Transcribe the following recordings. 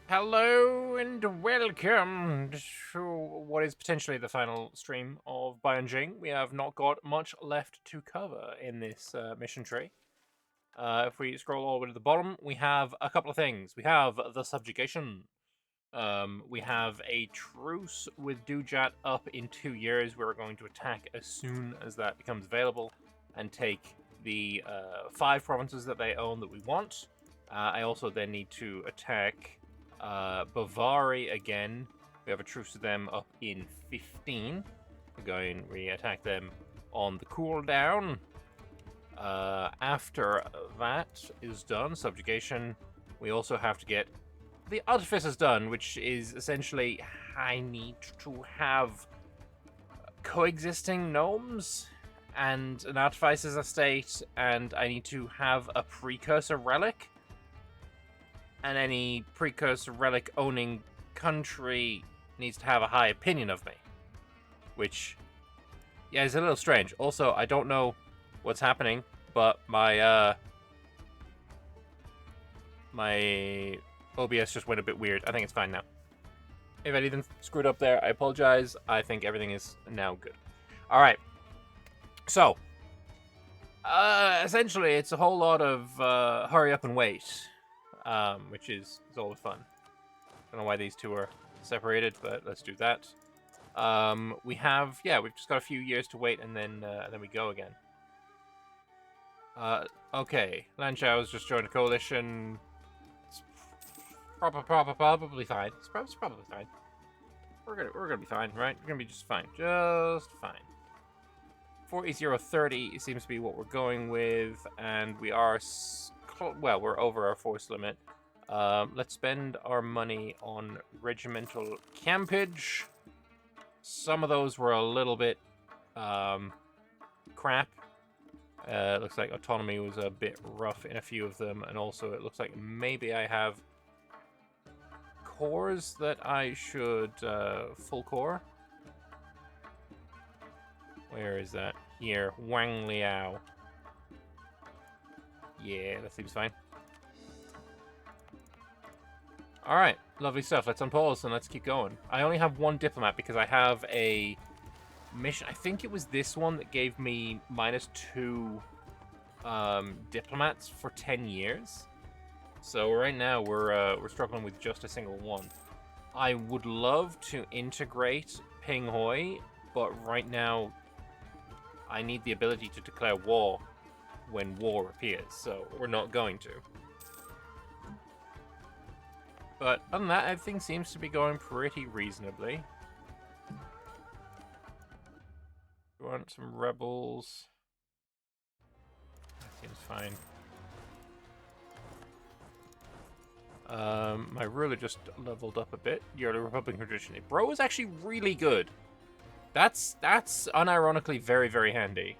Hello and welcome to what is potentially the final stream of Baihon Xinh. We have not got much left to cover in this mission tree. If we scroll all the way to the bottom, we have a couple of things. We have the Subjugation. We have a truce with Dujat up in 2 years. We're going to attack as soon as that becomes available and take the 5 provinces that they own that we want. I also then need to attack Bavaria again. We have a truce to them up in 15. We're going to re-attack them on the cooldown. After that is done, subjugation, we also have to get the Artificers done, which is essentially I need to have coexisting gnomes and an Artificer's estate, and I need to have a precursor relic. And any precursor relic owning country needs to have a high opinion of me. Which, yeah, is a little strange. Also, I don't know what's happening, but my my OBS just went a bit weird. I think it's fine now. If anything screwed up there, I apologize. I think everything is now good. Alright. So, essentially, it's a whole lot of hurry up and wait. Which is always fun. Don't know why these two are separated, but let's do that. We've just got a few years to wait, and then we go again. Okay, Lanshau's just joined a coalition. It's probably fine. It's probably fine. We're gonna be fine, right? We're gonna be just fine, just fine. 40-0-30 seems to be what we're going with, and we are. Well, we're over our force limit. Let's spend our money on regimental campage. Some of those were a little bit crap. Looks like autonomy was a bit rough in a few of them, and also it looks like maybe I have cores that I should full core. Where is that? Here, Wang Liao. Yeah, that seems fine. Alright, lovely stuff. Let's unpause and let's keep going. I only have one diplomat because I have a mission. I think it was this one that gave me -2 diplomats for 10 years. So right now we're struggling with just a single one. I would love to integrate Ping Hoi, but right now I need the ability to declare war when war appears, so we're not going to. But other than that, everything seems to be going pretty reasonably. We want some rebels. That seems fine. My ruler just leveled up a bit. Yearly Republican tradition. Bro is actually really good. That's unironically very, very handy.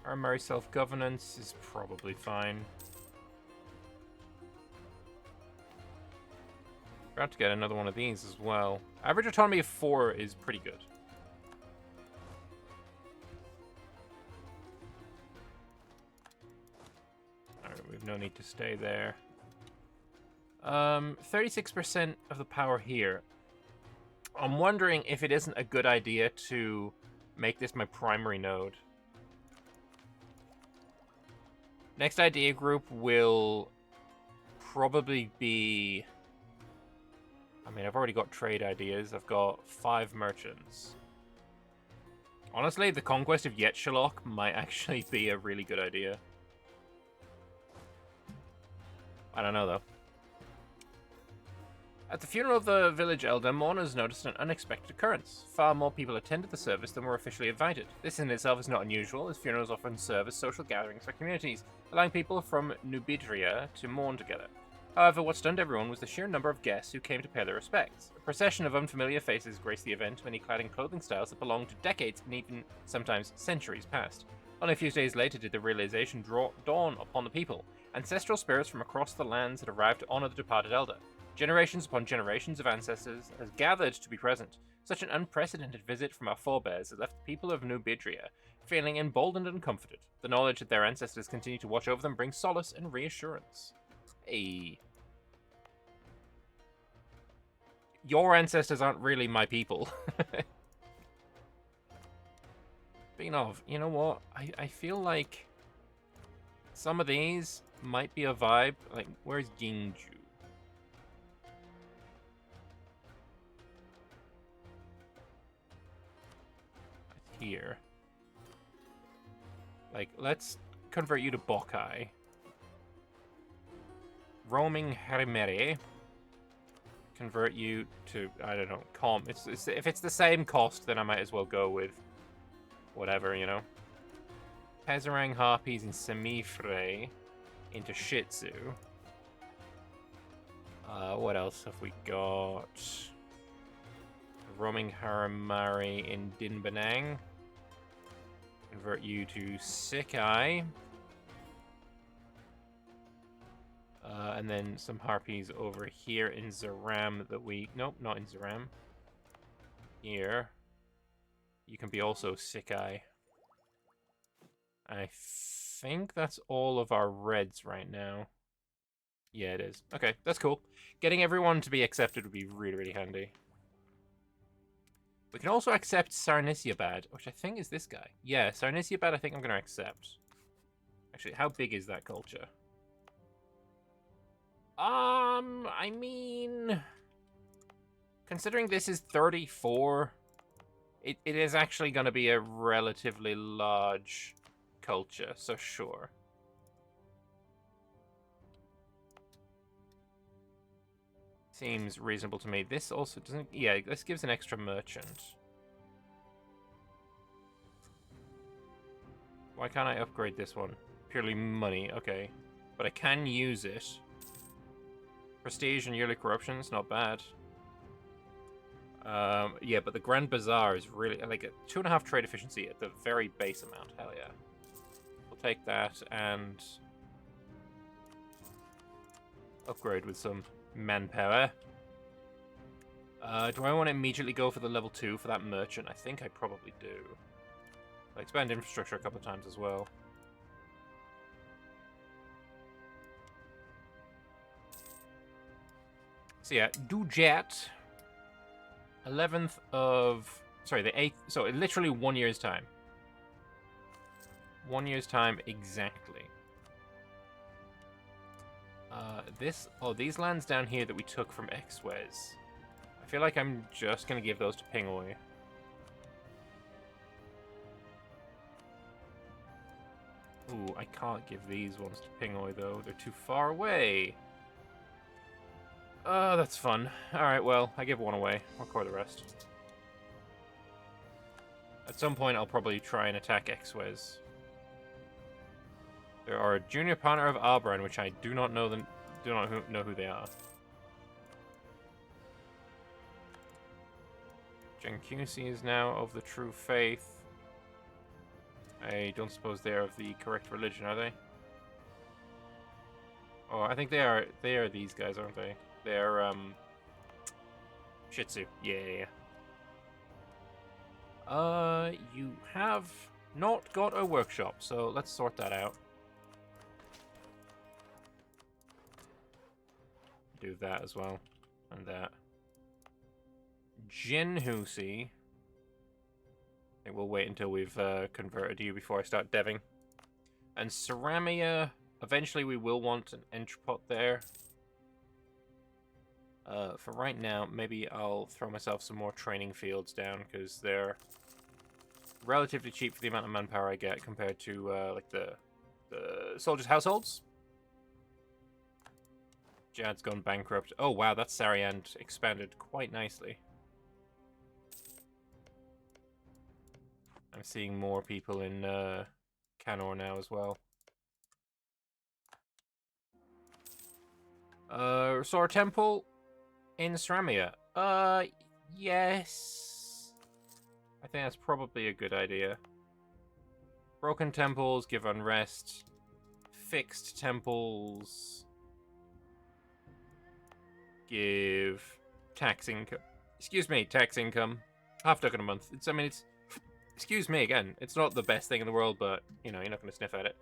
Primary self-governance is probably fine. About to get another one of these as well. Average autonomy of 4 is pretty good. Alright, we've no need to stay there. 36% of the power here. I'm wondering if it isn't a good idea to make this my primary node. Next idea group will probably be... I mean, I've already got trade ideas. I've got 5 merchants. Honestly, the conquest of Yetchalok might actually be a really good idea. I don't know, though. At the funeral of the village elder, mourners noticed an unexpected occurrence. Far more people attended the service than were officially invited. This in itself is not unusual, as funerals often serve as social gatherings for communities, allowing people from Nubidria to mourn together. However, what stunned everyone was the sheer number of guests who came to pay their respects. A procession of unfamiliar faces graced the event, many clad in clothing styles that belonged to decades and even sometimes centuries past. Only a few days later did the realization dawn upon the people. Ancestral spirits from across the lands had arrived to honor the departed elder. Generations upon generations of ancestors had gathered to be present. Such an unprecedented visit from our forebears had left the people of Nubidria feeling emboldened and comforted. The knowledge that their ancestors continue to watch over them brings solace and reassurance. Hey. Your ancestors aren't really my people. Speaking of, you know what? I feel like some of these might be a vibe. Like, where's Ginju? Here. Like, let's convert you to Bokai. Roaming Harimere. Convert you to, I don't know, Calm. If it's the same cost, then I might as well go with whatever, you know. Pezerang Harpies and Semifre into Shih Tzu. What else have we got? Roaming Haramari in Dinbanang. Convert you to Sikai. And then some harpies over here in Zaram that we... Nope, not in Zaram. Here. You can be also Sikai. I think that's all of our reds right now. Yeah, it is. Okay, that's cool. Getting everyone to be accepted would be really, really handy. We can also accept Sarnisiabad, which I think is this guy. Yeah, Sarnisiabad I think I'm going to accept. Actually, how big is that culture? I mean... Considering this is 34, it is actually going to be a relatively large culture, so sure. Seems reasonable to me. This also doesn't... Yeah, this gives an extra merchant. Why can't I upgrade this one? Purely money, okay. But I can use it. Prestige and yearly corruption's not bad. Yeah, but the Grand Bazaar is really... Like, a 2.5 trade efficiency at the very base amount. Hell yeah. We'll take that and... upgrade with some manpower. Do I want to immediately go for the level 2 for that merchant? I think I probably do. I'll expand infrastructure a couple of times as well. So yeah, Dujet. 11th of... Sorry, the 8th... So literally 1 year's time. 1 year's time exactly. These lands down here that we took from Exwez. I feel like I'm just going to give those to Pingoi. Ooh, I can't give these ones to Pingoi, though. They're too far away. That's fun. Alright, well, I give one away. I'll core the rest. At some point, I'll probably try and attack Exwez. There are a junior partner of Arbran, which I do not know know who they are. Jankusi is now of the true faith. I don't suppose they are of the correct religion, are they? Oh, I think they are. They are these guys, aren't they? They're Shih Tzu. Yeah. You have not got a workshop, so let's sort that out. Do that as well, and that. Jinhusi. I think we'll wait until we've converted you before I start deving. And Ceramia, eventually we will want an entrepot there. For right now, maybe I'll throw myself some more training fields down, because they're relatively cheap for the amount of manpower I get compared to like the soldiers' households. Jad's gone bankrupt. Oh wow, that Sariand expanded quite nicely. I'm seeing more people in Canor now as well. Restore Temple in Ceramia. Yes. I think that's probably a good idea. Broken temples give unrest. Fixed temples give tax income. Excuse me, tax income. Half token a month. I mean, it's Excuse me again. It's not the best thing in the world, but, you know, you're not going to sniff at it.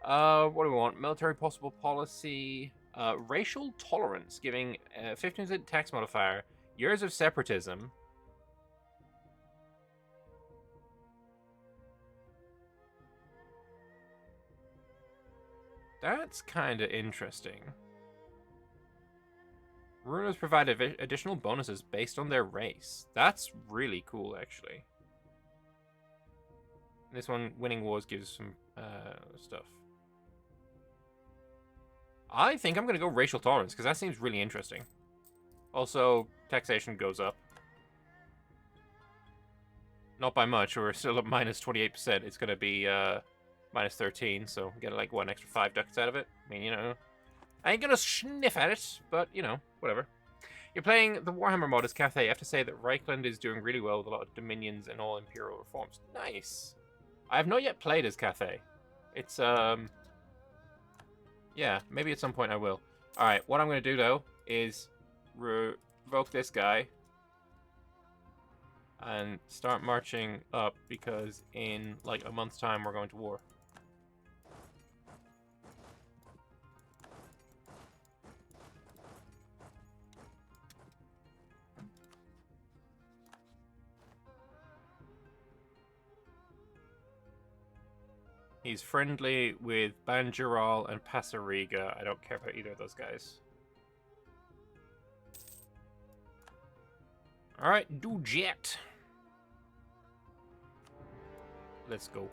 What do we want? Military possible policy. Racial tolerance, giving 15% tax modifier. Years of separatism. That's kind of interesting. Rulers provide additional bonuses based on their race. That's really cool, actually. This one, winning wars, gives some stuff. I think I'm going to go racial tolerance, because that seems really interesting. Also, taxation goes up. Not by much, we're still at minus 28%. It's going to be minus 13, so get like, what, an extra 5 ducats out of it? I mean, you know, I ain't going to sniff at it, but, you know, whatever. You're playing the Warhammer mod as Cathay. You have to say that Reichland is doing really well with a lot of dominions and all imperial reforms. Nice. I have not yet played as Cathay. It's, yeah, maybe at some point I will. Alright, what I'm going to do, though, is revoke this guy and start marching up, because in, like, a month's time we're going to war. He's friendly with Banjaral and Passariga. I don't care about either of those guys. Alright, do jet. Let's go.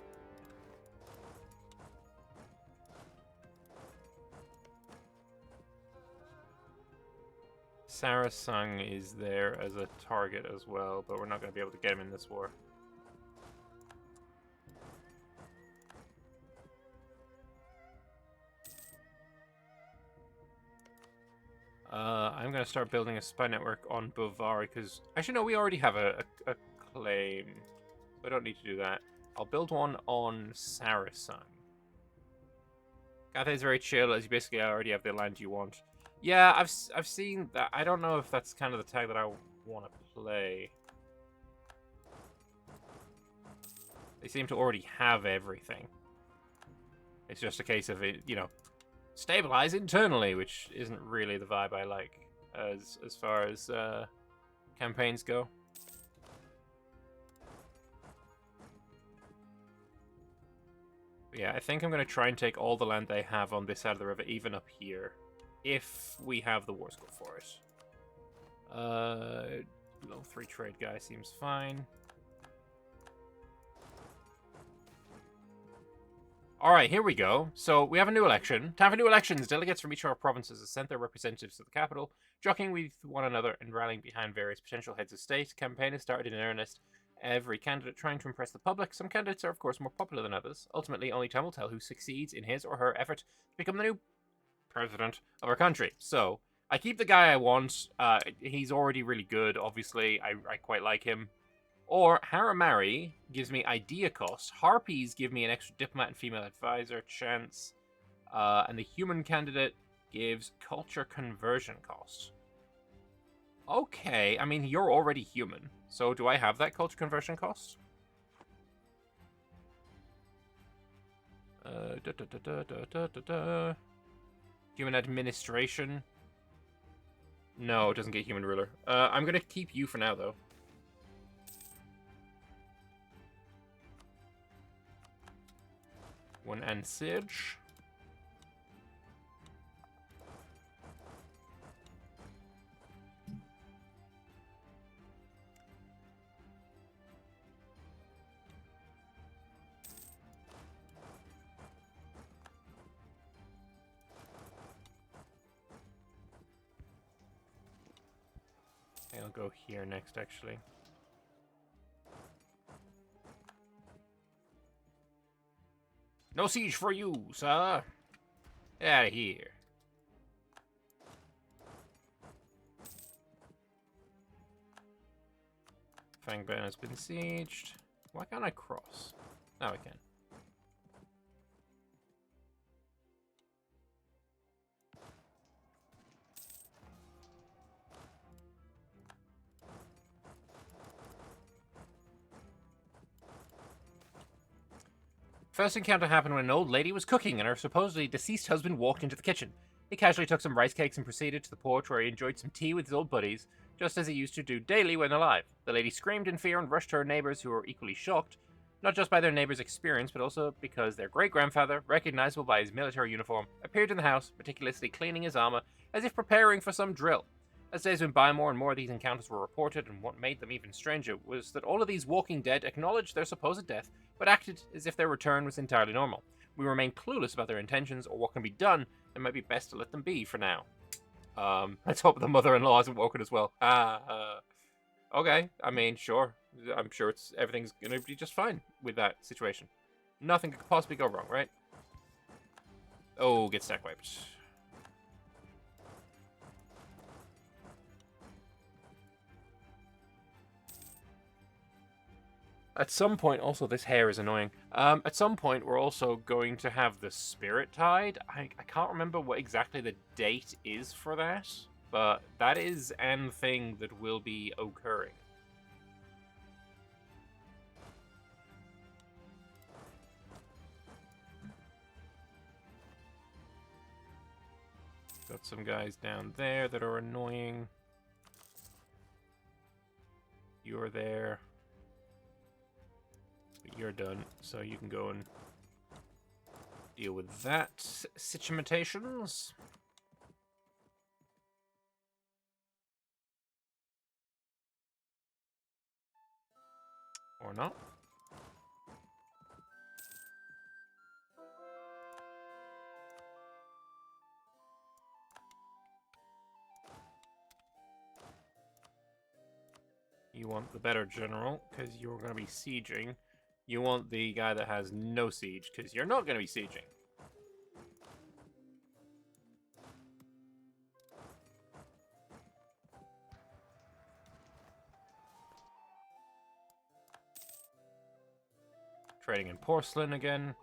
Sarasung is there as a target as well, but we're not going to be able to get him in this war. I'm going to start building a spy network on Bovari, because... Actually, no, we already have a claim. So I don't need to do that. I'll build one on Sarasung. Cathay's very chill, as you basically already have the land you want. Yeah, I've seen that. I don't know if that's kind of the tag that I want to play. They seem to already have everything. It's just a case of it, you know, stabilize internally, which isn't really the vibe I like as far as campaigns go. But yeah, I think I'm going to try and take all the land they have on this side of the river, even up here, if we have the war score for it. Level 3 trade guy seems fine. Alright, here we go. So, we have a new election. Time for new elections. Delegates from each of our provinces have sent their representatives to the capital, jockeying with one another and rallying behind various potential heads of state. Campaign has started in earnest. Every candidate trying to impress the public. Some candidates are, of course, more popular than others. Ultimately, only time will tell who succeeds in his or her effort to become the new president of our country. So, I keep the guy I want. He's already really good, obviously. I quite like him. Or Haramari gives me idea cost. Harpies give me an extra diplomat and female advisor chance. And the human candidate gives culture conversion cost. Okay, I mean, you're already human. So do I have that culture conversion cost? Human administration. No, it doesn't get human ruler. I'm going to keep you for now, though. One and siege. I'll go here next, actually. No siege for you, sir. Get out of here. Fangburn has been sieged. Why can't I cross? Now I can. First encounter happened when an old lady was cooking and her supposedly deceased husband walked into the kitchen. He casually took some rice cakes and proceeded to the porch where he enjoyed some tea with his old buddies, just as he used to do daily when alive. The lady screamed in fear and rushed to her neighbors, who were equally shocked, not just by their neighbor's experience, but also because their great-grandfather, recognizable by his military uniform, appeared in the house, meticulously cleaning his armor, as if preparing for some drill. As days went by, more and more of these encounters were reported, and what made them even stranger was that all of these walking dead acknowledged their supposed death, but acted as if their return was entirely normal. We remain clueless about their intentions or what can be done, and it might be best to let them be for now. Let's hope the mother-in-law hasn't woken as well. Okay, I mean, sure. I'm sure everything's gonna be just fine with that situation. Nothing could possibly go wrong, right? Oh, get stack wiped. At some point, also, this hair is annoying. At some point, we're also going to have the Spirit Tide. I can't remember what exactly the date is for that, but that is an thing that will be occurring. Got some guys down there that are annoying. You're there. But you're done, so you can go and deal with that situations. Or not. You want the better general, because you're going to be sieging. You want the guy that has no siege, because you're not going to be sieging. Trading in porcelain again.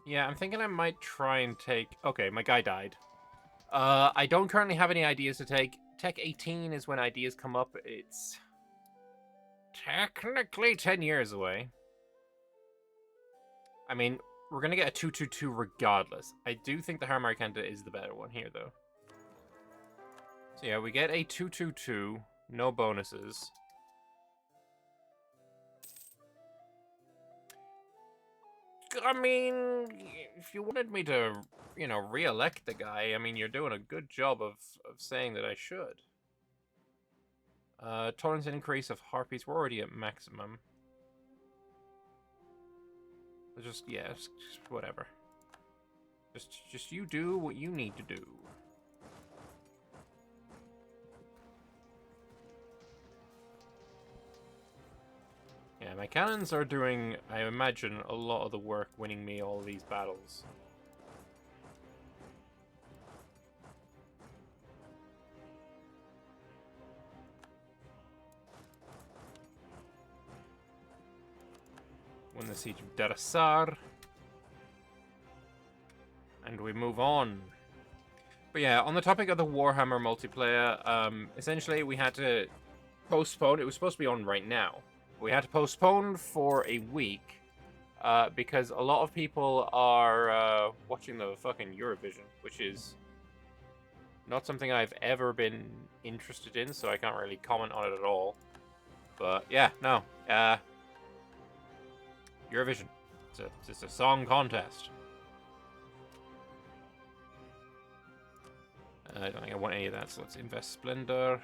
Yeah, I'm thinking I might try and take... Okay, my guy died. I don't currently have any ideas to take. Tech 18 is when ideas come up. It's technically 10 years away. I mean, we're going to get a 222 regardless. I do think the Harmari candidate is the better one here, though. So yeah, we get a 222, no bonuses. I mean, if you wanted me to, you know, re-elect the guy, I mean, you're doing a good job of saying that I should. Tolerance increase of harpies, we're already at maximum. Just, yeah, just whatever. Just you do what you need to do. Yeah, my cannons are doing, I imagine, a lot of the work winning me all these battles. Win the siege of Darasar. And we move on. But yeah, on the topic of the Warhammer multiplayer, essentially we had to postpone. It was supposed to be on right now. We had to postpone for a week because a lot of people are watching the fucking Eurovision, which is not something I've ever been interested in, so I can't really comment on it at all. But yeah, no. Eurovision. It's a song contest. I don't think I want any of that, so let's invest Splendor.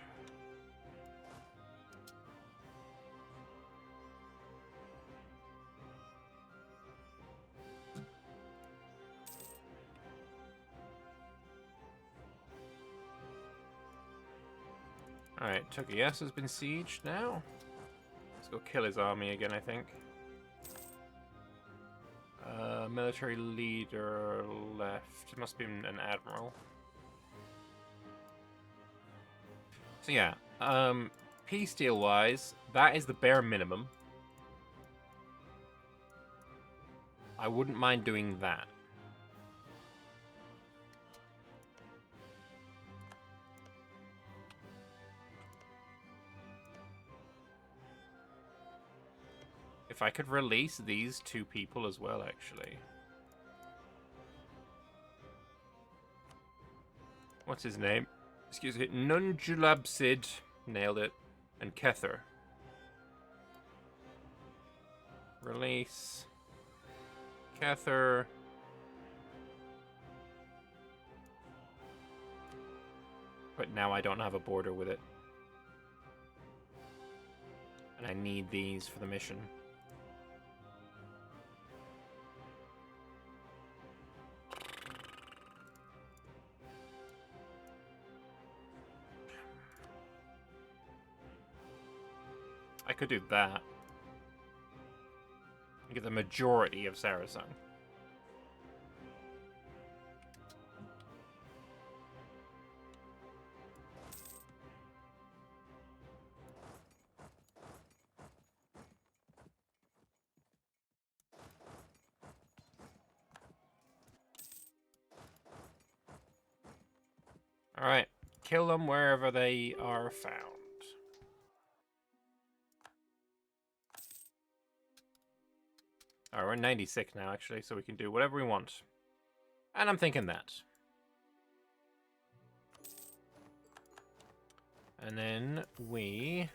Alright, Tokuyasu has been sieged now. Let's go kill his army again, I think. Military leader left. It must be an admiral. So yeah, peace deal wise, that is the bare minimum. I wouldn't mind doing that. if I could release these 2 people as well, actually. What's his name? Excuse me. Nunjulabsid. Nailed it. And Kether. Release. Kether. But now I don't have a border with it. And I need these for the mission. I could do that. And get the majority of Saracen. Alright. Kill them wherever they are found. Alright, we're 96 now, actually, so we can do whatever we want. And I'm thinking that. And then we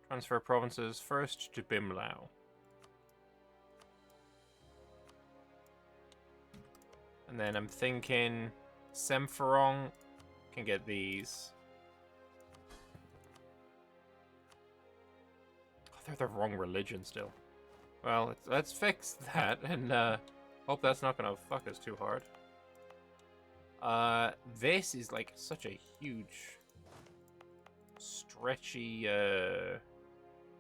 transfer provinces first to Bimlau. And then I'm thinking Semferong can get these. Oh, they're the wrong religion still. Well, let's fix that and hope that's not gonna fuck us too hard. This is like such a huge, stretchy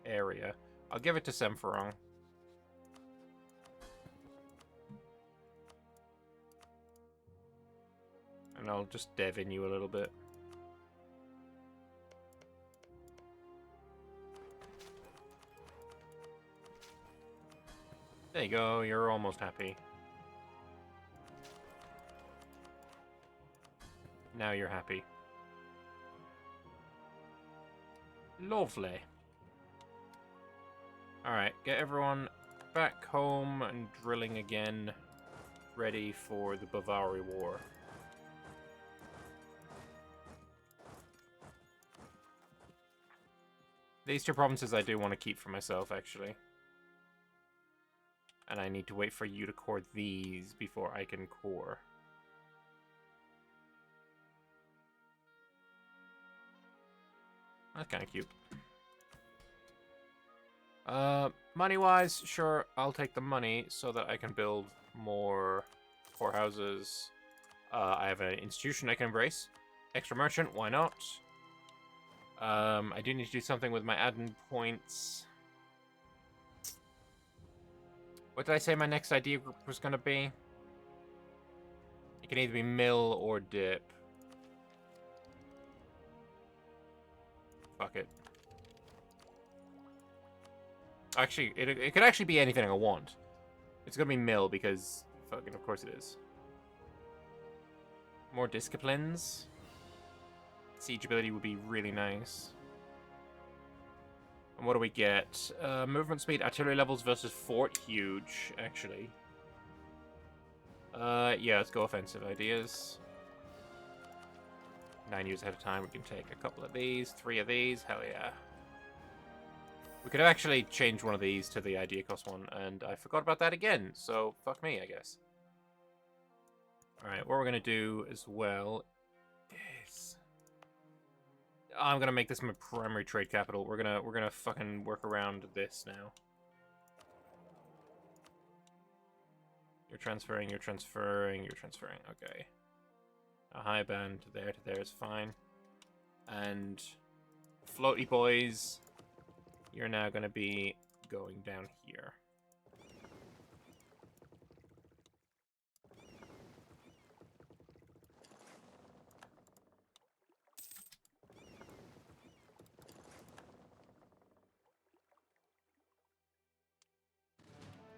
area. I'll give it to Semferong. And I'll just dev in you a little bit. There you go, you're almost happy. Now you're happy. Lovely. Alright, get everyone back home and drilling again. Ready for the Bavaria War. These 2 provinces I do want to keep for myself, actually. And I need to wait for you to core these before I can core. That's kind of cute. Money-wise, sure, I'll take the money so that I can build more courthouses. I have an institution I can embrace. Extra merchant, why not? I do need to do something with my admin points. What did I say my next idea group was going to be? It can either be mill or dip. Fuck it. Actually, it could actually be anything I want. It's going to be mill because, fucking, of course it is. More disciplines. Siege ability would be really nice. And what do we get? Movement speed, artillery levels versus fort, huge, actually. Yeah, let's go offensive ideas. 9 years ahead of time, we can take a couple of these, 3 of these, hell yeah. We could actually change one of these to the idea cost one, and I forgot about that again, so fuck me, I guess. Alright, what we're gonna do as well is... I'm gonna make this my primary trade capital. We're gonna fucking work around this now. You're transferring, you're transferring, you're transferring. Okay. A high band to there is fine. And floaty boys, you're now gonna be going down here.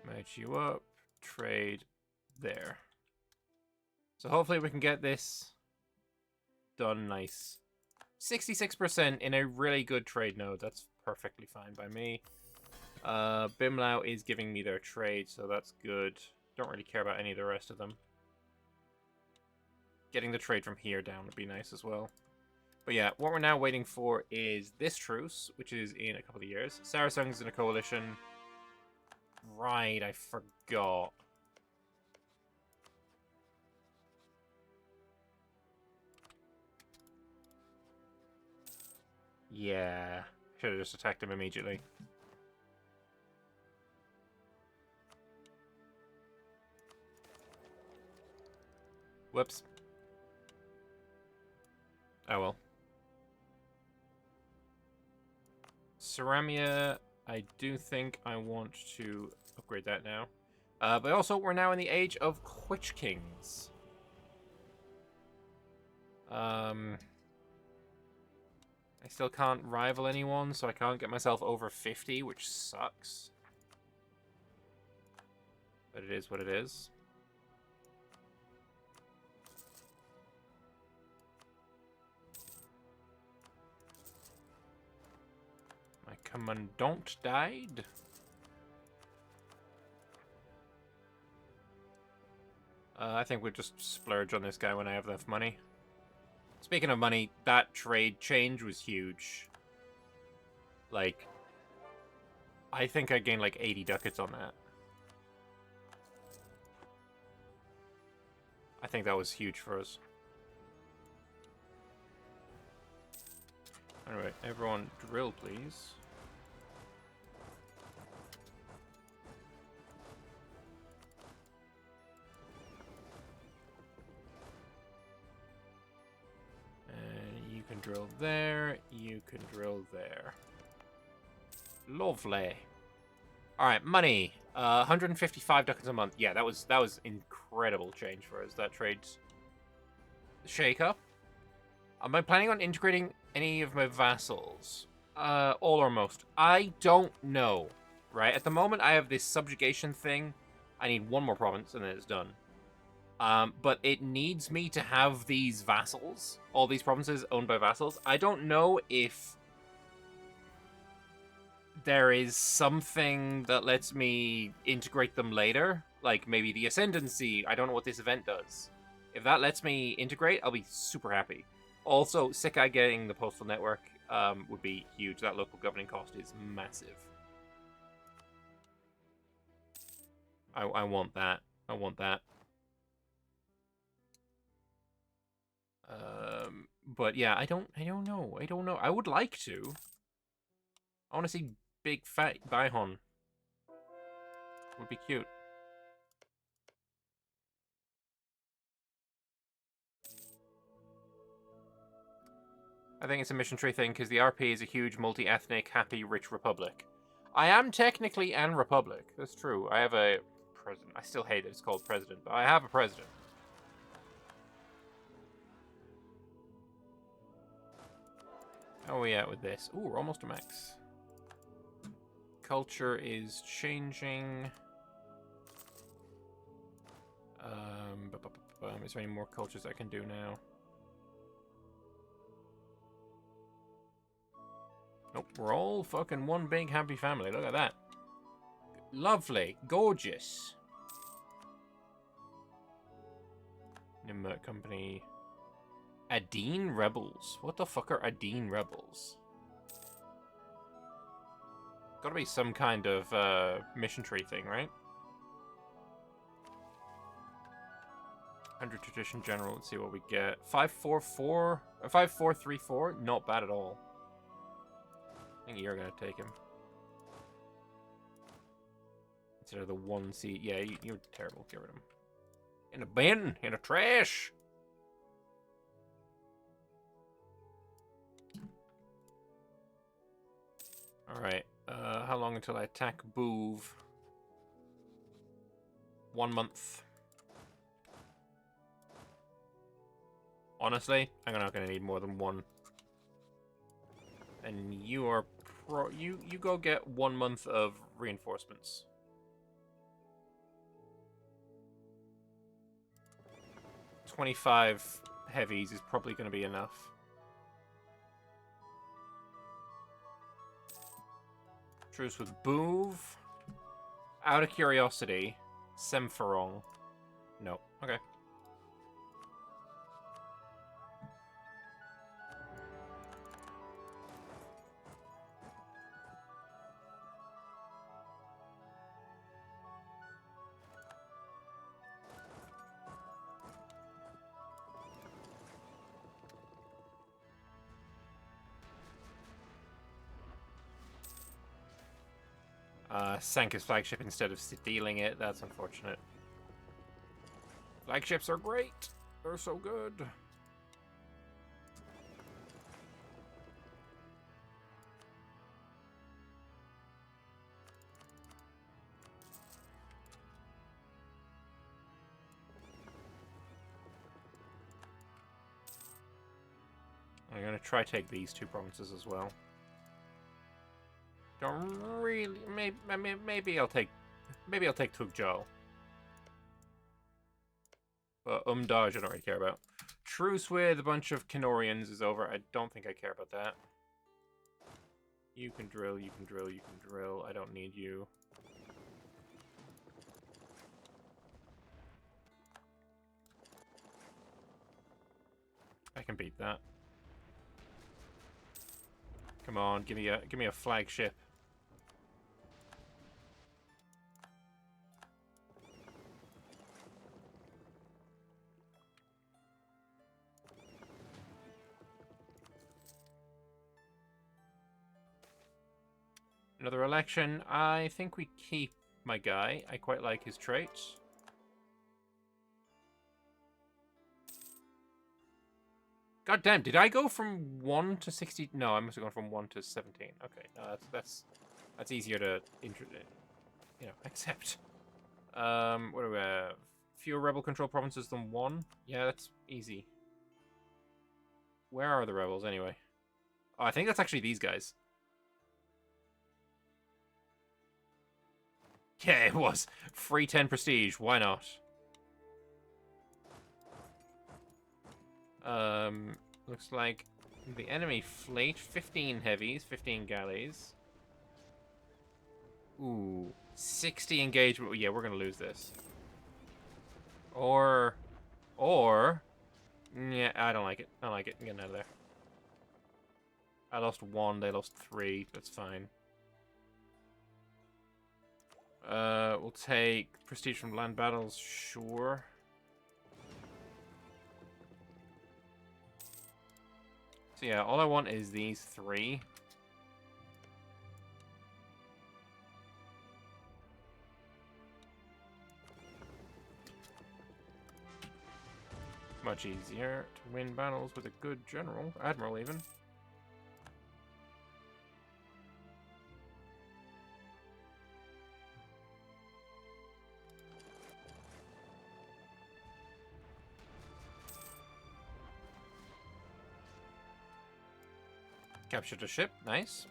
Match you up, trade there. So hopefully we can get this done nice. 66% in a really good trade node. That's perfectly fine by me. Bimlau is giving me their trade, so that's good. Don't really care about any of the rest of them. Getting the trade from here down would be nice as well. But yeah, what we're now waiting for is this truce, which is in a couple of years. Saracens in a coalition. Right, I forgot. Yeah, should have just attacked him immediately. Whoops. Oh well. Ceramia, I do think I want to upgrade that now. But also, we're now in the age of Quitch Kings. I still can't rival anyone, so I can't get myself over 50, which sucks. But it is what it is. My commandant died. I think we'll just splurge on this guy when I have enough money. Speaking of money, that trade change was huge. Like, I think I gained like 80 ducats on that. I think that was huge for us. Alright, everyone drill, please. And you can drill there, you can drill there. Lovely. Alright, money. 155 ducats a month. Yeah, that was incredible change for us, that trade shake up. Am I planning on integrating any of my vassals? All or most. I don't know. Right? At the moment, I have this subjugation thing. I need one more province, and then it's done. But it needs me to have these vassals. All these provinces owned by vassals. I don't know if there is something that lets me integrate them later. Like, maybe the Ascendancy. I don't know what this event does. If that lets me integrate, I'll be super happy. Also, Sikai getting the postal network would be huge. That local governing cost is massive. I want that. I want that. But yeah, I don't know. I would like to. I want to see big fat Baihon. Would be cute. I think it's a mission tree thing because the RP is a huge multi-ethnic, happy, rich republic. I am technically an republic. That's true. I have a president. I still hate that it's called president, but I have a president. How are we at with this? Ooh, we're almost to max. Culture is changing. Is there any more cultures I can do now? Nope, we're all fucking one big happy family. Look at that. Lovely. Gorgeous. Nimert Company. Adine Rebels. What the fuck are Adine Rebels? Gotta be some kind of mission tree thing, right? 100 Tradition General. Let's see what we get. 544 or 5434. Not bad at all. I think you're gonna take him. Instead of the 1 seat. Yeah, you're terrible. Get rid of him. In a bin. In a trash. Alright. How long until I attack Boov? 1 month. Honestly, I'm not gonna need more than one. And you are you go get 1 month of reinforcements. $25 heavies is probably gonna be enough. Truce with Boov. Out of curiosity, Semferong. No. Okay. Sank his flagship instead of stealing it. That's unfortunate. Flagships are great. They're so good. I'm gonna try take these 2 provinces as well. Don't really. Maybe I'll take Tugzhou. But Dodge I don't really care about. Truce with a bunch of Kenorians is over. I don't think I care about that. You can drill, you can drill, you can drill. I don't need you. I can beat that. Come on, give me a flagship. Another election. I think we keep my guy. I quite like his traits. God damn, did I go from 1 to 60? No, I must have gone from 1 to 17. Okay, no, that's easier to accept. What do we have? Fewer rebel control provinces than 1? Yeah, that's easy. Where are the rebels anyway? Oh, I think that's actually these guys. Yeah, it was. Free 10 prestige. Why not? Looks like the enemy fleet. 15 heavies, 15 galleys. Ooh. 60 engagement. Yeah, we're going to lose this. Or... Yeah, I don't like it. I don't like it. I'm getting out of there. I lost 1. They lost 3. That's fine. We'll take prestige from land battles, sure. So yeah, all I want is these 3. Much easier to win battles with a good general, admiral even. Captured a ship, nice.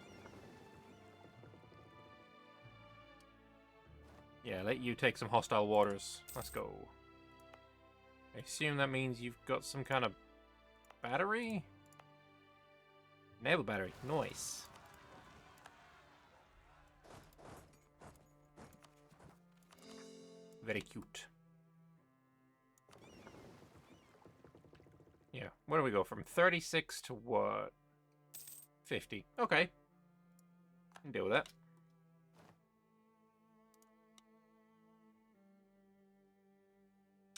Yeah, let you take some hostile waters. Let's go. I assume that means you've got some kind of battery? Naval battery, nice. Very cute. Yeah, where do we go from 36 to what? 50. Okay. Can deal with that.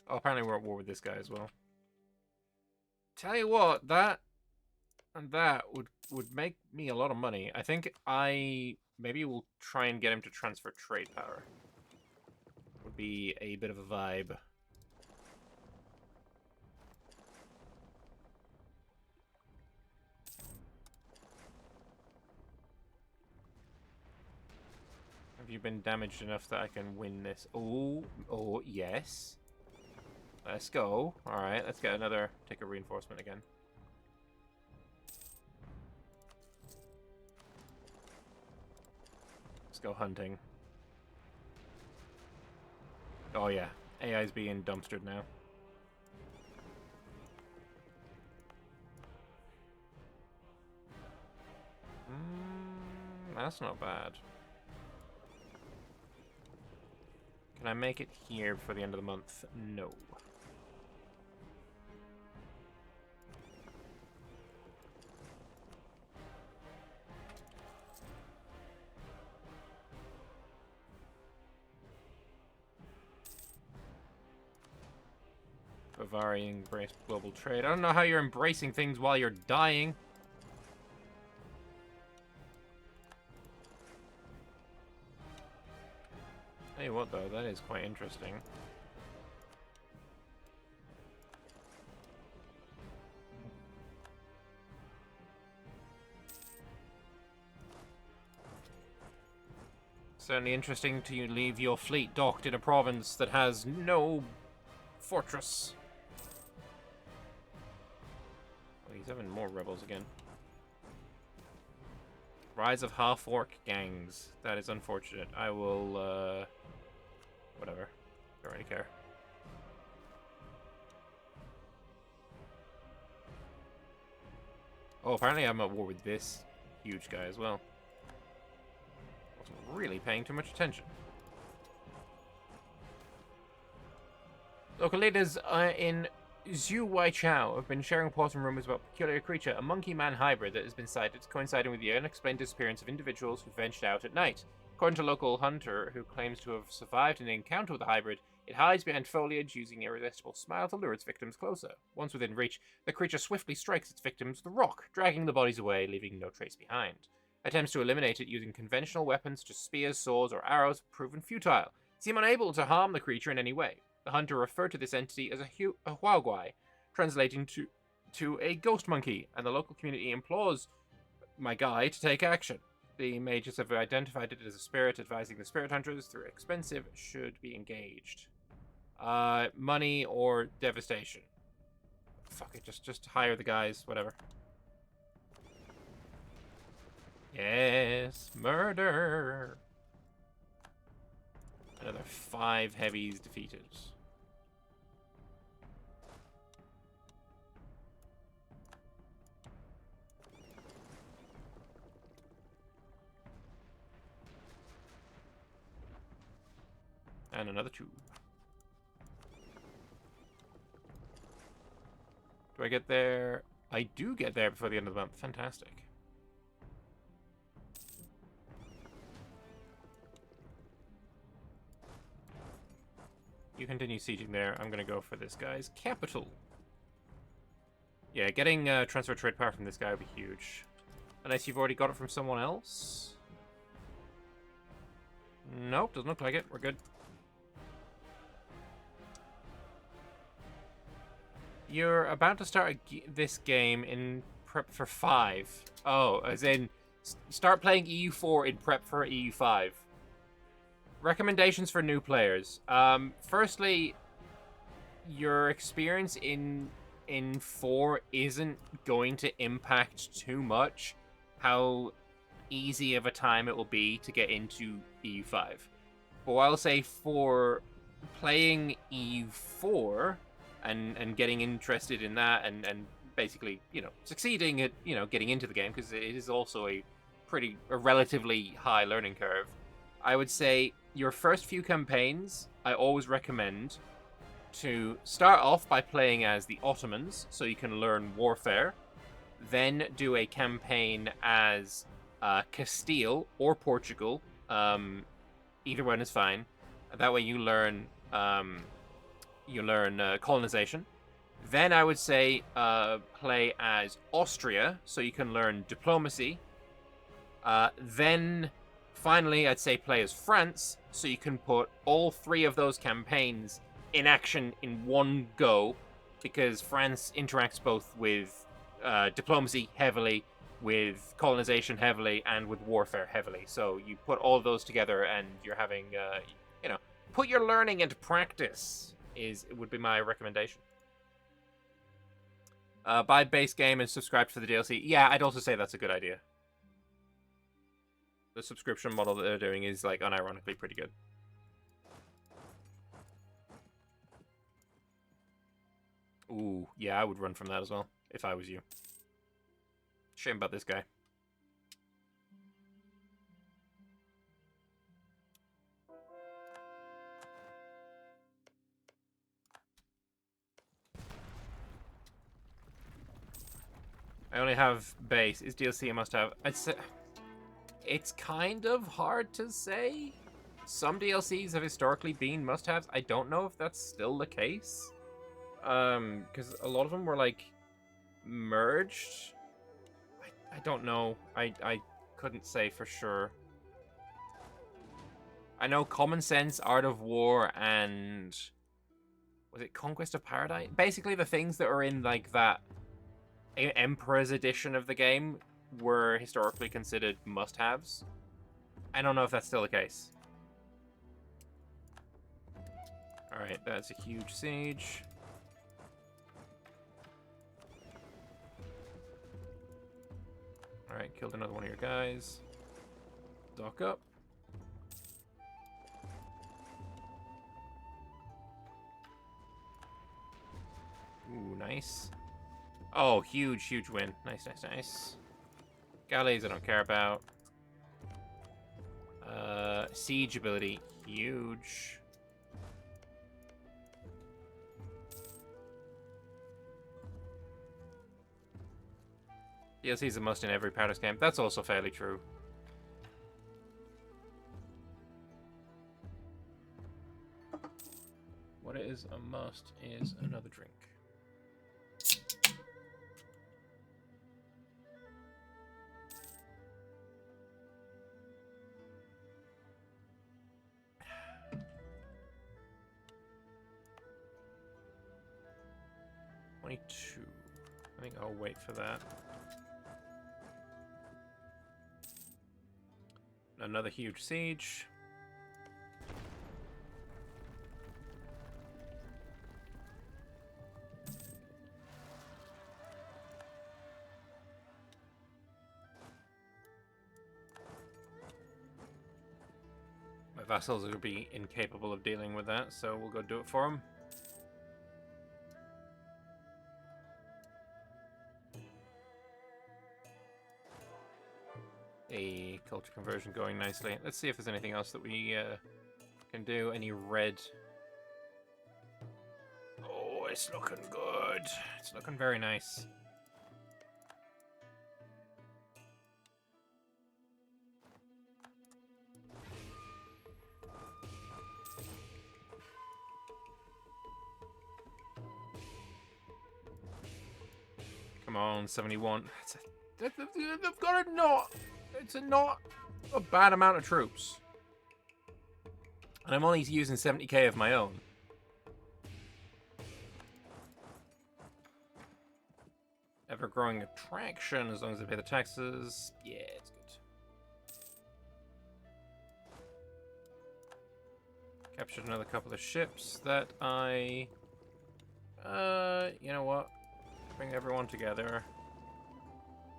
Oh, apparently we're at war with this guy as well. Tell you what, that and that would make me a lot of money. I think maybe we'll try and get him to transfer trade power. Would be a bit of a vibe. Have you been damaged enough that I can win this? Oh, yes. Let's go. Alright, let's get take a reinforcement again. Let's go hunting. Oh yeah, AI's being dumpstered now. That's not bad. Can I make it here before the end of the month? No. Bavaria embraced global trade. I don't know how you're embracing things while you're dying. Tell you what, though, that is quite interesting. Certainly interesting to leave your fleet docked in a province that has no fortress. Oh, he's having more rebels again. Rise of half-orc gangs. That is unfortunate. I will, whatever. Don't really care. Oh, apparently I'm at war with this huge guy as well. Wasn't really paying too much attention. Local leaders in Zhu Waichao have been sharing reports and rumors about a peculiar creature, a monkey-man hybrid that has been sighted, coinciding with the unexplained disappearance of individuals who ventured out at night. According to a local hunter who claims to have survived an encounter with the hybrid, it hides behind foliage, using an irresistible smile to lure its victims closer. Once within reach, the creature swiftly strikes its victims with a rock, dragging the bodies away, leaving no trace behind. Attempts to eliminate it using conventional weapons such as spears, swords, or arrows have proven futile, seem unable to harm the creature in any way. The hunter referred to this entity as a huaguai, translating to a ghost monkey, and the local community implores my guy to take action. The mages have identified it as a spirit, advising the spirit hunters through expensive should be engaged. Money or devastation. Fuck it, just hire the guys, whatever. Yes, murder. Another 5 heavies defeated. And another 2. Do I get there? I do get there before the end of the month. Fantastic. You continue sieging there. I'm going to go for this guy's capital. Yeah, getting transfer trade power from this guy would be huge. Unless you've already got it from someone else. Nope, doesn't look like it. We're good. You're about to start this game in prep for 5. Oh, as in start playing EU4 in prep for EU5. Recommendations for new players. Firstly, your experience in 4 isn't going to impact too much how easy of a time it will be to get into EU5. But I'll say for playing EU4 and getting interested in that and basically, you know, succeeding at, you know, getting into the game, because it is also a relatively high learning curve, I would say your first few campaigns, I always recommend to start off by playing as the Ottomans, so you can learn warfare. Then do a campaign as Castile or Portugal. Either one is fine. That way you learn colonization. Then I would say play as Austria, so you can learn diplomacy. Then finally, I'd say play as France, so you can put all 3 of those campaigns in action in one go, because France interacts both with diplomacy heavily, with colonization heavily, and with warfare heavily. So you put all of those together, and you're having, you know, put your learning into practice. Would be my recommendation. Buy base game and subscribe for the DLC. Yeah, I'd also say that's a good idea. The subscription model that they're doing is, like, unironically pretty good. Ooh, yeah, I would run from that as well, if I was you. Shame about this guy. I only have base. Is DLC a must-have? It's kind of hard to say. Some DLCs have historically been must-haves. I don't know if that's still the case. Because a lot of them were, like, merged. I don't know. I couldn't say for sure. I know Common Sense, Art of War, and... was it Conquest of Paradise? Basically, the things that are in, like, that Emperor's edition of the game were historically considered must-haves. I don't know if that's still the case. Alright, that's a huge siege. Alright, killed another one of your guys. Dock up. Ooh, nice. Oh, huge, huge win. Nice, nice, nice. Galleys I don't care about. Siege ability, huge. DLC is a must in every Paradise game. That's also fairly true. What is a must is another drink. I think I'll wait for that. Another huge siege. My vassals will be incapable of dealing with that, so we'll go do it for them. A culture conversion going nicely. Let's see if there's anything else that we can do. Any red? Oh, it's looking good. It's looking very nice. Come on, 71. They've got a not. It's not a bad amount of troops. And I'm only using 70k of my own. Ever-growing attraction, as long as I pay the taxes. Yeah, it's good. Captured another couple of ships that I... you know what? Bring everyone together.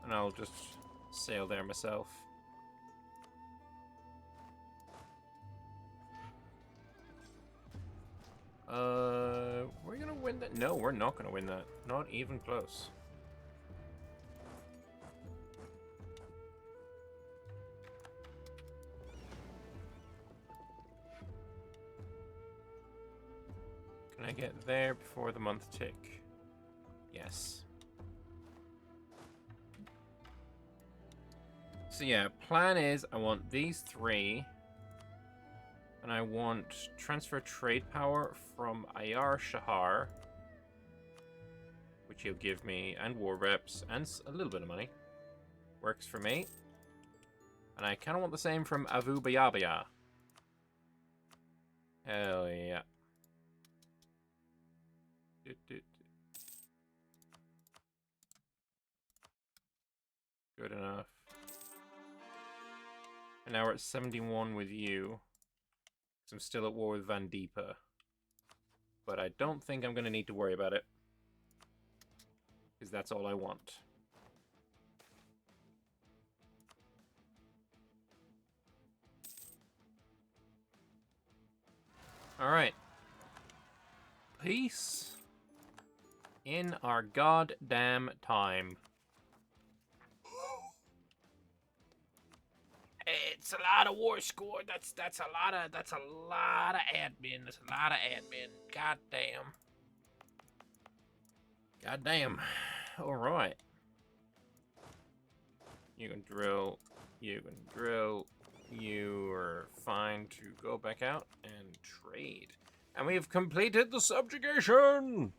And I'll just sail there myself. We're gonna win that? No, we're not gonna win that. Not even close. Can I get there before the month tick? Yes. So yeah, plan is I want these three, and I want transfer trade power from Ayar Shahar, which he'll give me, and war reps, and a little bit of money. Works for me. And I kind of want the same from Abu Bayabaya. Hell yeah. Good enough. And now we're at 71 with you. So I'm still at war with Van Dieper. But I don't think I'm going to need to worry about it. Because that's all I want. Alright. Peace in our goddamn time. It's a lot of war score. That's a lot of admin. That's a lot of admin. Goddamn. Goddamn. All right. You can drill. You can drill. You are fine to go back out and trade. And we've completed the subjugation!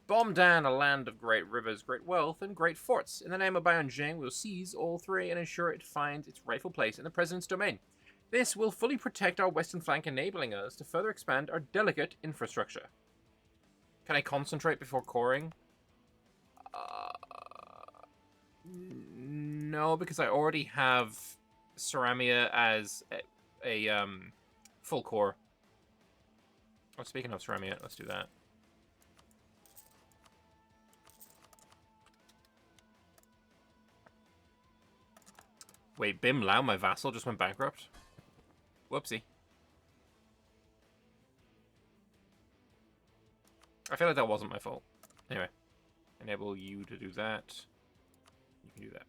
Bomdan, a land of great rivers, great wealth, and great forts. In the name of Baihon Xinh, we'll seize all three and ensure it finds its rightful place in the President's domain. This will fully protect our western flank, enabling us to further expand our delicate infrastructure. Can I concentrate before coring? No, because I already have Ceramia as a full core. Oh, speaking of Ceramia, let's do that. Wait, Bim Lao, my vassal, just went bankrupt? Whoopsie. I feel like that wasn't my fault. Anyway. Enable you to do that. You can do that.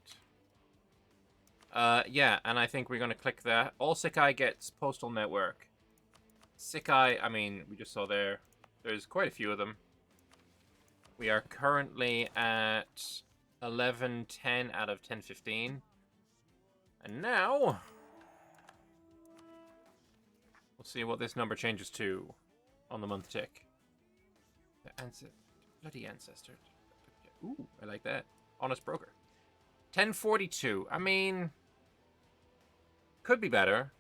Yeah, and I think we're going to click that. All Sikai gets postal network. Sikai, I mean, we just saw there. There's quite a few of them. We are currently at 1110 out of 1015. And now, we'll see what this number changes to on the month tick. The bloody ancestor. Ooh, I like that. Honest broker. 1042. I mean, could be better.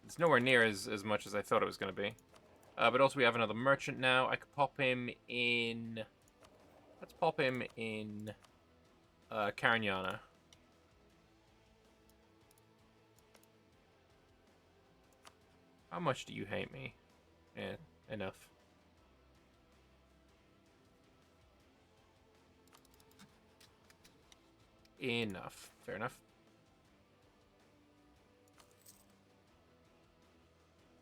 It's nowhere near as much as I thought it was going to be. But also we have another merchant now. I could pop him in... Let's pop him in Caranyana. How much do you hate me? Yeah, enough. Enough. Fair enough.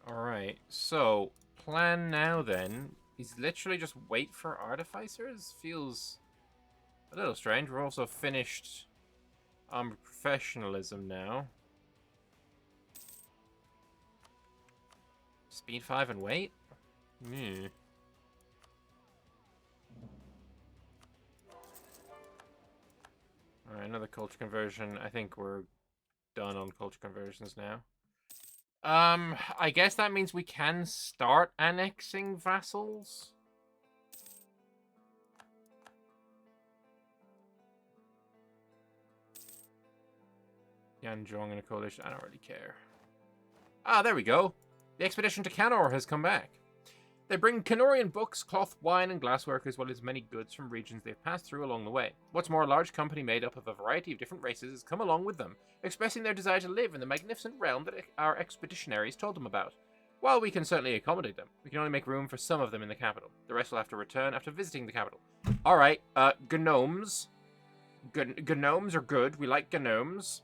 Alright, so plan now then is literally just wait for artificers? Feels a little strange. We're also finished professionalism now. Speed 5 and wait? Alright, another culture conversion. I think we're done on culture conversions now. I guess that means we can start annexing vassals. Yanzhong in a coalition. I don't really care. Ah, there we go. The expedition to Canor has come back. They bring Canorian books, cloth, wine, and glasswork, as well as many goods from regions they've passed through along the way. What's more, a large company made up of a variety of different races has come along with them, expressing their desire to live in the magnificent realm that our expeditionaries told them about. While we can certainly accommodate them, we can only make room for some of them in the capital. The rest will have to return after visiting the capital. Alright, gnomes. Gnomes are good. We like gnomes.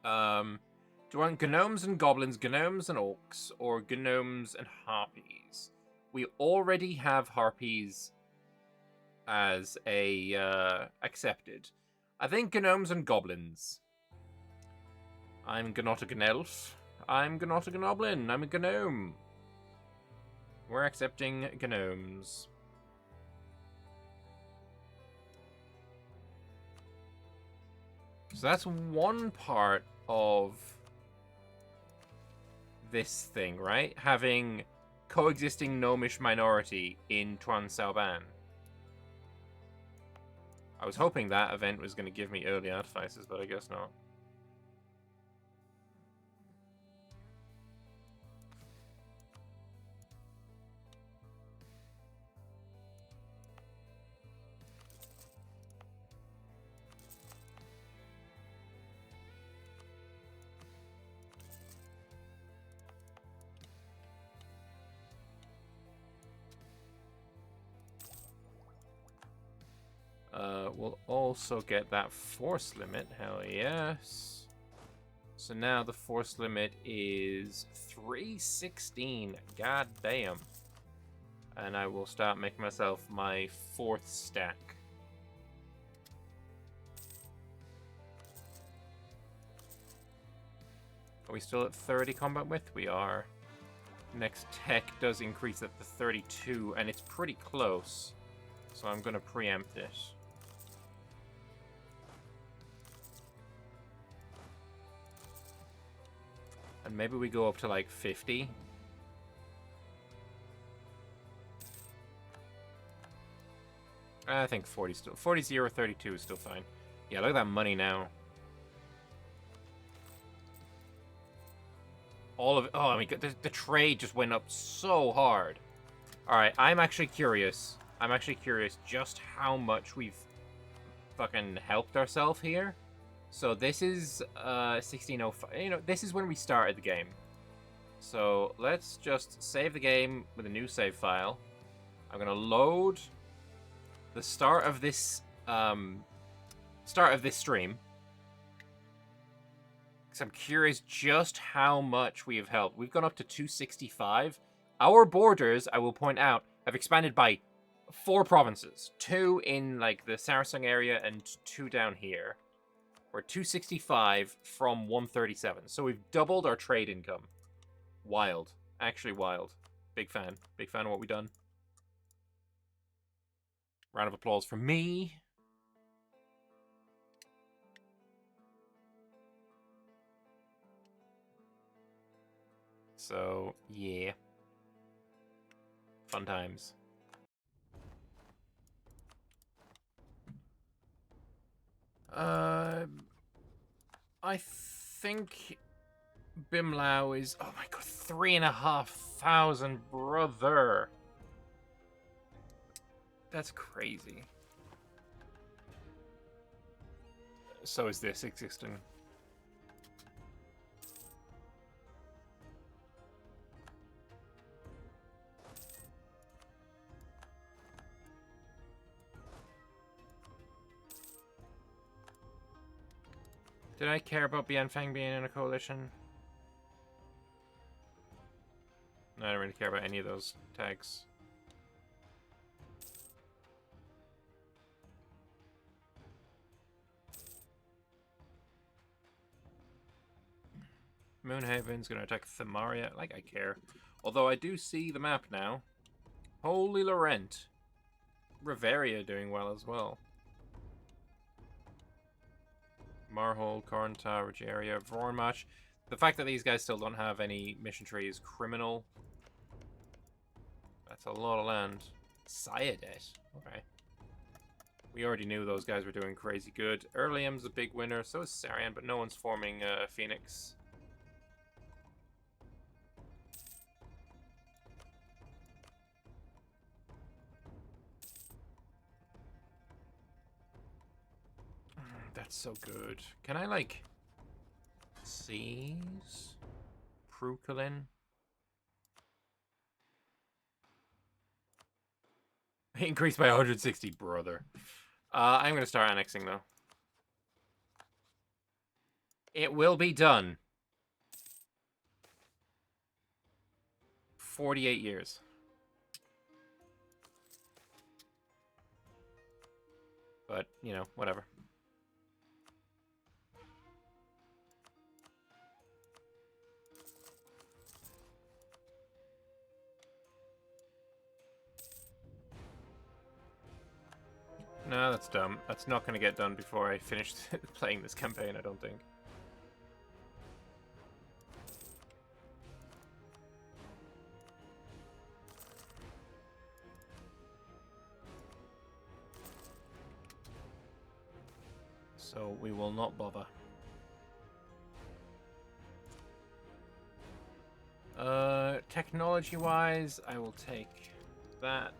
Do you want gnomes and goblins, gnomes and orcs, or gnomes and harpies? We already have harpies as a accepted. I think gnomes and goblins. I'm not a gnelf. I'm not a gnoblin. I'm a gnome. We're accepting gnomes. So that's one part of this thing, right? Having coexisting gnomish minority in Tuan Saoban. I was hoping that event was going to give me early artifices, but I guess not. We'll also get that force limit. Hell yes. So now the force limit is 316. God damn. And I will start making myself my 4th stack. Are we still at 30 combat width? We are. Next tech does increase it to 32, and it's pretty close. So I'm going to preempt it. And maybe we go up to like 50. I think 40 still. 40-0-32 is still fine. Yeah, look at that money now. All of it. Oh, I mean, the trade just went up so hard. All right, I'm actually curious. Just how much we've fucking helped ourselves here. So this is 1605. You know, this is when we started the game. So let's just save the game with a new save file. I'm gonna load the start of this stream. Because I'm curious just how much we have helped. We've gone up to 265. Our borders, I will point out, have expanded by 4 provinces. 2 in like the Sarasung area and 2 down here. We're 265 from 137. So we've doubled our trade income. Wild. Actually wild. Big fan. Big fan of what we've done. Round of applause for me. So, yeah. Fun times. I think Bimlau is... Oh my god, 3,500, brother. That's crazy. So is this existing. Did I care about Bianfeng being in a coalition? No, I don't really care about any of those tags. Moonhaven's gonna attack Thamaria. Like I care. Although I do see the map now. Holy Laurent. Reveria doing well as well. Marhol, Kornta, Rogeria, Vormach. The fact that these guys still don't have any mission tree is criminal. That's a lot of land. Sayadet. Okay. We already knew those guys were doing crazy good. Erlium's a big winner, so is Sarian, but no one's forming Phoenix. That's so good. Can I, like, seize Prukalin? Increased by 160, brother. I'm going to start annexing, though. It will be done. 48 years. But, you know, whatever. No, that's dumb. That's not going to get done before I finish playing this campaign, I don't think. So we will not bother. Technology-wise, I will take that.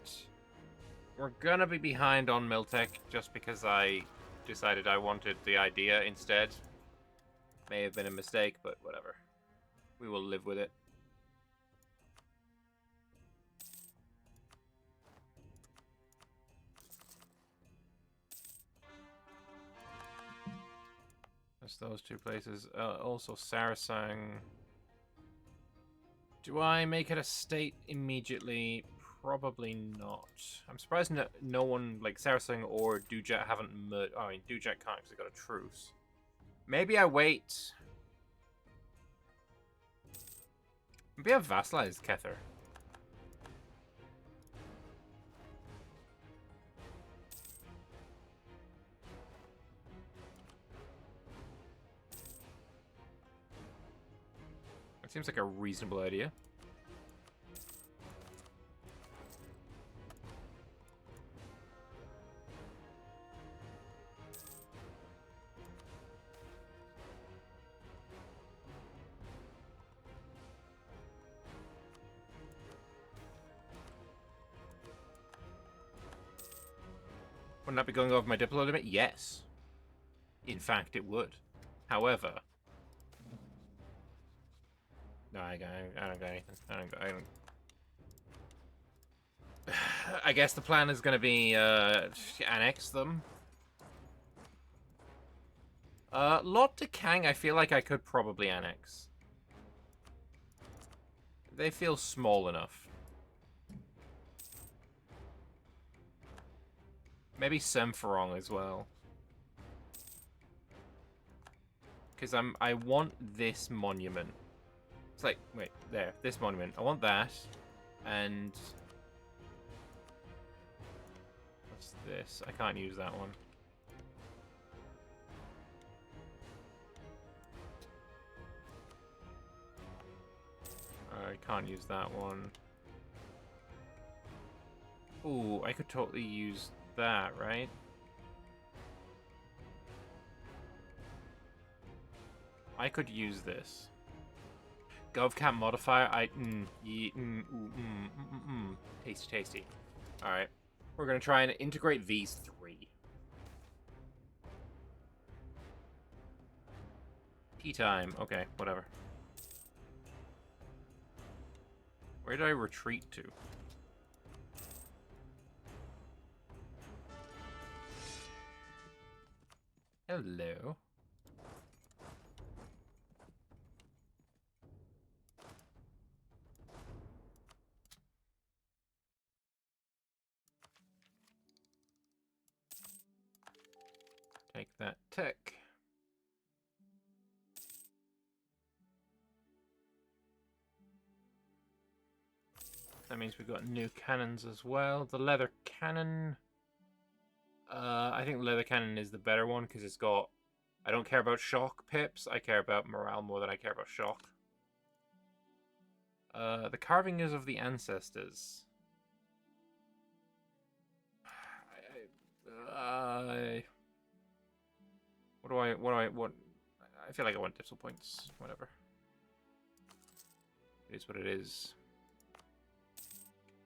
We're gonna be behind on Miltech just because I decided I wanted the idea instead. May have been a mistake, but whatever. We will live with it. That's those 2 places. Also Sarasang. Do I make it a state immediately? Probably not. I'm surprised no one, like Sarasang or Dujat haven't murdered. Oh, I mean, Dujat can't because they got a truce. Maybe I wait. Maybe I vassalize Kether. Seems like a reasonable idea. Wouldn't that be going over my diplo limit? Yes. In fact, it would. However... No, I don't got anything. I don't... I guess the plan is going to be, annex them. Lot to Kang, I feel like I could probably annex. They feel small enough. Maybe Semferong as well. Because I want this monument. It's like, wait, there, this monument. I want that. And... what's this? I can't use that one. I can't use that one. Ooh, I could totally use that, right? I could use this. GovCap modifier, tasty, tasty. Alright. We're gonna try and integrate these three. Tea time. Okay, whatever. Where did I retreat to? Hello. Take that tech. That means we've got new cannons as well. The leather cannon. I think leather cannon is the better one because it's got... I don't care about shock pips. I care about morale more than I care about shock. The carving is of the ancestors. What? I feel like I want dipsel points. Whatever. It is what it is.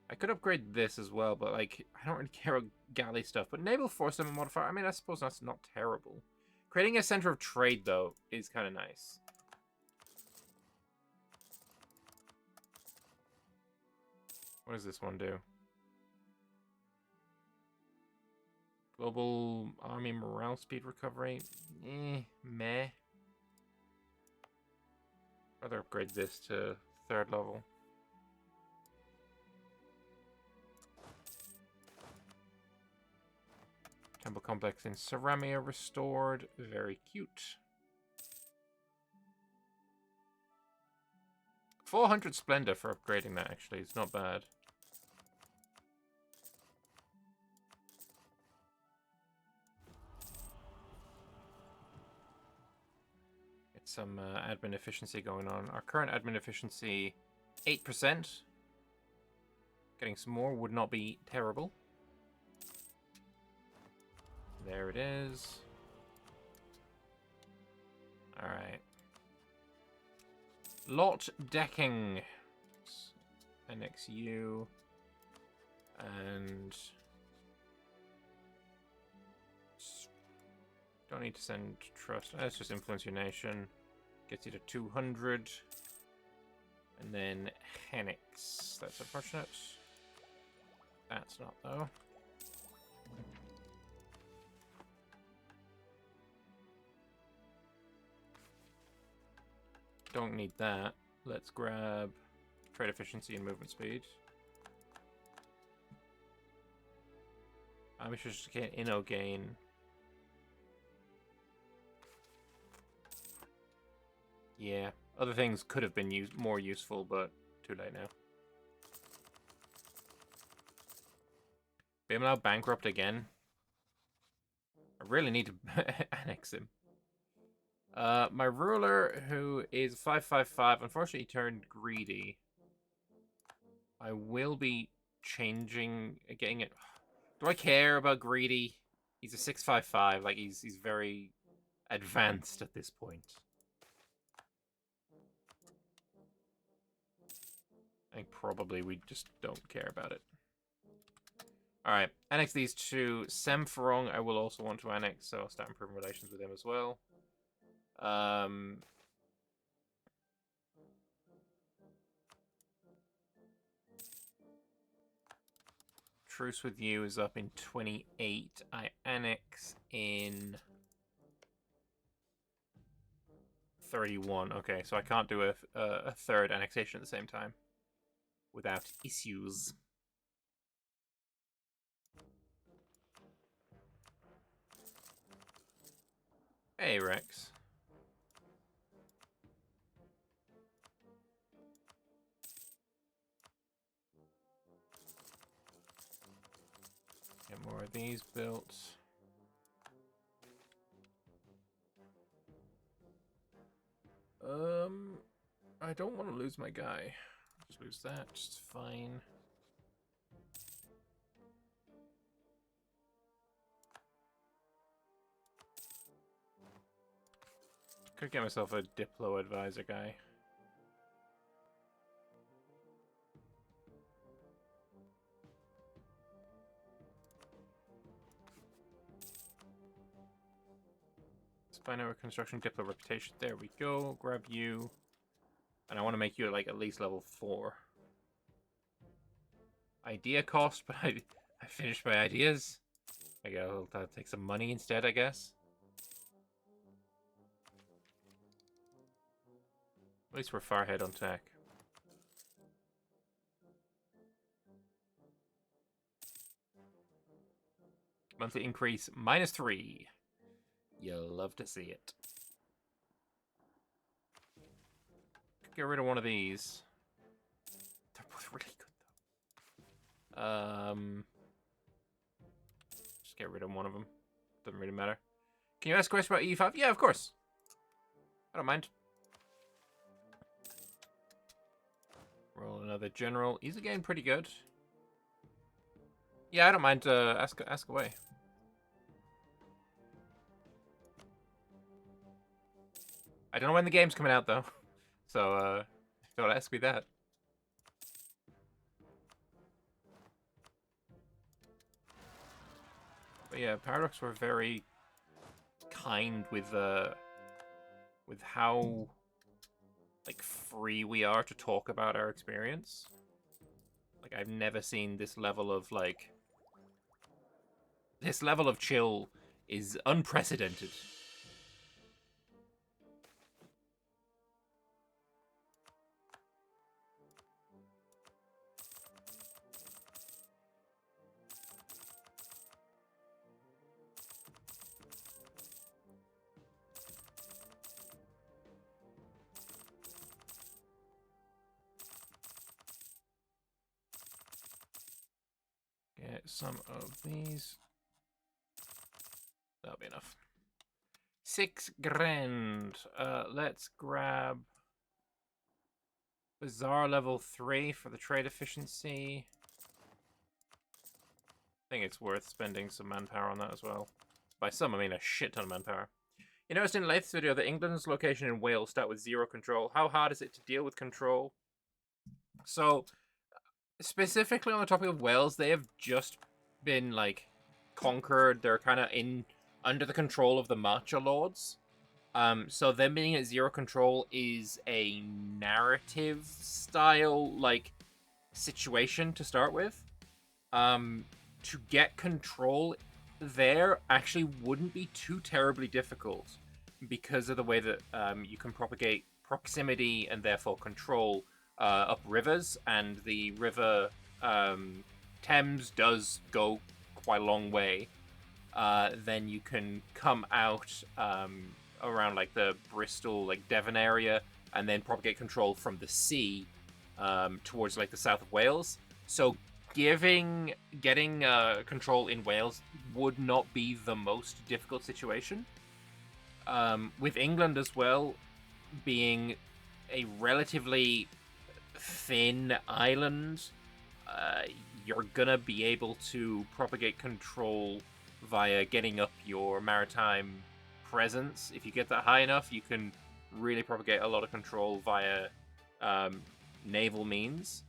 I could upgrade this as well, but like I don't really care about galley stuff. But naval force limit modifier, I mean, I suppose that's not terrible. Creating a center of trade though is kind of nice. What does this one do? Global army morale speed recovery. Meh. Rather upgrade this to 3rd level. Temple complex in Saramia restored. Very cute. 400 Splendor for upgrading that, actually. It's not bad. Get some admin efficiency going on. Our current admin efficiency, 8%. Getting some more would not be terrible. There it is. Alright. Lot decking. Annex you. And... don't need to send trust. Let's just influence your nation. Gets you to 200. And then Henix. That's unfortunate. That's not, though. Don't need that. Let's grab trade efficiency and movement speed. We should just get Inno gain. Yeah, other things could have been more useful, but too late now. Bimlau bankrupt again. I really need to annex him. My ruler, who is 5/5/5, unfortunately turned greedy. I will be changing, getting it. Do I care about greedy? He's a 6/5/5. Like he's very advanced at this point. I think probably we just don't care about it. Alright, annex these two. Semferong I will also want to annex, so I'll start improving relations with him as well. Truce with you is up in 28. I annex in 31. Okay, so I can't do a third annexation at the same time without issues. Hey, Rex. Get more of these built. I don't want to lose my guy. Just lose that, just fine. Could get myself a Diplo advisor guy. Spy network construction, Diplo reputation. There we go. Grab you. And I want to make you like at least level 4. Idea cost, but I finished my ideas. I guess I'll take some money instead, I guess. At least we're far ahead on tech. Monthly increase -3. You'll love to see it. Get rid of one of these. They're both really good though. Just get rid of one of them. Doesn't really matter. Can you ask a question about E5? Yeah, of course. I don't mind. Roll another general. He's again pretty good. Yeah, I don't mind. Ask away. I don't know when the game's coming out though, so don't ask me that. But yeah, Paradox were very kind with how like free we are to talk about our experience. Like I've never seen this level of like chill is unprecedented. Get some of these. That'll be enough. 6 grand. Let's grab Bazaar level 3 for the trade efficiency. I think it's worth spending some manpower on that as well. By some, I mean a shit ton of manpower. You noticed in the latest video that England's location in Wales start with 0 control. How hard is it to deal with control? So, specifically on the topic of Wales, they have just been, like, conquered. They're kind of under the control of the Marcher Lords. So them being at 0 control is a narrative style, like, situation to start with. To get control there actually wouldn't be too terribly difficult because of the way that you can propagate proximity and therefore control up rivers, and the river Thames does go quite a long way. Then you can come out around like the Bristol, like Devon area, and then propagate control from the sea towards like the south of Wales. So getting control in Wales would not be the most difficult situation. With England as well being a relatively thin island, you're gonna be able to propagate control via getting up your maritime presence. If you get that high enough, you can really propagate a lot of control via naval means.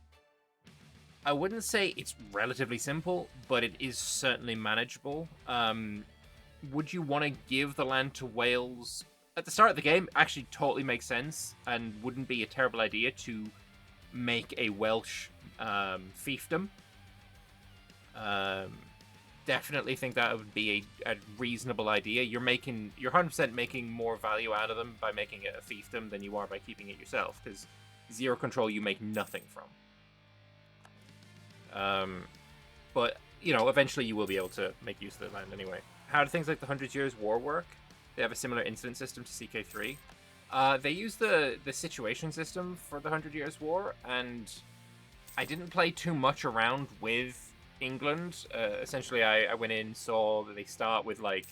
I wouldn't say it's relatively simple, but it is certainly manageable. Would you want to give the land to Wales at the start of the game? Actually, totally makes sense, and wouldn't be a terrible idea to make a Welsh fiefdom. Definitely think that would be a reasonable idea. You're 100% making more value out of them by making it a fiefdom than you are by keeping it yourself, because zero control you make nothing from. But, you know, eventually you will be able to make use of the land anyway. How do things like the 100 Years' War work? They have a similar incident system to CK3. They use the situation system for the 100 Years' War, and I didn't play too much around with England. Essentially, I went in, saw that they start with like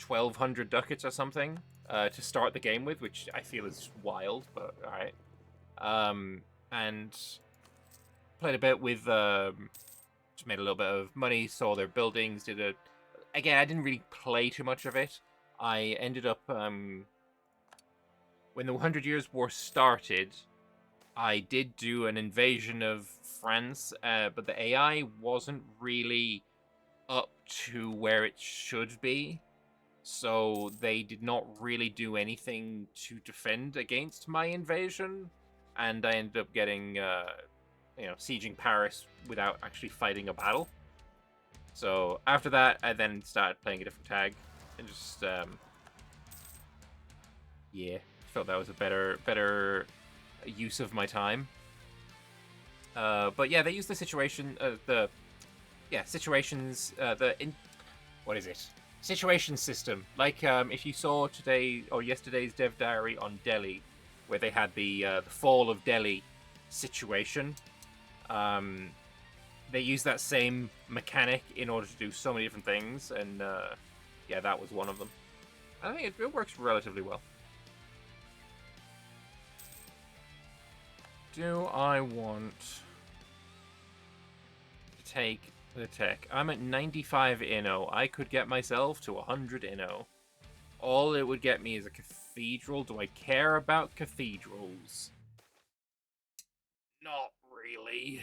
1,200 ducats or something to start the game with, which I feel is wild, but alright. And played a bit with, just made a little bit of money, saw their buildings, again, I didn't really play too much of it. I ended up, when the 100 Years' War started, I did do an invasion of France, but the AI wasn't really up to where it should be, so they did not really do anything to defend against my invasion, and I ended up getting, sieging Paris without actually fighting a battle. So after that, I then started playing a different tag, and just, yeah, felt that was a better use of my time. But yeah, they use the situation, situations, situation system. Like, if you saw today or yesterday's Dev Diary on Delhi, where they had the fall of Delhi situation, they use that same mechanic in order to do so many different things, and yeah, that was one of them. I think it works relatively well. Do I want to take the tech? I'm at 95 Inno. I could get myself to 100 Inno. All it would get me is a cathedral. Do I care about cathedrals? Not really.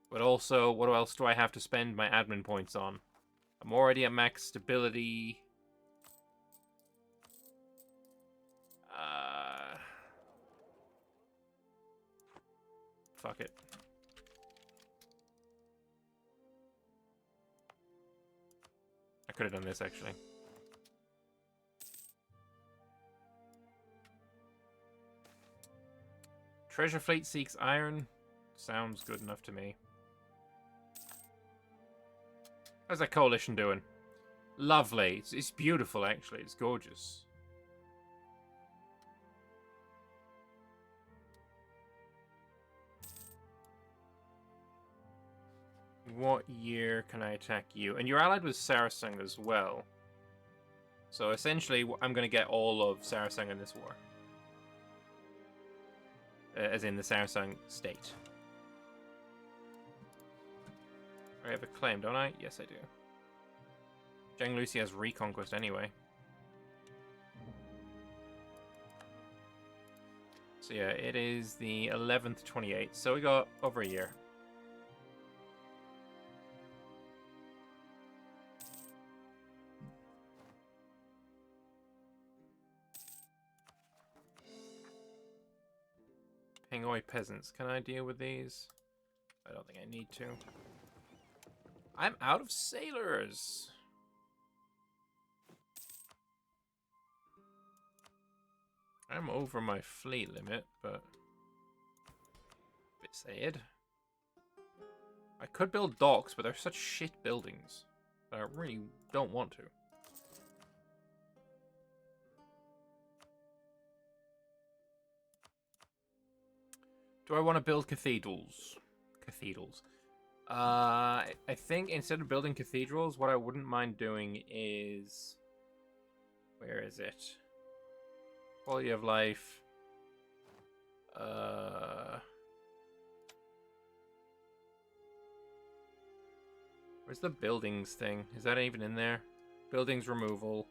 But also, what else do I have to spend my admin points on? I'm already at max stability. Fuck it. I could have done this, actually. Treasure Fleet seeks iron. Sounds good enough to me. How's that coalition doing? Lovely. It's beautiful, actually. It's gorgeous. What year can I attack you? And you're allied with Saracen as well. So essentially, I'm going to get all of Saracen in this war. As in the Saracen state. I have a claim, don't I? Yes, I do. Zheng Lucy has reconquest anyway. So yeah, it is the 11th 28th. So we got over a year. Pingoi peasants. Can I deal with these? I don't think I need to. I'm out of sailors. I'm over my fleet limit, but a bit sad. I could build docks, but they're such shit buildings that I really don't want to. Do I want to build cathedrals? Cathedrals. I think instead of building cathedrals, what I wouldn't mind doing is... Where is it? Quality of life. Where's the buildings thing? Is that even in there? Buildings removal.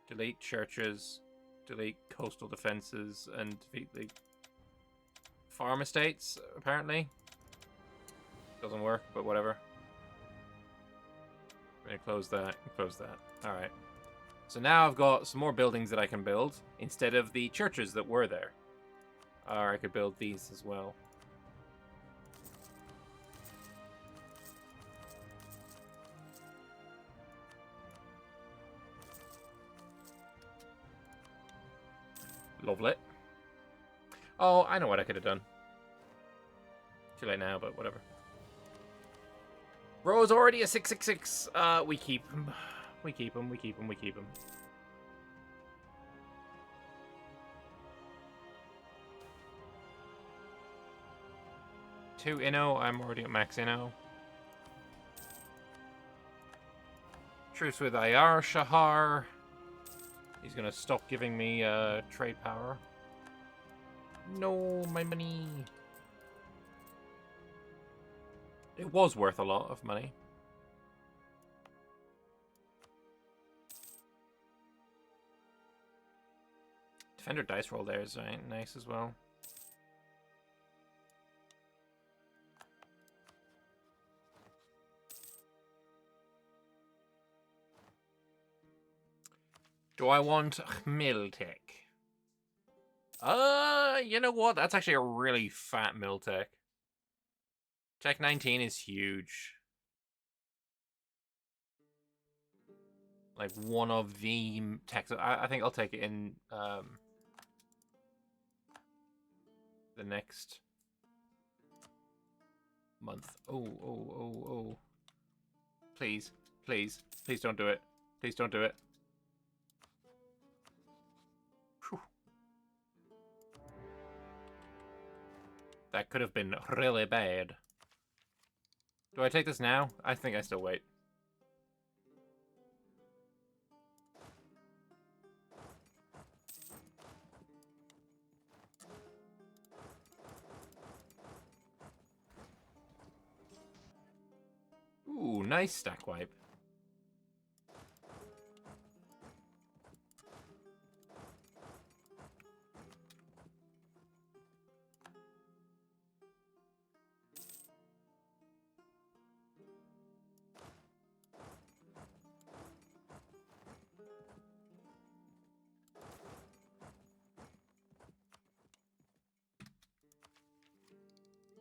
Delete churches. Delete coastal defenses. And defeat the farm estates, apparently. Doesn't work, but whatever. I'm gonna close that and close that. Alright. So now I've got some more buildings that I can build instead of the churches that were there. Or I could build these as well. Lovely. Oh, I know what I could have done. Too late now, but whatever. Bro's already a 666. We keep him. We keep him, we keep him, we keep him. Two Inno, I'm already at max Inno. Truce with Ayar Shahar. He's gonna stop giving me trade power. No, my money. It was worth a lot of money. Defender dice roll there is nice as well. Do I want Miltech? You know what? That's actually a really fat Miltech. Tech 19 is huge. Like one of the techs. I think I'll take it in the next month. Oh. Please, please, please don't do it. Please don't do it. Whew. That could have been really bad. Do I take this now? I think I still wait. Ooh, nice stack wipe.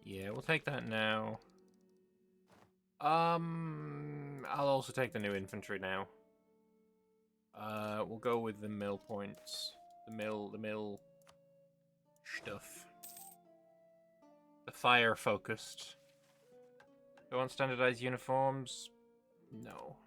Yeah, we'll take that now. I'll also take the new infantry now. We'll go with the mill points. The mill stuff. The fire focused. Do I want standardized uniforms? No.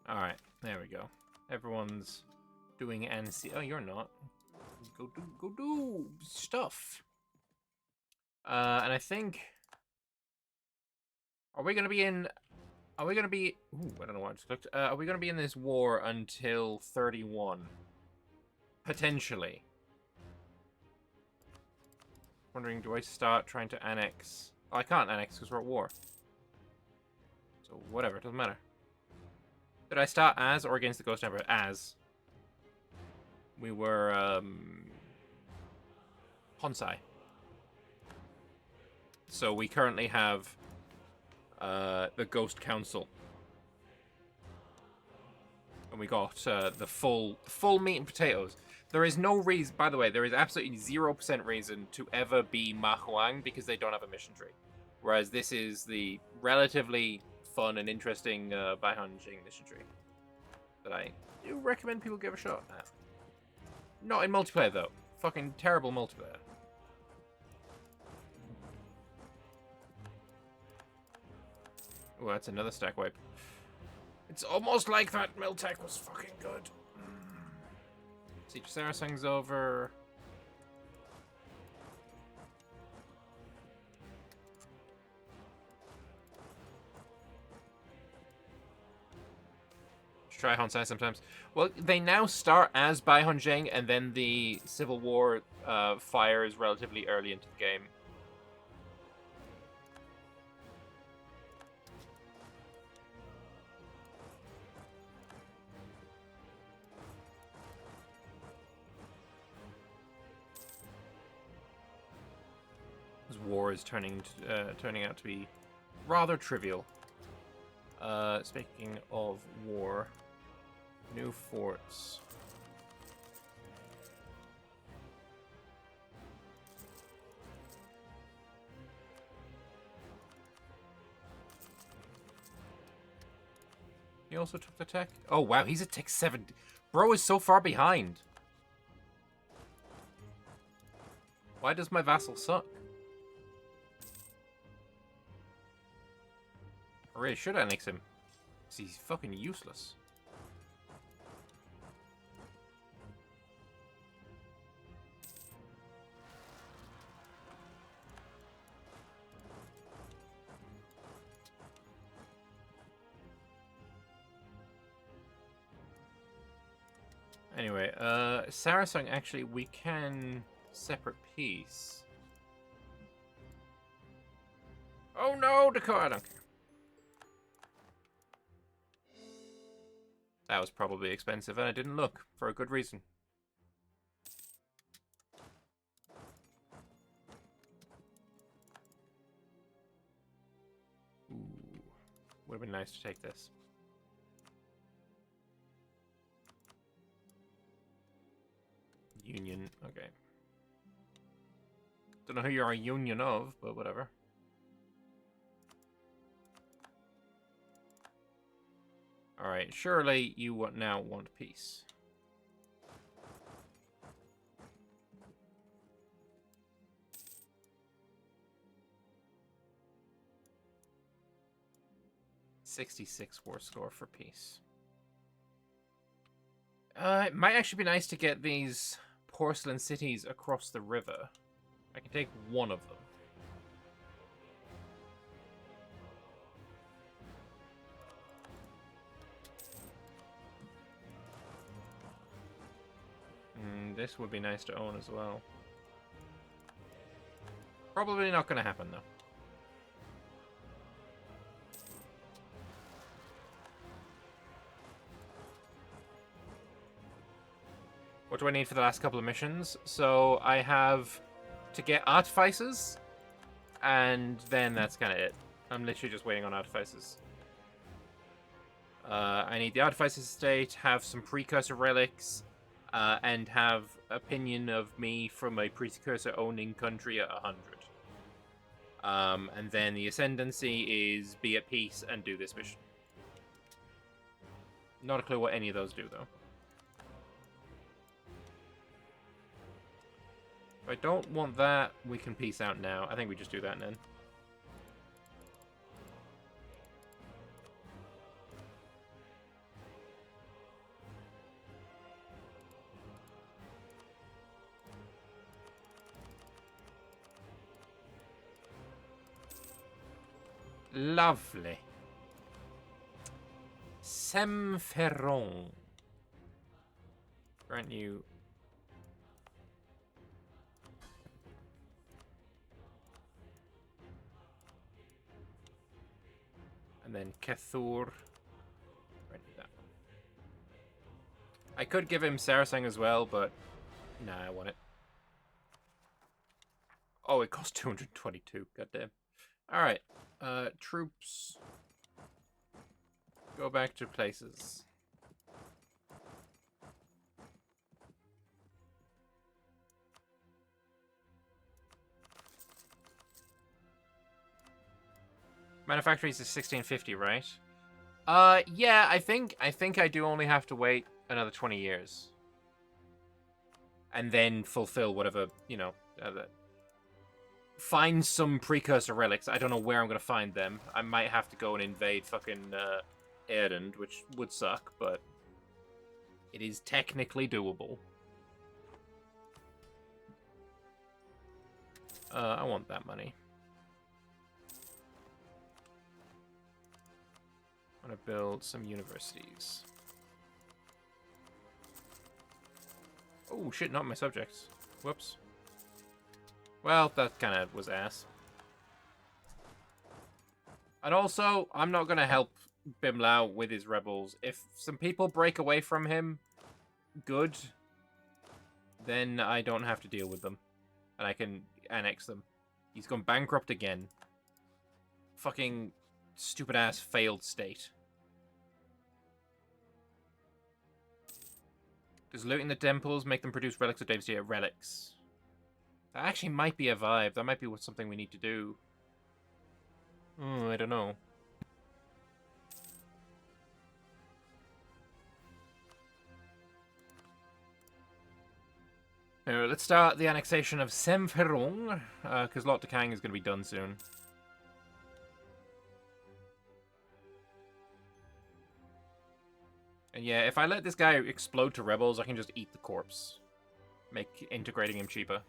Alright, there we go. Everyone's doing NC. Oh, you're not. Go do stuff. And I think... Are we gonna be in... Ooh, I don't know what I just looked. Are we gonna be in this war until 31? Potentially. Wondering, do I start trying to annex... Oh, I can't annex because we're at war. So, whatever, it doesn't matter. Did I start as or against the Ghost Emperor? As. We were, Honsai. So we currently have, the Ghost Council. And we got, the full meat and potatoes. There is no reason, by the way, there is absolutely 0% reason to ever be Ma Huang because they don't have a mission tree. Whereas this is the relatively fun and interesting Baihon Xinh mission tree that I do recommend people give a shot at. Not in multiplayer though. Fucking terrible multiplayer. Oh, that's another stack wipe. It's almost like that Miltech was fucking good. Siege Saraceng's over. Try Honsai sometimes. Well, they now start as Baihon Xinh, and then the Civil War fires relatively early into the game. This war is turning out to be rather trivial. Speaking of war, new forts. He also took the tech. Oh wow, he's at tech 70. Bro is so far behind. Why does my vassal suck? I really should annex him. Because he's fucking useless. Anyway, Saracen, actually, we can separate peace. Oh no, Dakota, I don't care. That was probably expensive, and I didn't look, for a good reason. Ooh, would have been nice to take this. Union, okay. Don't know who you're a union of, but whatever. Alright, surely you now want peace. '66 war score for peace. It might actually be nice to get these porcelain cities across the river. I can take one of them. This would be nice to own as well. Probably not going to happen, though. What do I need for the last couple of missions? So I have to get Artificers, and then that's kind of it. I'm literally just waiting on Artificers. I need the Artificers estate, have some Precursor relics, and have opinion of me from a Precursor owning country at 100. And then the Ascendancy is be at peace and do this mission. Not a clue what any of those do, though. If I don't want that, we can peace out now. I think we just do that then. Lovely. Semferron. Grant you... And then Kethur. Right, that. I could give him Saracen as well, but nah, I want it. Oh, it costs 222. Goddamn. Alright. Troops. Go back to places. Manufactories is 1650, right? Yeah, I think I do only have to wait another 20 years. And then fulfill whatever, you know, find some precursor relics. I don't know where I'm going to find them. I might have to go and invade fucking Erden, which would suck, but it is technically doable. I want that money. I'm going to build some universities. Oh, shit, not my subjects. Whoops. Well, that kind of was ass. And also, I'm not going to help Bimlau with his rebels. If some people break away from him, good, then I don't have to deal with them. And I can annex them. He's gone bankrupt again. Fucking stupid-ass failed state. Does looting the temples make them produce relics of David's Year? Relics. That actually might be a vibe. That might be something we need to do. I don't know. Anyway, let's start the annexation of Semferung, because Lot de Kang is going to be done soon. And yeah, if I let this guy explode to rebels, I can just eat the corpse. Make integrating him cheaper.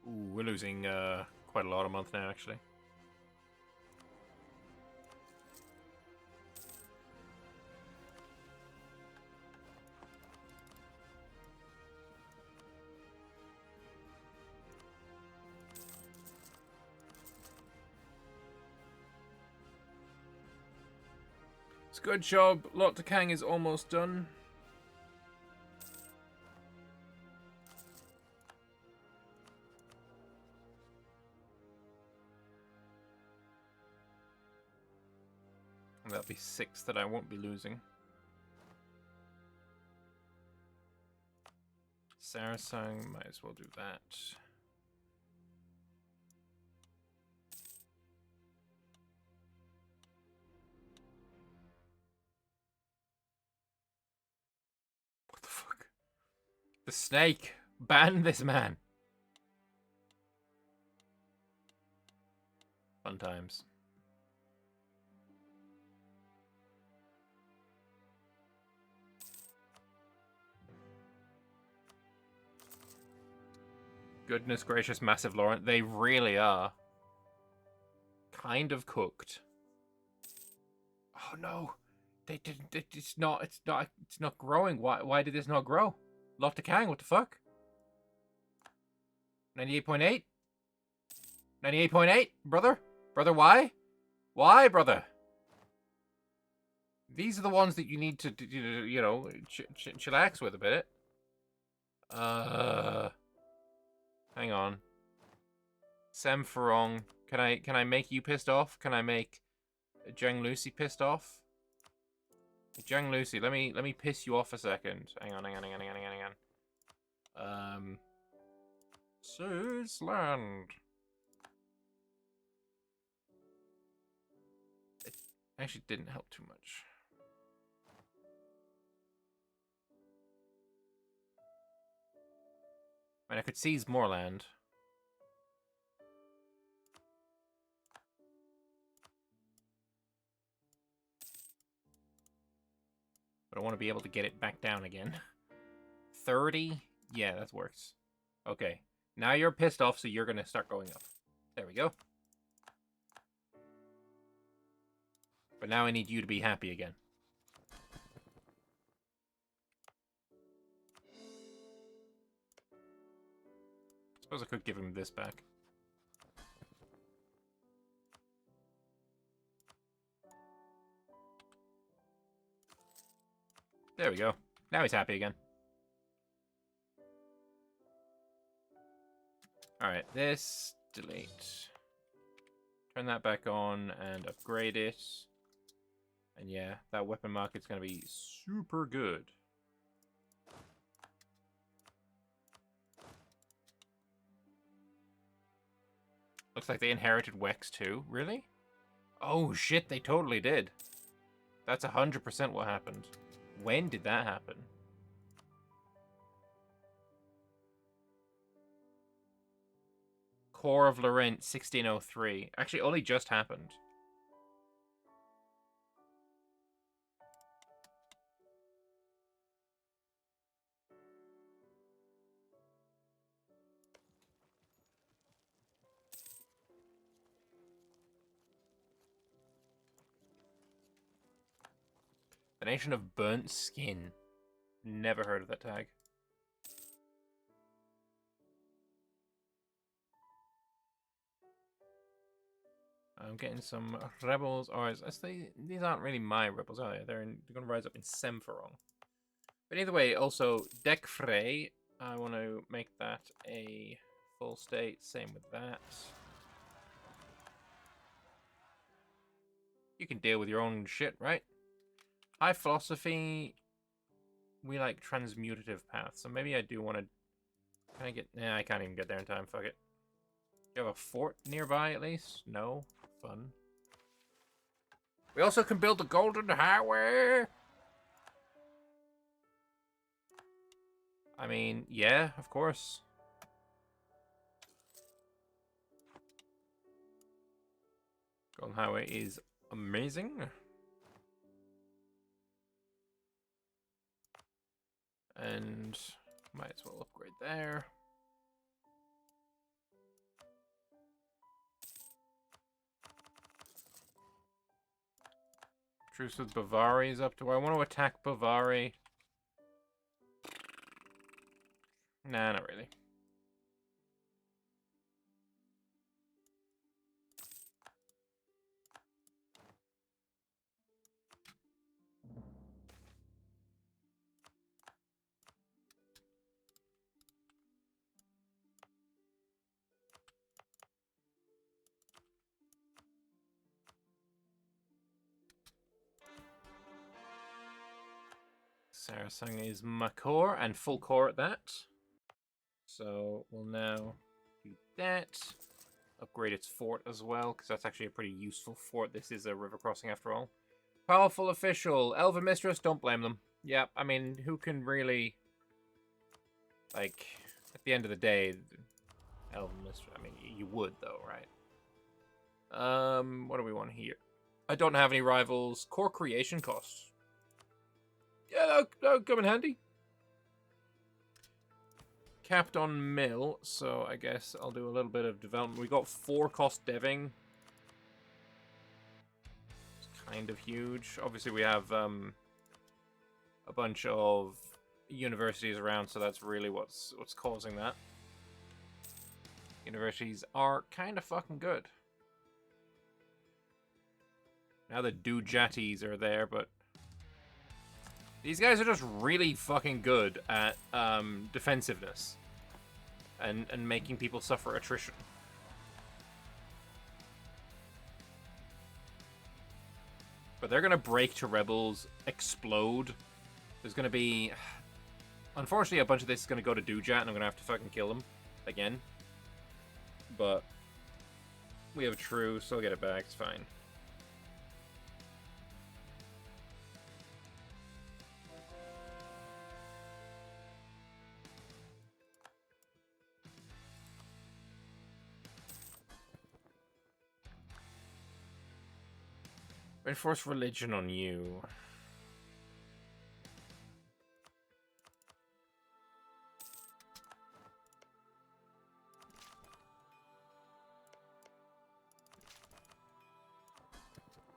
Ooh, we're losing quite a lot a month now, actually. It's a good job. Lot de Kang is almost done. And that'll be 6 that I won't be losing. Sarasang, might as well do that. What the fuck? The snake! Ban this man! Fun times. Goodness gracious, Massive Laurent. They really are. Kind of cooked. Oh no. They didn't. It's not growing. Why did this not grow? Lot de Kang, what the fuck? 98.8? 98.8? Brother? Brother, why? Why, brother? These are the ones that you need to, you know, chillax with a bit. Hang on. Semferong. Can I make you pissed off? Can I make Zhang Lucy pissed off? Zhang Lucy, let me piss you off a second. Hang on. Switzerland. It actually didn't help too much. I mean, I could seize more land. But I want to be able to get it back down again. 30? Yeah, that works. Okay. Now you're pissed off, so you're going to start going up. There we go. But now I need you to be happy again. I suppose I could give him this back. There we go. Now he's happy again. Alright, this, delete. Turn that back on and upgrade it. And yeah, that weapon market's going to be super good. like they inherited Wex too. Really? Oh shit, they totally did. That's 100% what happened. When did that happen? Core of Laurent, 1603. Actually, only just happened. The Nation of Burnt Skin. Never heard of that tag. I'm getting some rebels. Or these aren't really my rebels, are they? They're going to rise up in Semferong. But either way, also Deck Frey. I want to make that a full state. Same with that. You can deal with your own shit, right? High philosophy. We like transmutative paths, so maybe I do want to. Can I get? Nah, I can't even get there in time. Fuck it. Do you have a fort nearby at least? No. Fun. We also can build the Golden Highway. I mean, yeah, of course. Golden Highway is amazing. And might as well upgrade there. Truce with Bavari is up. Do I want to attack Bavari? Nah, not really. Sarasang is my core, and full core at that. So we'll now do that. Upgrade its fort as well, because that's actually a pretty useful fort. This is a river crossing after all. Powerful official. Elven Mistress, don't blame them. Yeah, I mean, who can really... Like, at the end of the day, Elven Mistress... I mean, you would, though, right? What do we want here? I don't have any rivals. Core creation costs. Yeah, that'll come in handy. Capped on mill, so I guess I'll do a little bit of development. We got 4 cost deving. It's kind of huge. Obviously, we have a bunch of universities around, so that's really what's causing that. Universities are kind of fucking good. Now the Dujatis are there, but these guys are just really fucking good at defensiveness and making people suffer attrition. But they're going to break to rebels, explode. There's going to be... Unfortunately, a bunch of this is going to go to Dujat, and I'm going to have to fucking kill them again. But we have a truce, so I'll get it back. It's fine. Enforce religion on you.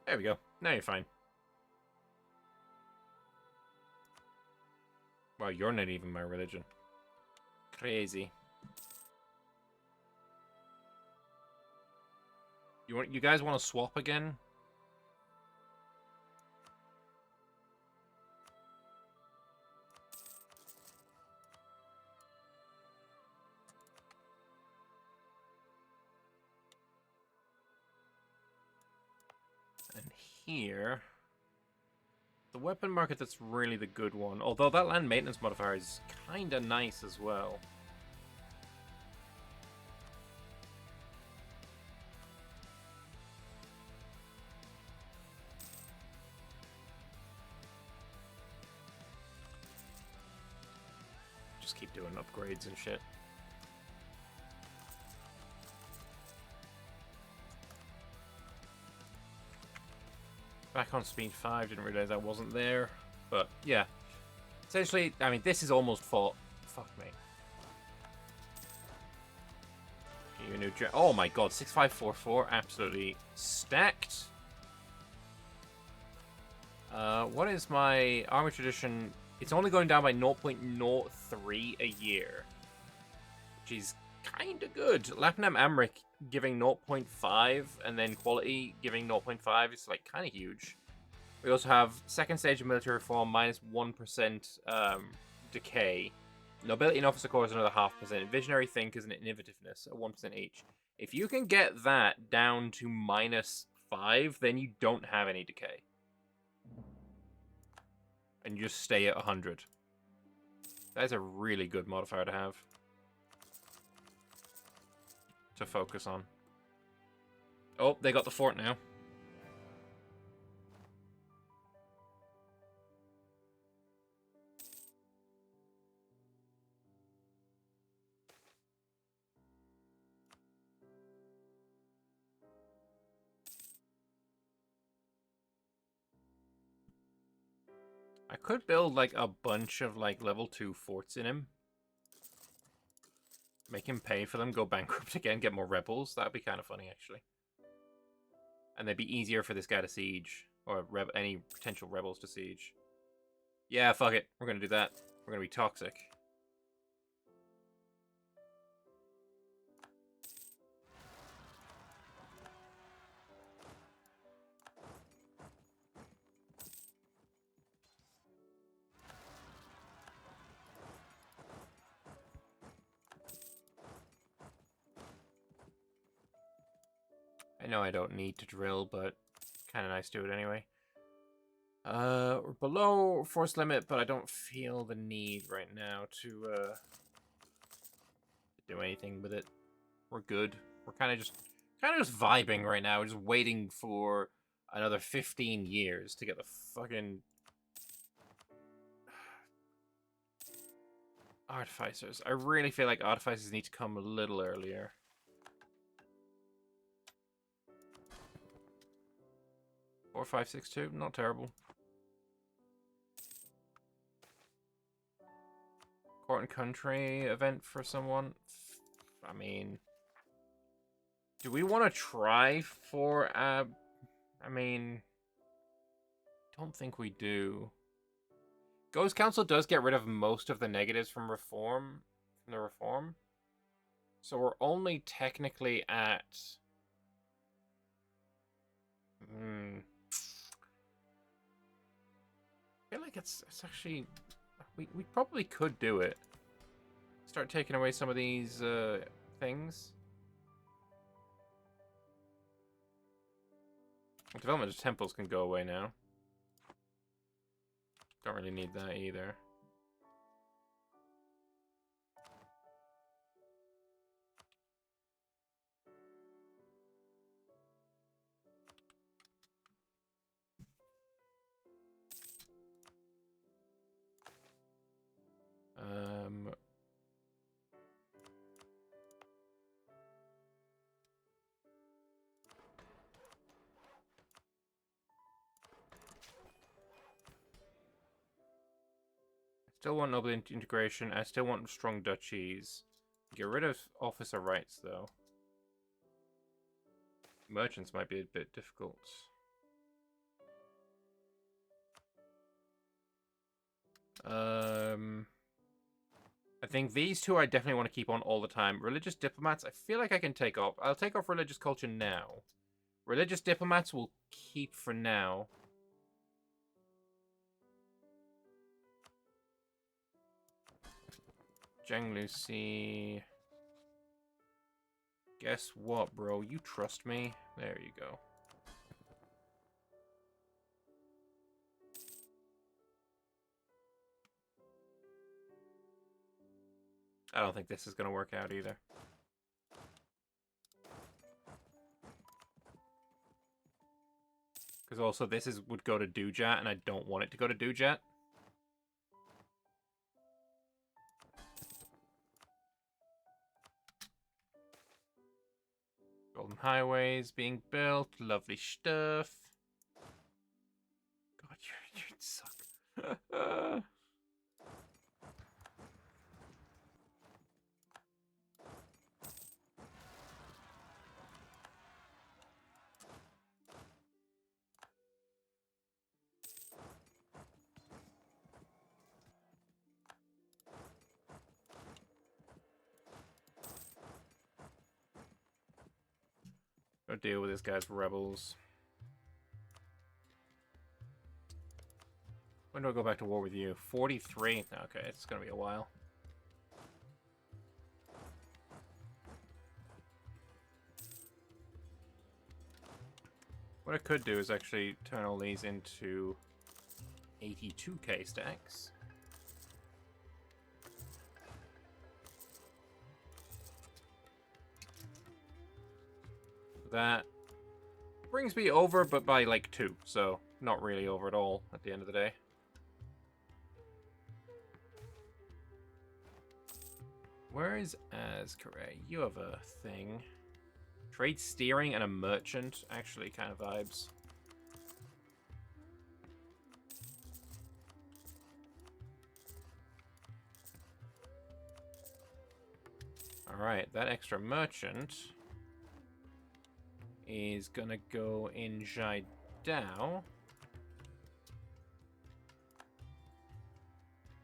There we go. Now you're fine. Wow, you're not even my religion. Crazy. You guys want to swap again? And here, the weapon market, that's really the good one. Although that land maintenance modifier is kind of nice as well. just keep doing upgrades and shit. Back on speed 5, didn't realize I wasn't there. But, yeah. Essentially, I mean, this is almost fought. Fuck me. You new oh my god, 6544, absolutely stacked. What is my army tradition? It's only going down by 0.03 a year, which is kind of good. Lapnam Amrik giving 0.5 and then quality giving 0.5 is like kind of huge. We also have second stage of military reform minus 1% decay. Nobility and officer corps is another 0.5%. Visionary think is an innovativeness at 1% each. If you can get that down to -5, then you don't have any decay. And you just stay at 100. That is a really good modifier to have. To focus on. Oh, they got the fort now. I could build like a bunch of like level 2 forts in him. Make him pay for them, go bankrupt again, get more rebels. That'd be kind of funny, actually. And they'd be easier for this guy to siege. Or any potential rebels to siege. Yeah, fuck it. We're gonna do that. We're gonna be toxic. I know I don't need to drill, but kind of nice to do it anyway. We're below force limit, but I don't feel the need right now to do anything with it. We're good. We're kind of just vibing right now. We're just waiting for another 15 years to get the fucking Artificers. I really feel like Artificers need to come a little earlier. Four, 5, 6, 2. Not terrible. Court and country event for someone. I mean, do we want to try for I mean, don't think we do. Ghost Council does get rid of most of the negatives from the reform. So we're only technically at I feel like it's actually we probably could do it. Start taking away some of these things. Development of temples can go away now. Don't really need that either. Still want noble integration. I still want strong duchies. Get rid of officer rights, though. Merchants might be a bit difficult. I think these two I definitely want to keep on all the time. Religious diplomats, I feel like I can take off. I'll take off religious culture now. Religious diplomats will keep for now. Zhang Lucy. Guess what, bro? You trust me? There you go. I don't think this is going to work out either. Because also this would go to Dujat, and I don't want it to go to Dujat. Golden highways being built. Lovely stuff. God, you suck. Go deal with this guy's rebels. When do I go back to war with you? 43? Okay, it's gonna be a while. What I could do is actually turn all these into 82k stacks. That brings me over, but by like 2, so not really over at all at the end of the day. Where is Azkare? You have a thing. Trade steering and a merchant, actually kind of vibes. Alright, that extra merchant is gonna go in Jaidao.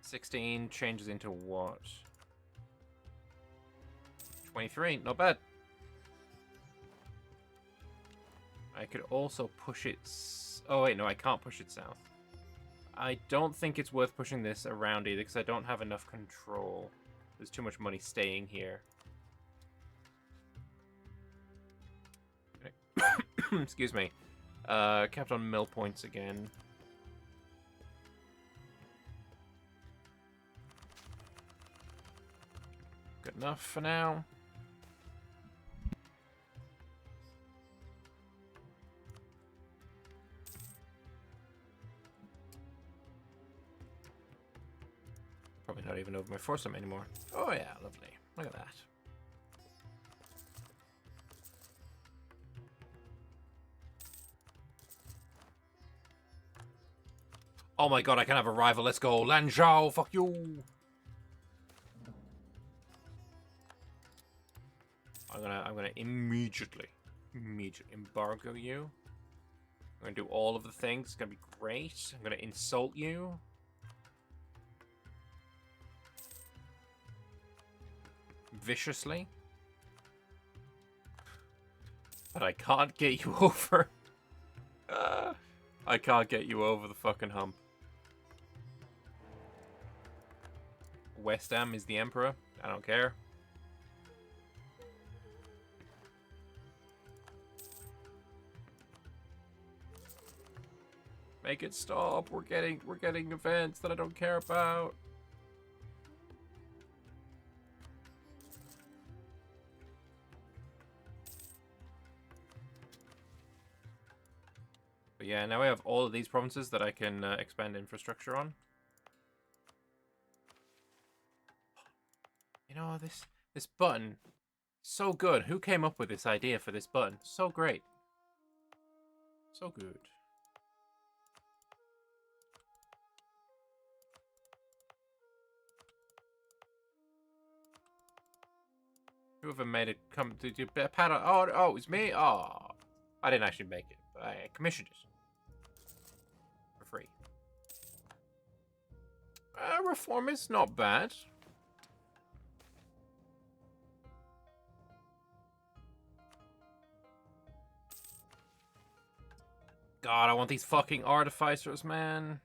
16 changes into what? 23, not bad. I could also push it... Oh wait, no, I can't push it south. I don't think it's worth pushing this around either, because I don't have enough control. There's too much money staying here. Excuse me. Capped on mill points again. Good enough for now. Probably not even over my foursome anymore. Oh yeah, lovely. Look at that. Oh my god, I can have a rival. Let's go. Lanzhou, fuck you. I'm gonna immediately embargo you. I'm gonna do all of the things. It's gonna be great. I'm gonna insult you. Viciously. But I can't get you over. I can't get you over the fucking hump. West Ham is the emperor. I don't care. Make it stop. We're getting events that I don't care about. But yeah, now I have all of these provinces that I can expand infrastructure on. You know, this button, so good. Who came up with this idea for this button? So great. So good. Whoever made it come to you, pat on. Oh, it was me. Oh, I didn't actually make it, but I commissioned it for free. Reform is not bad. God, I want these fucking artificers, man.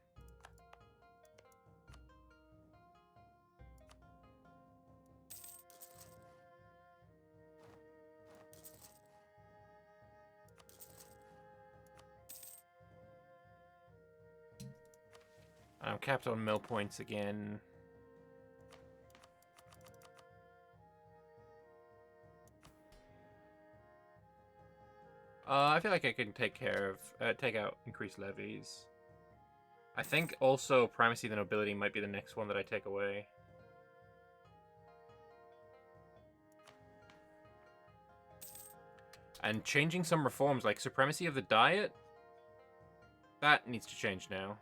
I'm capped on mill points again. I feel like I can take out increased levies. I think also primacy of the nobility might be the next one that I take away. And changing some reforms, like supremacy of the diet. That needs to change now.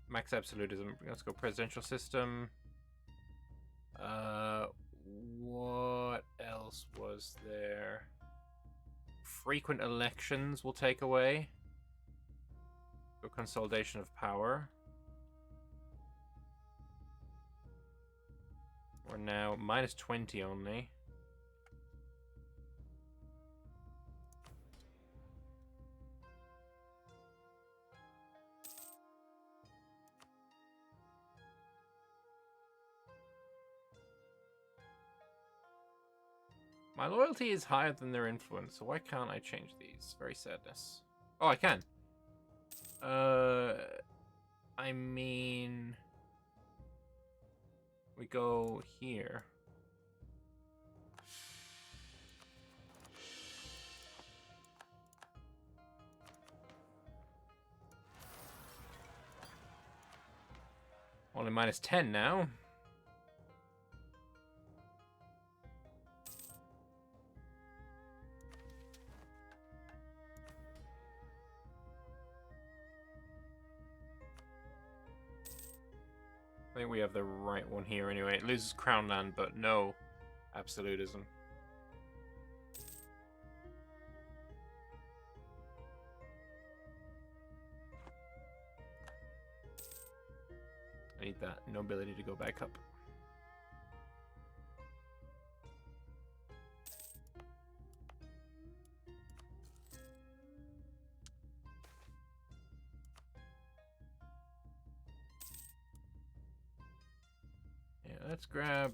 Max absolutism. Let's go presidential system. What else was there? Frequent elections will take away. Go consolidation of power. We're now minus 20 only. My loyalty is higher than their influence, so why can't I change these? Very sadness. Oh, I can. I mean... We go here. Only minus 10 now. I think we have the right one here anyway. It loses crown land, but no absolutism. I need that nobility to go back up. Let's grab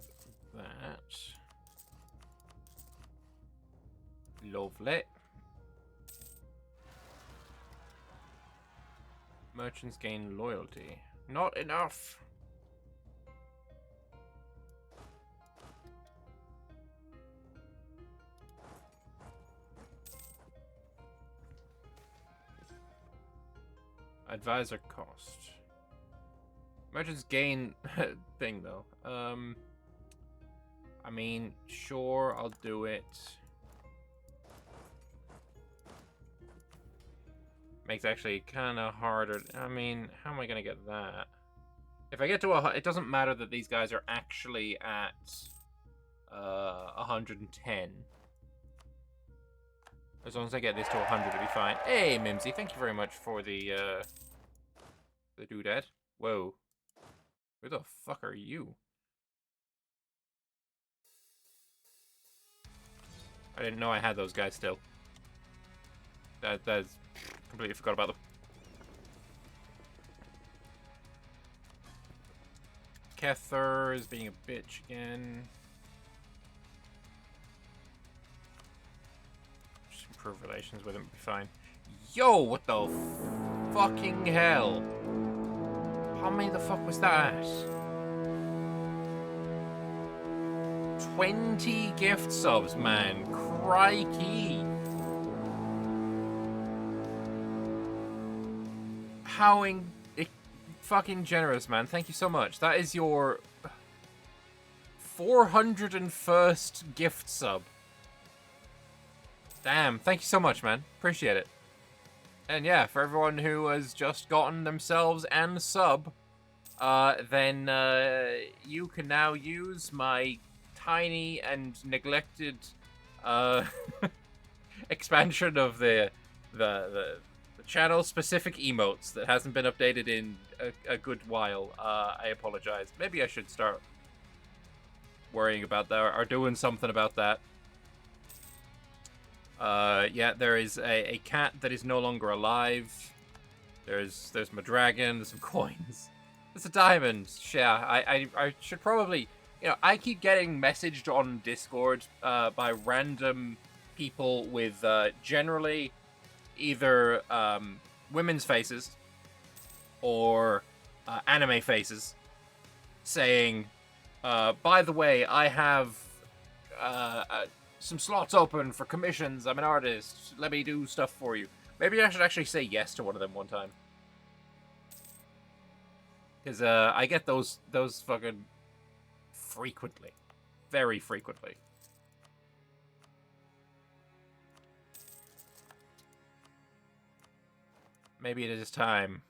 that. Lovely. Merchants gain loyalty. Not enough. Advisor cost. Merchants gain thing though. I mean, sure, I'll do it. Makes actually kind of harder. I mean, how am I gonna get that? If I get to it doesn't matter that these guys are actually at 110. As long as I get this to 100, it'll be fine. Hey, Mimsy, thank you very much for the doodad. Whoa. Who the fuck are you? I didn't know I had those guys still. That's completely forgot about them. Kether is being a bitch again. Just improve relations with him, be fine. Yo, what the fucking hell? How many the fuck was that? 20 gift subs, man. Crikey. How fucking generous, man. Thank you so much. That is your 401st gift sub. Damn. Thank you so much, man. Appreciate it. And yeah, for everyone who has just gotten themselves and sub, then you can now use my tiny and neglected expansion of the channel-specific emotes that hasn't been updated in a good while. I apologize. Maybe I should start worrying about that or doing something about that. Yeah, there is a cat that is no longer alive. There's my dragon. There's some coins. There's a diamond. Yeah, I should probably, you know, I keep getting messaged on Discord by random people with generally either women's faces or anime faces saying, by the way, I have some slots open for commissions. I'm an artist. Let me do stuff for you. Maybe I should actually say yes to one of them one time. Because I get those fucking frequently. Very frequently. Maybe it is time.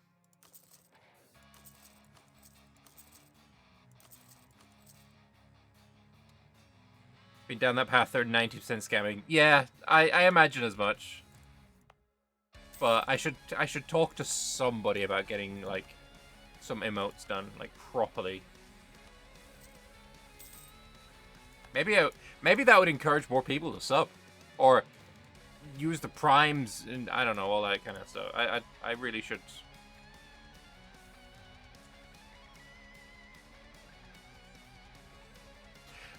Been down that path, they're 90% scamming. Yeah, I imagine as much. But I should talk to somebody about getting, like, some emotes done, like, properly. Maybe that would encourage more people to sub. Or use the primes and, I don't know, all that kind of stuff. I really should...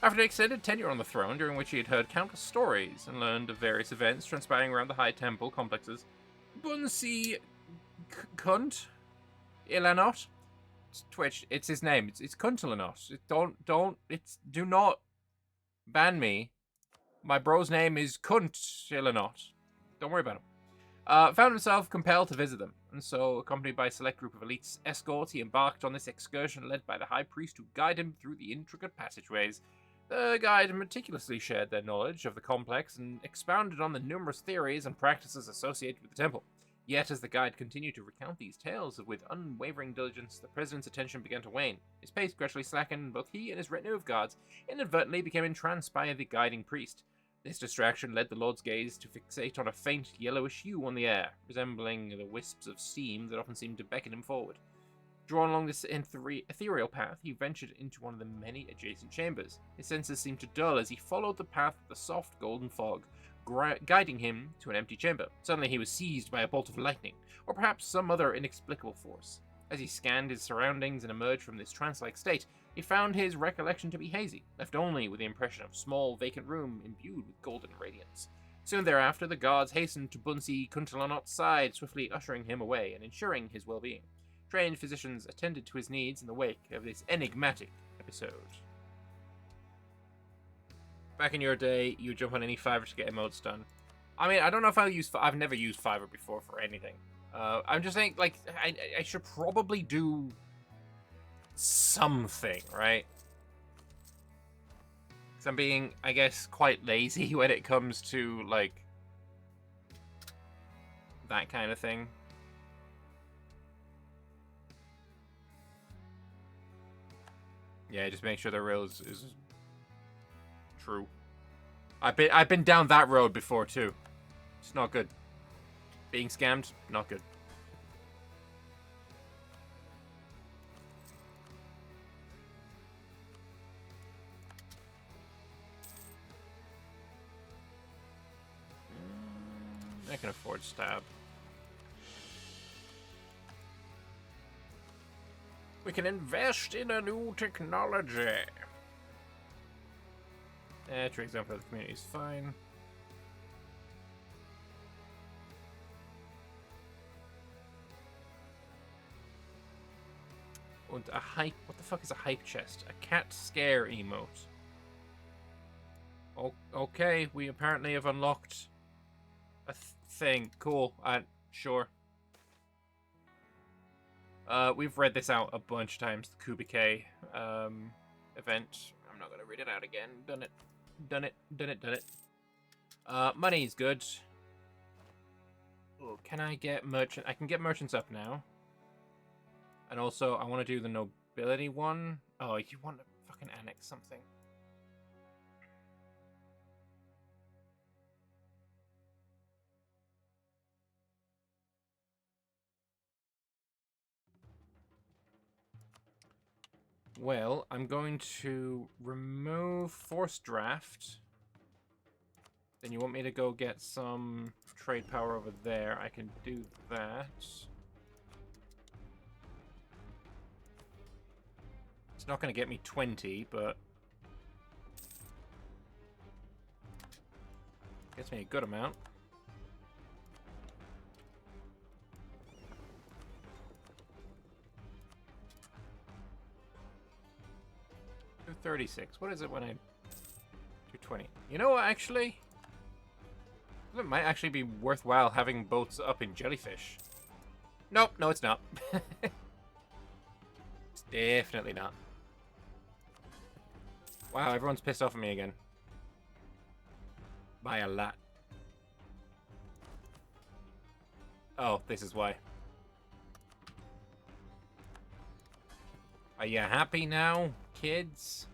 After an extended tenure on the throne, during which he had heard countless stories and learned of various events transpiring around the high temple complexes, Bunsi Kunt Ilanot? Twitch, it's his name. It's Kuntilanot. Do not ban me. My bro's name is Kuntilanot. Don't worry about him. Found himself compelled to visit them, and so, accompanied by a select group of elites escorts, he embarked on this excursion led by the High Priest to guide him through the intricate passageways. The guide meticulously shared their knowledge of the complex and expounded on the numerous theories and practices associated with the temple. Yet, as the guide continued to recount these tales with unwavering diligence, the president's attention began to wane. His pace gradually slackened, and both he and his retinue of guards inadvertently became entranced by the guiding priest. This distraction led the Lord's gaze to fixate on a faint yellowish hue on the air, resembling the wisps of steam that often seemed to beckon him forward. Drawn along this ethereal path, he ventured into one of the many adjacent chambers. His senses seemed to dull as he followed the path of the soft golden fog, guiding him to an empty chamber. Suddenly he was seized by a bolt of lightning, or perhaps some other inexplicable force. As he scanned his surroundings and emerged from this trance-like state, he found his recollection to be hazy, left only with the impression of a small, vacant room imbued with golden radiance. Soon thereafter, the guards hastened to Bunsi Kuntilanot's side, swiftly ushering him away and ensuring his well-being. Trained physicians attended to his needs in the wake of this enigmatic episode. Back in your day, you would jump on any Fiverr to get emotes done. I mean, I don't know if I've never used Fiverr before for anything. I'm just saying, like, I should probably do something, right? Because I'm being, I guess, quite lazy when it comes to, like, that kind of thing. Yeah, just make sure the rail is true. I've been down that road before too. It's not good. Being scammed, not good. I can afford stab. We can invest in a new technology. For example, the community is fine. And a hype. What the fuck is a hype chest? A cat scare emote. Okay, we apparently have unlocked a thing. Cool. Sure. We've read this out a bunch of times, the Kubike event. I'm not going to read it out again. Done it. Money's good. Ooh, can I get merchant? I can get merchants up now. And also, I want to do the nobility one. Oh, you want to fucking annex something. Well, I'm going to remove forced draft. Then you want me to go get some trade power over there. I can do that. It's not going to get me 20, but gets me a good amount. $236. What is it when I... 220. You know what, actually? It might actually be worthwhile having boats up in jellyfish. Nope, no it's not. It's definitely not. Wow, everyone's pissed off at me again. By a lot. Oh, this is why. Are you happy now, kids?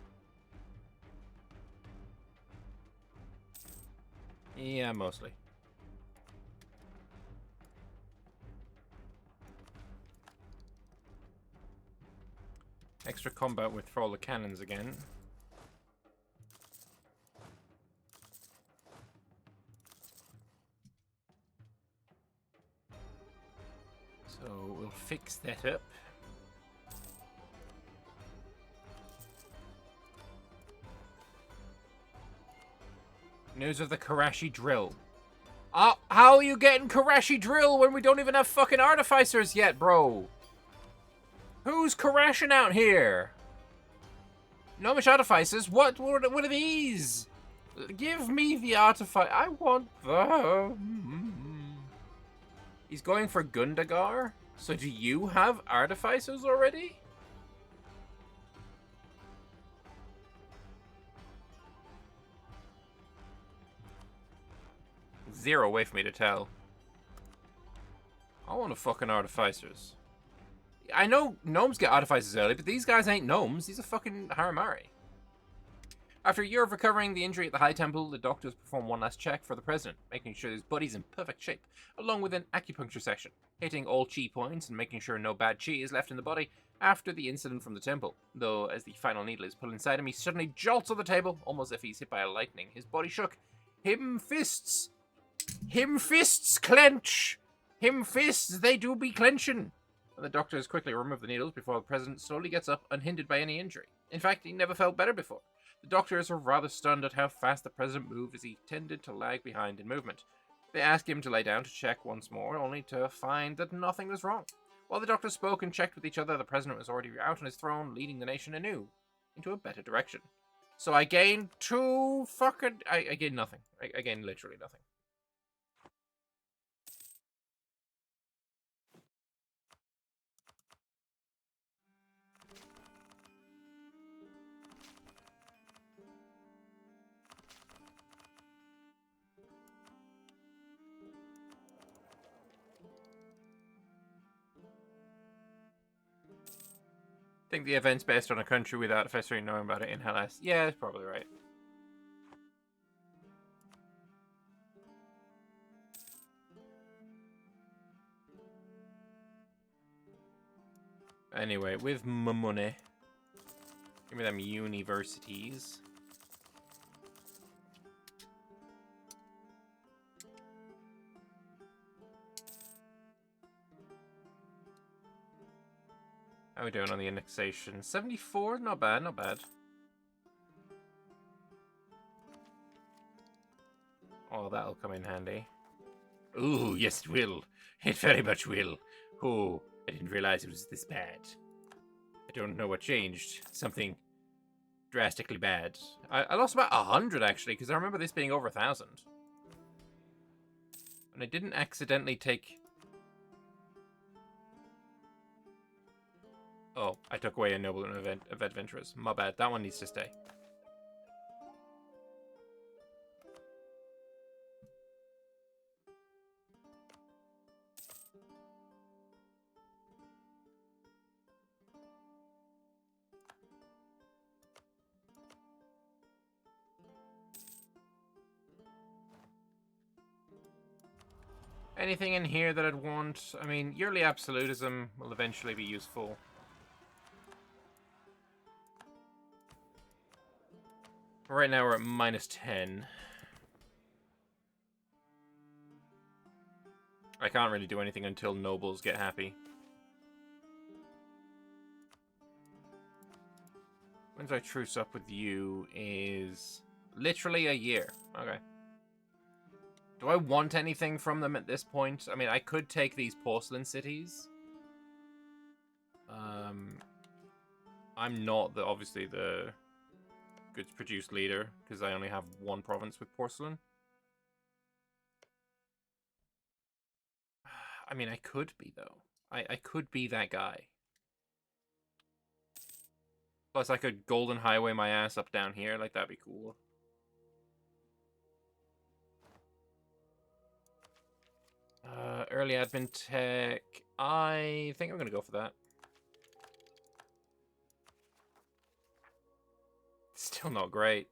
Yeah, mostly. Extra combat with all the cannons again. So we'll fix that up. News of the Karashi drill. How are you getting Karashi drill when we don't even have fucking artificers yet, bro? Who's Karashing out here? Gnomish artificers? What are these? Give me the artificer. I want them. He's going for Gundagar? So do you have artificers already? Zero way for me to tell. I want a fucking artificers. I know gnomes get artificers early, but these guys ain't gnomes. These are fucking Haramari. After a year of recovering the injury at the High Temple, the doctors perform one last check for the president, making sure his body's in perfect shape, along with an acupuncture session, hitting all chi points and making sure no bad chi is left in the body after the incident from the temple. Though, as the final needle is pulled inside him, he suddenly jolts on the table, almost as if he's hit by a lightning. His body shook. Him fists clench! Him fists, they do be clenching! And the doctors quickly remove the needles before the president slowly gets up, unhindered by any injury. In fact, he never felt better before. The doctors were rather stunned at how fast the president moved as he tended to lag behind in movement. They asked him to lay down to check once more, only to find that nothing was wrong. While the doctors spoke and checked with each other, the president was already out on his throne, leading the nation anew into a better direction. So I gained I gained nothing. I gained literally nothing. I think the event's based on a country with Artificery knowing about it in Hellas. Yeah, that's probably right. Anyway, with my money, give me them universities. How are we doing on the indexation? 74? Not bad, not bad. Oh, that'll come in handy. Ooh, yes it will. It very much will. Oh, I didn't realize it was this bad. I don't know what changed. Something drastically bad. I lost about 100 actually, because I remember this being over 1,000. And I didn't accidentally take... Oh, I took away a noble of adventurers. My bad. That one needs to stay. Anything in here that I'd want? I mean, yearly absolutism will eventually be useful. Right now we're at -10. I can't really do anything until nobles get happy. When's our truce up with you is literally a year. Okay. Do I want anything from them at this point? I mean, I could take these porcelain cities. I'm not obviously the goods produced leader because I only have one province with porcelain. I mean, I could be though. I could be that guy. Plus, I could golden highway my ass up down here. Like, that'd be cool. Early admin tech. I think I'm gonna go for that. Still not great.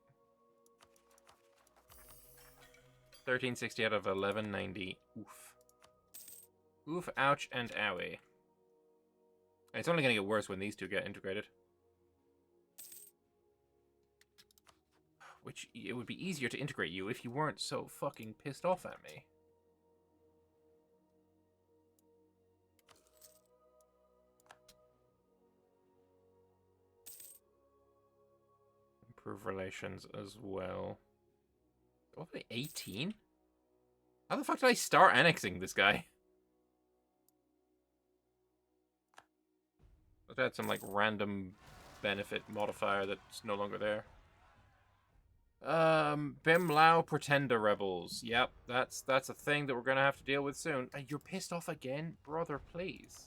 1360 out of 1190. Oof. Oof, ouch, and owie. And it's only going to get worse when these two get integrated. Which, it would be easier to integrate you if you weren't so fucking pissed off at me. Improve relations as well. What are they, 18? How the fuck did I start annexing this guy? Let's add some, like, random benefit modifier that's no longer there. Bim Lao Pretender Rebels. Yep, that's a thing that we're gonna have to deal with soon. You're pissed off again? Brother, please.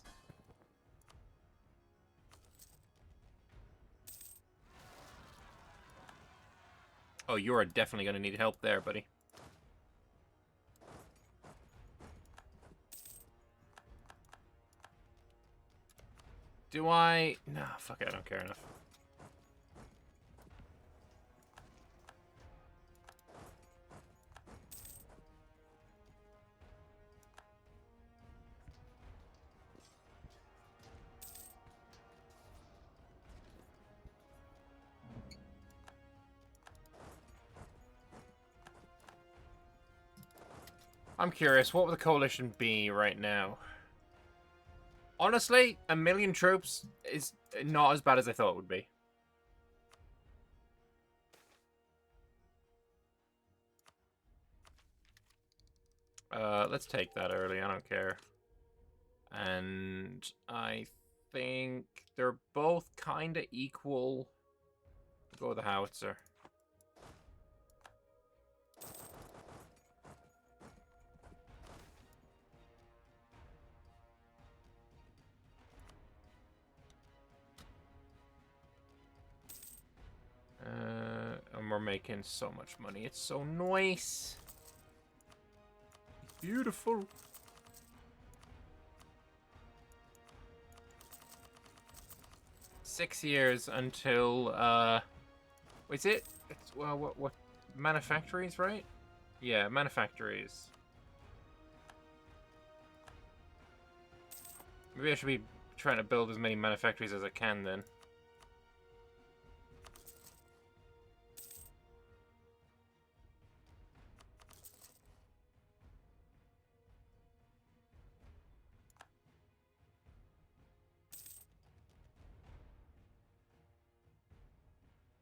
Oh, you are definitely gonna need help there, buddy. Do I? Nah, fuck it, I don't care enough. I'm curious, what would the coalition be right now? Honestly, 1,000,000 troops is not as bad as I thought it would be. Let's take that early, I don't care. And I think they're both kind of equal. Go with the howitzer. And we're making so much money. It's so nice. Beautiful. Six years until, is it? It's, well, what, manufactories, right? Yeah, manufactories. Maybe I should be trying to build as many manufactories as I can then.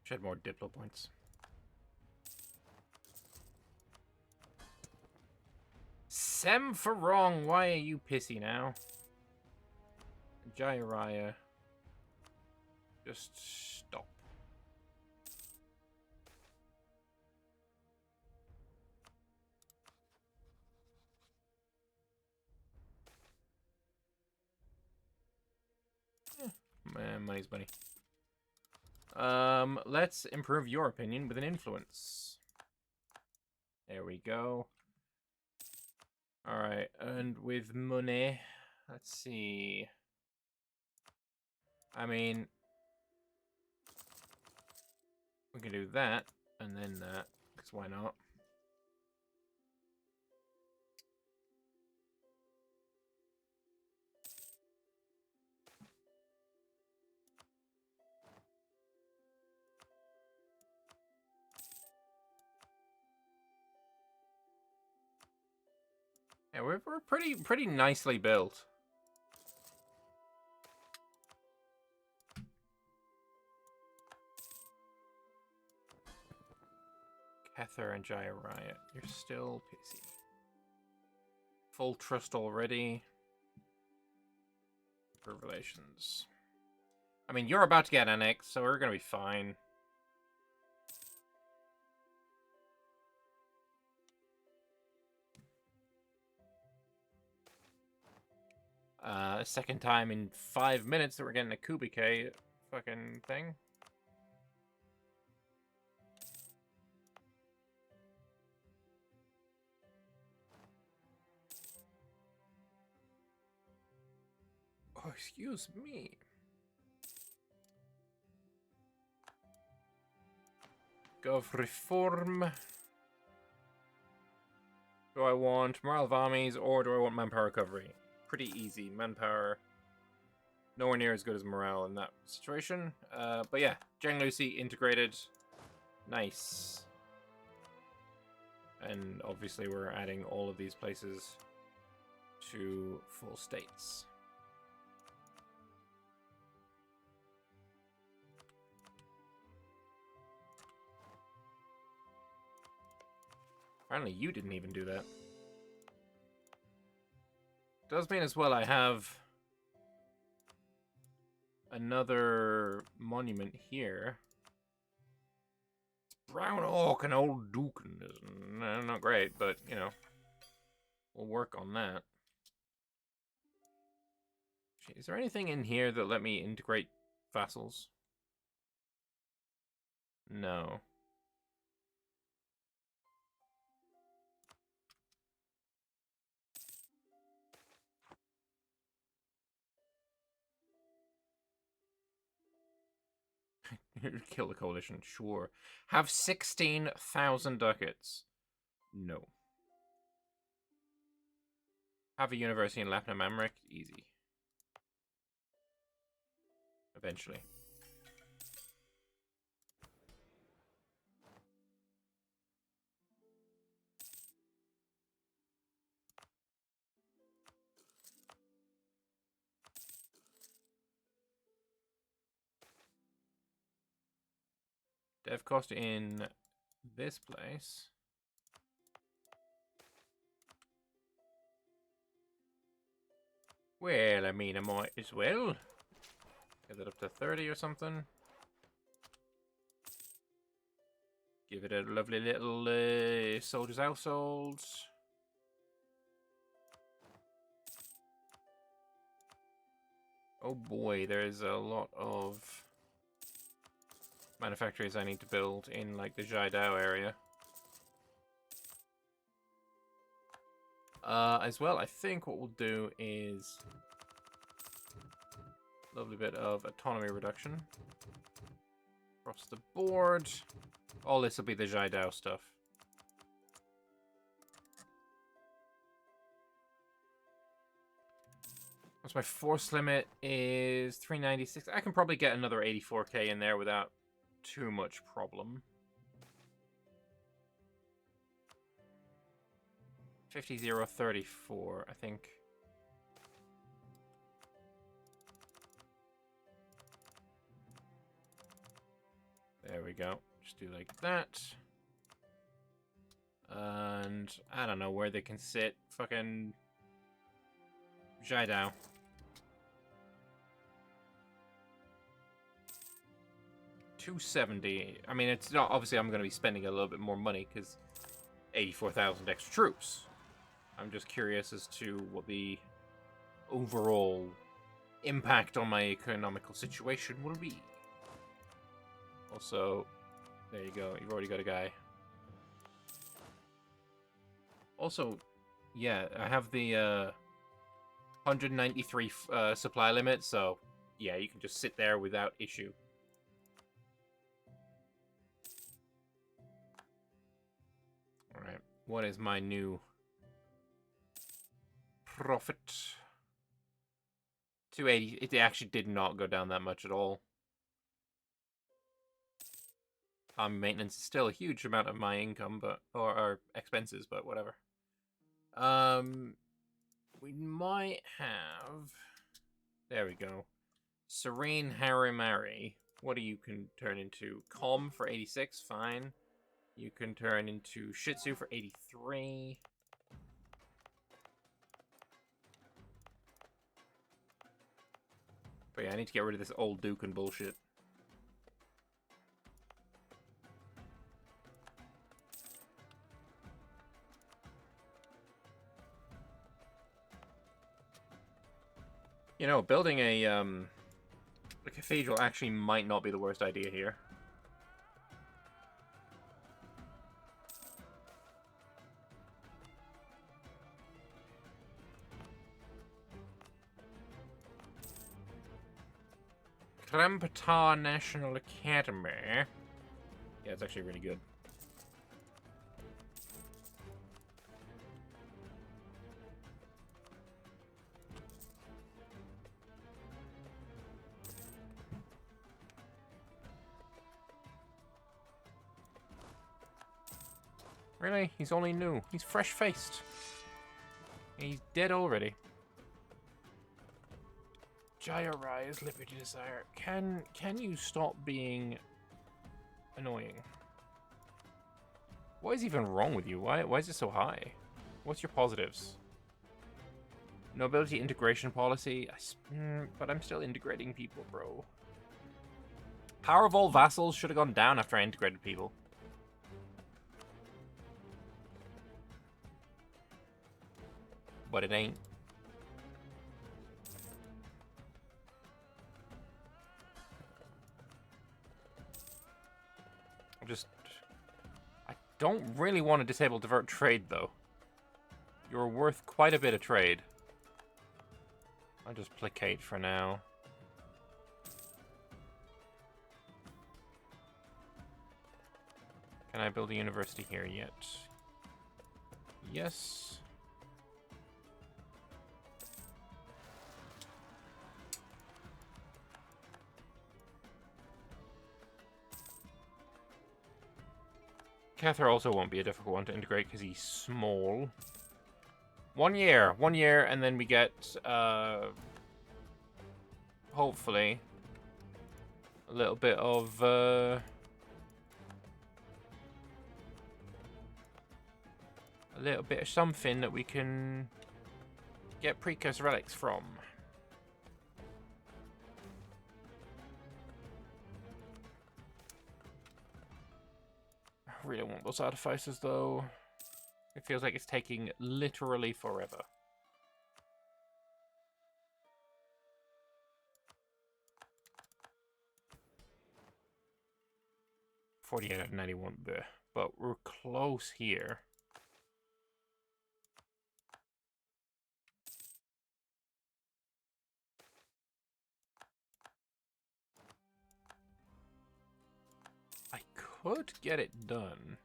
Should have more Diplo points. Sem for wrong. Why are you pissy now? Jairaya. Just stop. Man, money's money. Let's improve your opinion with an influence. There we go. Alright, and with money, let's see. I mean, we can do that, and then that, because why not? Yeah, we're pretty nicely built. Kether and Jairaya, you're still pissy. Full trust already. For relations. I mean, you're about to get annexed, so we're gonna be fine. Second time in 5 minutes that we're getting a Kubike fucking thing. Oh, excuse me. Gov reform. Do I want morale of armies or do I want manpower recovery? Pretty easy. Manpower nowhere near as good as morale in that situation. But yeah, Zheng Lucy integrated. Nice. And obviously we're adding all of these places to full states. Apparently you didn't even do that. Does mean as well I have another monument here. Brown Oak and Old Dukin is not great, but, you know, we'll work on that. Is there anything in here that let me integrate vassals? No. Kill the coalition, sure. Have 16,000 ducats. No. Have a university in Lapna Mamrik? Easy. Eventually. Dev cost in this place. Well, I mean, I might as well get that up to 30 or something. Give it a lovely little soldiers' households. Oh boy, there's a lot of manufacturers I need to build in, like, the Jiadao area. As well, I think what we'll do is a lovely bit of autonomy reduction across the board. All this will be the Jiadao stuff. What's my force limit is 396. I can probably get another 84k in there without too much problem. 50,034, I think. There we go. Just do like that. And I don't know where they can sit. Fucking Jiadao. $270. I mean, it's not obviously I'm going to be spending a little bit more money because 84,000 extra troops. I'm just curious as to what the overall impact on my economical situation will be. Also, there you go. You've already got a guy. Also, yeah, I have the 193 supply limit, so yeah, you can just sit there without issue. Alright, what is my new profit? 280. It actually did not go down that much at all. Maintenance is still a huge amount of my income, but or expenses, but whatever. We might have. There we go. Serene Harimari. What do you can turn into? Calm for 86, fine. You can turn into Shih Tzu for 83. But yeah, I need to get rid of this old Duke and bullshit. You know, building a cathedral actually might not be the worst idea here. Krampatar National Academy. Yeah, it's actually really good. Really? He's only new. He's fresh-faced. He's dead already. Jaya is Liberty Desire. Can you stop being annoying? What is even wrong with you? Why is it so high? What's your positives? Nobility integration policy. But I'm still integrating people, bro. Power of all vassals should have gone down after I integrated people. But it ain't. I don't really want to disable divert trade, though. You're worth quite a bit of trade. I'll just placate for now. Can I build a university here yet? Yes. Cather also won't be a difficult one to integrate because he's small. 1 year, and then we get, hopefully, a little bit of, a little bit of something that we can get precursor relics from. I really want those artificers, though. It feels like it's taking literally forever. $48 out of 91 there, but we're close here. I could get it done.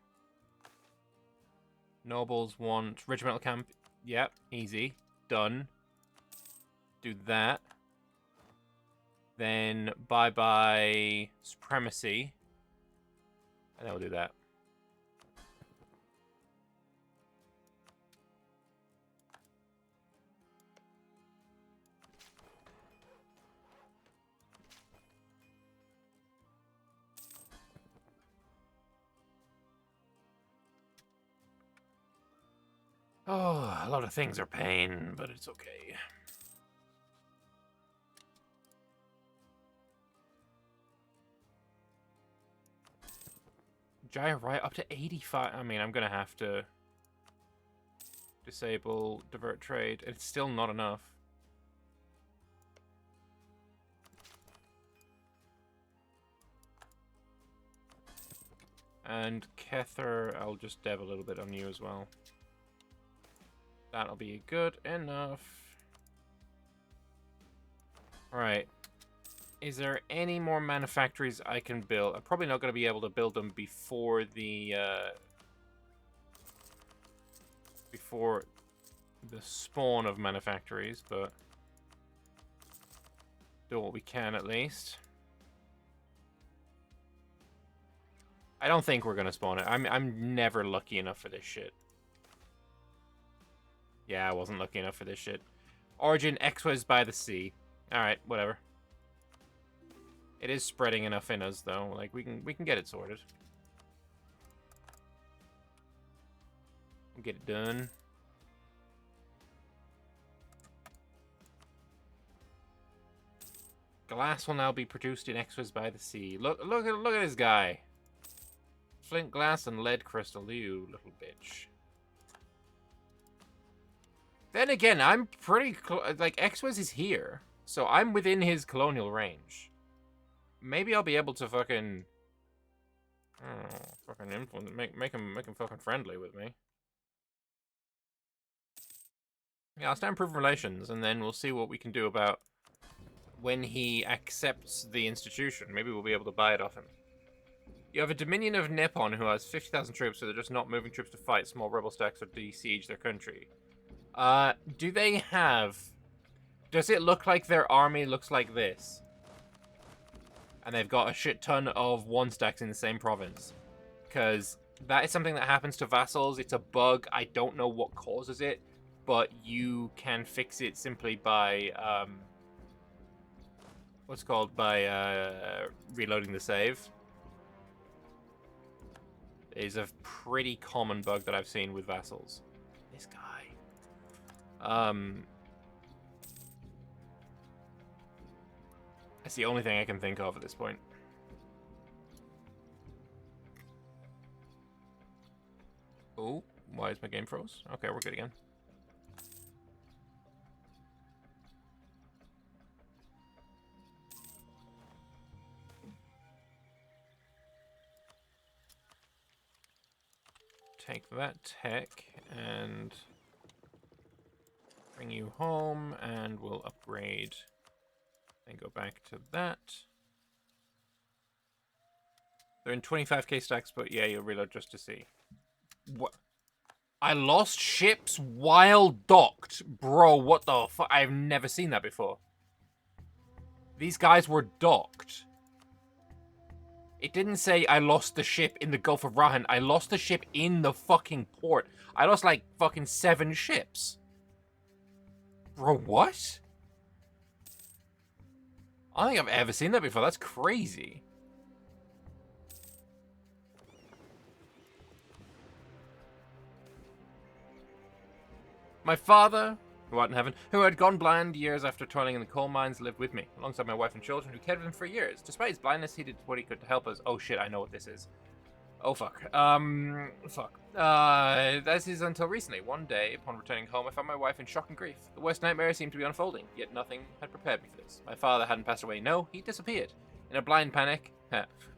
Nobles want regimental camp. Yep, easy. Done. Do that. Then bye-bye supremacy. And then we'll do that. Oh, a lot of things are pain, but it's okay. Jaya right up to 85. I mean, I'm gonna have to disable divert trade. It's still not enough. And Kether, I'll just dev a little bit on you as well. That'll be good enough. Alright. Is there any more manufactories I can build? I'm probably not going to be able to build them before the spawn of manufactories, but do what we can at least. I don't think we're going to spawn it. I'm never lucky enough for this shit. Yeah, I wasn't lucky enough for this shit. Origin Xwes by the sea. Alright, whatever. It is spreading enough in us, though. Like, we can get it sorted. We'll get it done. Glass will now be produced in Xwes by the sea. Look at this guy. Flint glass and lead crystal, you little bitch. Then again, I'm pretty like Xwes is here, so I'm within his colonial range. Maybe I'll be able to fucking, fucking influence, make him fucking friendly with me. Yeah, I'll start improving relations, and then we'll see what we can do about when he accepts the institution. Maybe we'll be able to buy it off him. You have a Dominion of Nippon who has 50,000 troops, so they're just not moving troops to fight small rebel stacks or besiege their country. Do they have... Does it look like their army looks like this? And they've got a shit ton of one stacks in the same province. Because that is something that happens to vassals. It's a bug. I don't know what causes it, but you can fix it simply by... reloading the save. Is a pretty common bug that I've seen with vassals. This guy. That's the only thing I can think of at this point. Oh, why is my game froze? Okay, we're good again. Take that tech and bring you home, and we'll upgrade and go back to that. They're in 25k stacks, but yeah, you'll reload just to see. What? I lost ships while docked? Bro, what the fuck? I've never seen that before. These guys were docked. It didn't say I lost the ship in the Gulf of Rahan. I lost the ship in the fucking port. I lost like fucking 7 ships. Bro, what? I don't think I've ever seen that before. That's crazy. My father, who art in heaven, who had gone blind years after toiling in the coal mines, lived with me, alongside my wife and children, who cared for them for years. Despite his blindness, he did what he could to help us. Oh shit, I know what this is. Oh fuck. This is until recently. One day, upon returning home, I found my wife in shock and grief. The worst nightmare seemed to be unfolding, yet nothing had prepared me for this. My father hadn't passed away. No, he disappeared. In a blind panic,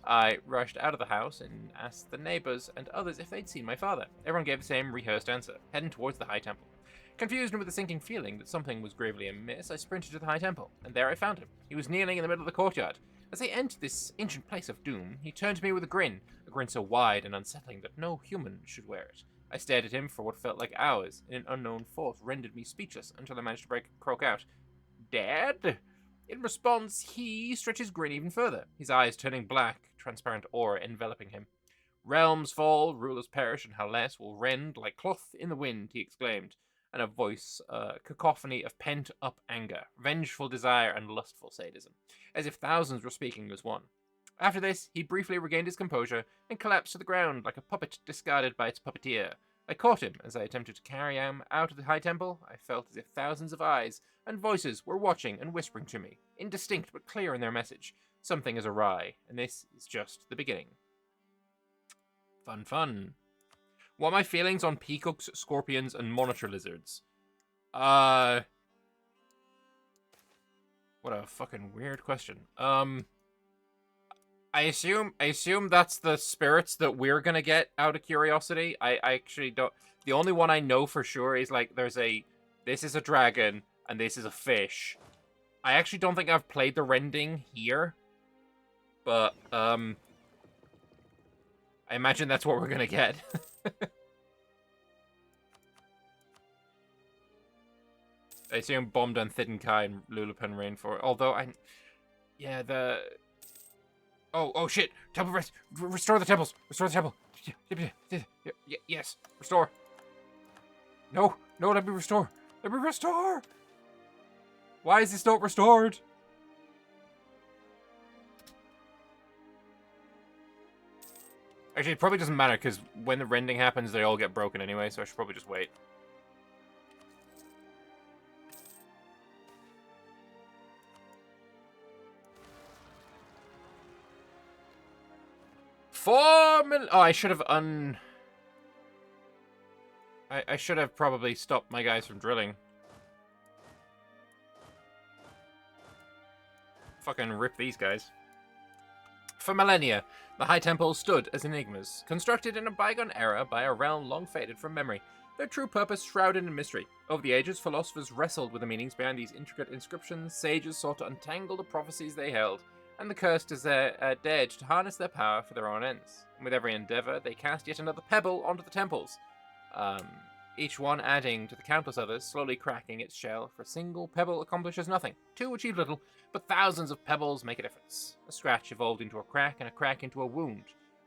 I rushed out of the house and asked the neighbors and others if they'd seen my father. Everyone gave the same rehearsed answer, heading towards the High Temple. Confused and with a sinking feeling that something was gravely amiss, I sprinted to the High Temple, and there I found him. He was kneeling in the middle of the courtyard. As I entered this ancient place of doom, he turned to me with a grin so wide and unsettling that no human should wear it. I stared at him for what felt like hours, and an unknown force rendered me speechless until I managed to croak out, "Dad?" In response, he stretched his grin even further, his eyes turning black, transparent aura enveloping him. "Realms fall, rulers perish, and Halles will rend like cloth in the wind," he exclaimed, and a voice, cacophony of pent-up anger, vengeful desire, and lustful sadism, as if thousands were speaking as one. After this, he briefly regained his composure and collapsed to the ground like a puppet discarded by its puppeteer. I caught him as I attempted to carry him out of the High Temple. I felt as if thousands of eyes and voices were watching and whispering to me, indistinct but clear in their message. Something is awry, and this is just the beginning. Fun, fun. What are my feelings on peacocks, scorpions, and monitor lizards? What a fucking weird question. I assume that's the spirits that we're gonna get out of curiosity. I actually don't. The only one I know for sure is like this is a dragon and this is a fish. I actually don't think I've played the rending here, but I imagine that's what we're gonna get. I assume bombed on Thidden Kai and Lulapin Rainforest. Although Oh shit! Temple rest. Restore the temples. Restore the temple. Yes. Restore. No. Let me restore. Let me restore. Why is this not restored? Actually, it probably doesn't matter because when the rending happens, they all get broken anyway. So I should probably just wait. Oh, I should have I should have probably stopped my guys from drilling. Fucking rip these guys. For millennia, the High Temple stood as enigmas, constructed in a bygone era by a realm long faded from memory, their true purpose shrouded in mystery. Over the ages, philosophers wrestled with the meanings behind these intricate inscriptions, sages sought to untangle the prophecies they held, and the cursed is dared to harness their power for their own ends. And with every endeavor, they cast yet another pebble onto the temples, each one adding to the countless others, slowly cracking its shell, for a single pebble accomplishes nothing. Two achieve little, but thousands of pebbles make a difference. A scratch evolved into a crack, and a crack into a wound.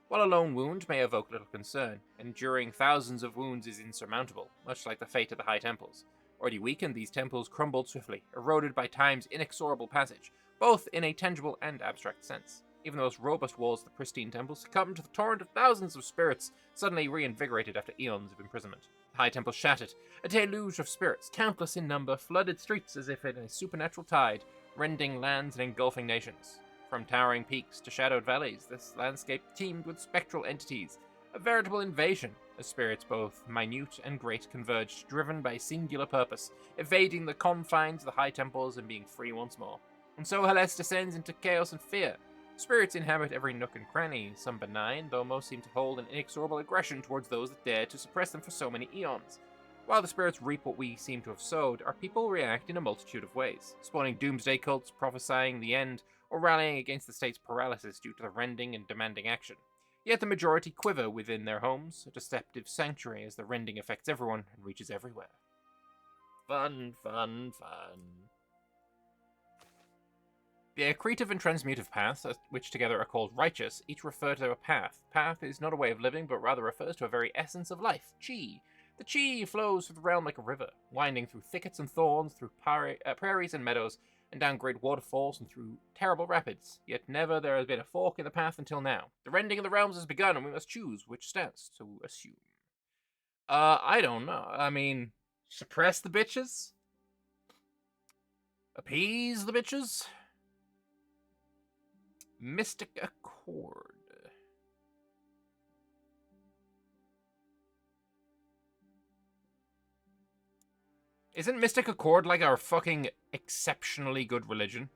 While a lone wound may evoke little concern, enduring thousands of wounds is insurmountable, much like the fate of the High Temples. Already weakened, these temples crumbled swiftly, eroded by time's inexorable passage, both in a tangible and abstract sense. Even the most robust walls of the pristine temples succumbed to the torrent of thousands of spirits, suddenly reinvigorated after eons of imprisonment. The High Temple shattered. A deluge of spirits, countless in number, flooded streets as if in a supernatural tide, rending lands and engulfing nations. From towering peaks to shadowed valleys, this landscape teemed with spectral entities, a veritable invasion, as spirits both minute and great converged, driven by singular purpose, evading the confines of the High Temples and being free once more. And so Hellas descends into chaos and fear. Spirits inhabit every nook and cranny, some benign, though most seem to hold an inexorable aggression towards those that dare to suppress them for so many eons. While the spirits reap what we seem to have sowed, our people react in a multitude of ways, spawning doomsday cults, prophesying the end, or rallying against the state's paralysis due to the rending and demanding action. Yet the majority quiver within their homes, a deceptive sanctuary as the rending affects everyone and reaches everywhere. Fun, fun, fun. The accretive and transmutive paths, which together are called righteous, each refer to a path. Path is not a way of living, but rather refers to a very essence of life, chi. The chi flows through the realm like a river, winding through thickets and thorns, through prairies and meadows, and down great waterfalls and through terrible rapids. Yet never there has been a fork in the path until now. The rending of the realms has begun, and we must choose which stance to assume. I don't know. I mean, suppress the bitches? Appease the bitches? Mystic Accord. Isn't Mystic Accord like our fucking exceptionally good religion?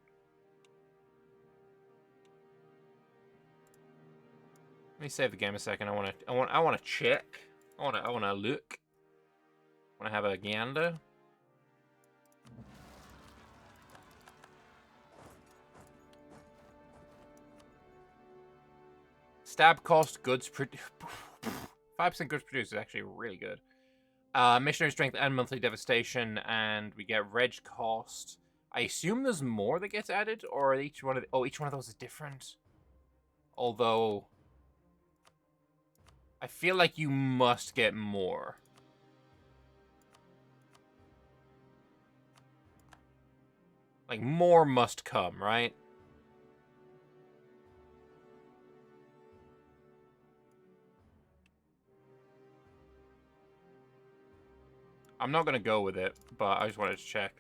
Let me save the game a second. I want to check. I want to look. I want to have a gander. Stab cost goods 5% goods produced is actually really good. Missionary strength and monthly devastation, and we get reg cost. I assume there's more that gets added, or each one of those is different. Although I feel like you must get more. Like more must come, right? I'm not going to go with it, but I just wanted to check.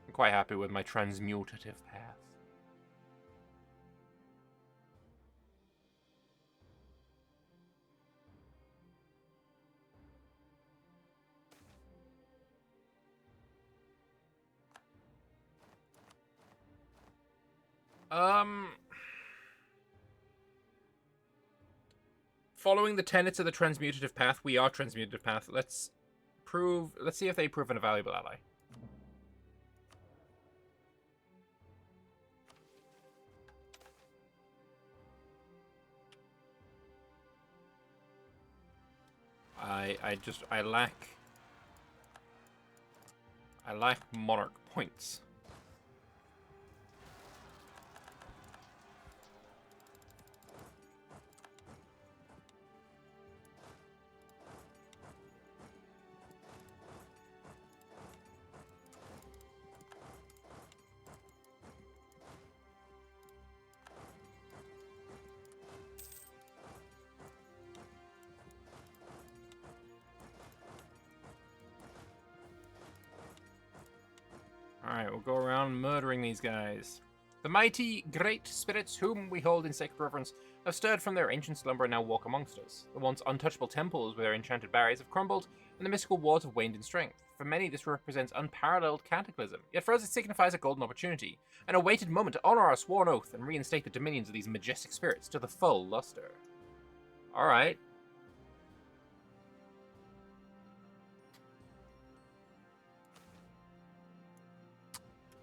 I'm quite happy with my transmutative path. Following the tenets of the transmutative path, we are transmutative path. Let's see if they prove an valuable ally. I lack monarch points. Alright, we'll go around murdering these guys. The mighty, great spirits whom we hold in sacred reverence have stirred from their ancient slumber and now walk amongst us. The once untouchable temples with their enchanted barriers have crumbled, and the mystical walls have waned in strength. For many, this represents unparalleled cataclysm. Yet for us, it signifies a golden opportunity, an awaited moment to honor our sworn oath and reinstate the dominions of these majestic spirits to the full luster. Alright.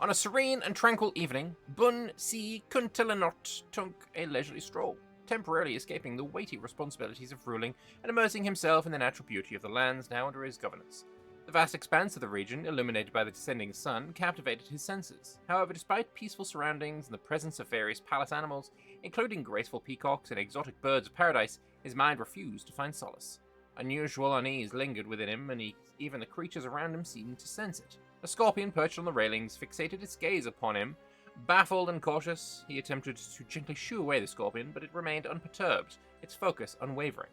On a serene and tranquil evening, Bun Si Kuntilanot took a leisurely stroll, temporarily escaping the weighty responsibilities of ruling and immersing himself in the natural beauty of the lands now under his governance. The vast expanse of the region, illuminated by the descending sun, captivated his senses. However, despite peaceful surroundings and the presence of various palace animals, including graceful peacocks and exotic birds of paradise, his mind refused to find solace. Unusual unease lingered within him, and even the creatures around him seemed to sense it. A scorpion perched on the railings fixated its gaze upon him. Baffled and cautious, he attempted to gently shoo away the scorpion, but it remained unperturbed, its focus unwavering.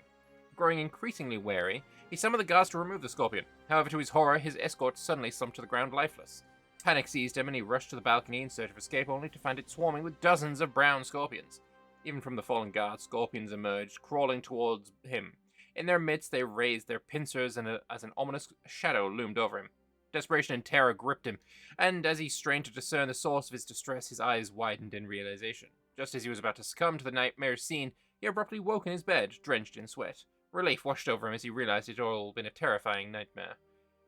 Growing increasingly wary, he summoned the guards to remove the scorpion. However, to his horror, his escort suddenly slumped to the ground lifeless. Panic seized him, and he rushed to the balcony in search of escape, only to find it swarming with dozens of brown scorpions. Even from the fallen guards, scorpions emerged, crawling towards him. In their midst, they raised their pincers, and as an ominous shadow loomed over him. Desperation and terror gripped him, and as he strained to discern the source of his distress, his eyes widened in realization. Just as he was about to succumb to the nightmare scene, he abruptly woke in his bed, drenched in sweat. Relief washed over him as he realized it had all been a terrifying nightmare.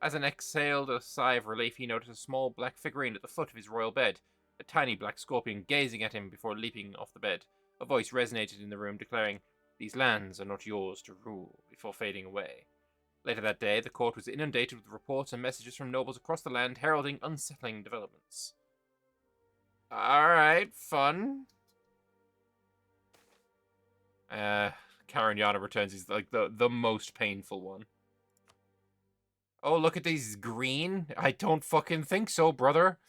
As an exhaled a sigh of relief, he noticed a small black figurine at the foot of his royal bed, a tiny black scorpion gazing at him before leaping off the bed. A voice resonated in the room, declaring, "These lands are not yours to rule," before fading away. Later that day, the court was inundated with reports and messages from nobles across the land heralding unsettling developments. Alright, fun. Karinyana returns. He's like the most painful one. Oh, look at these green. I don't fucking think so, brother.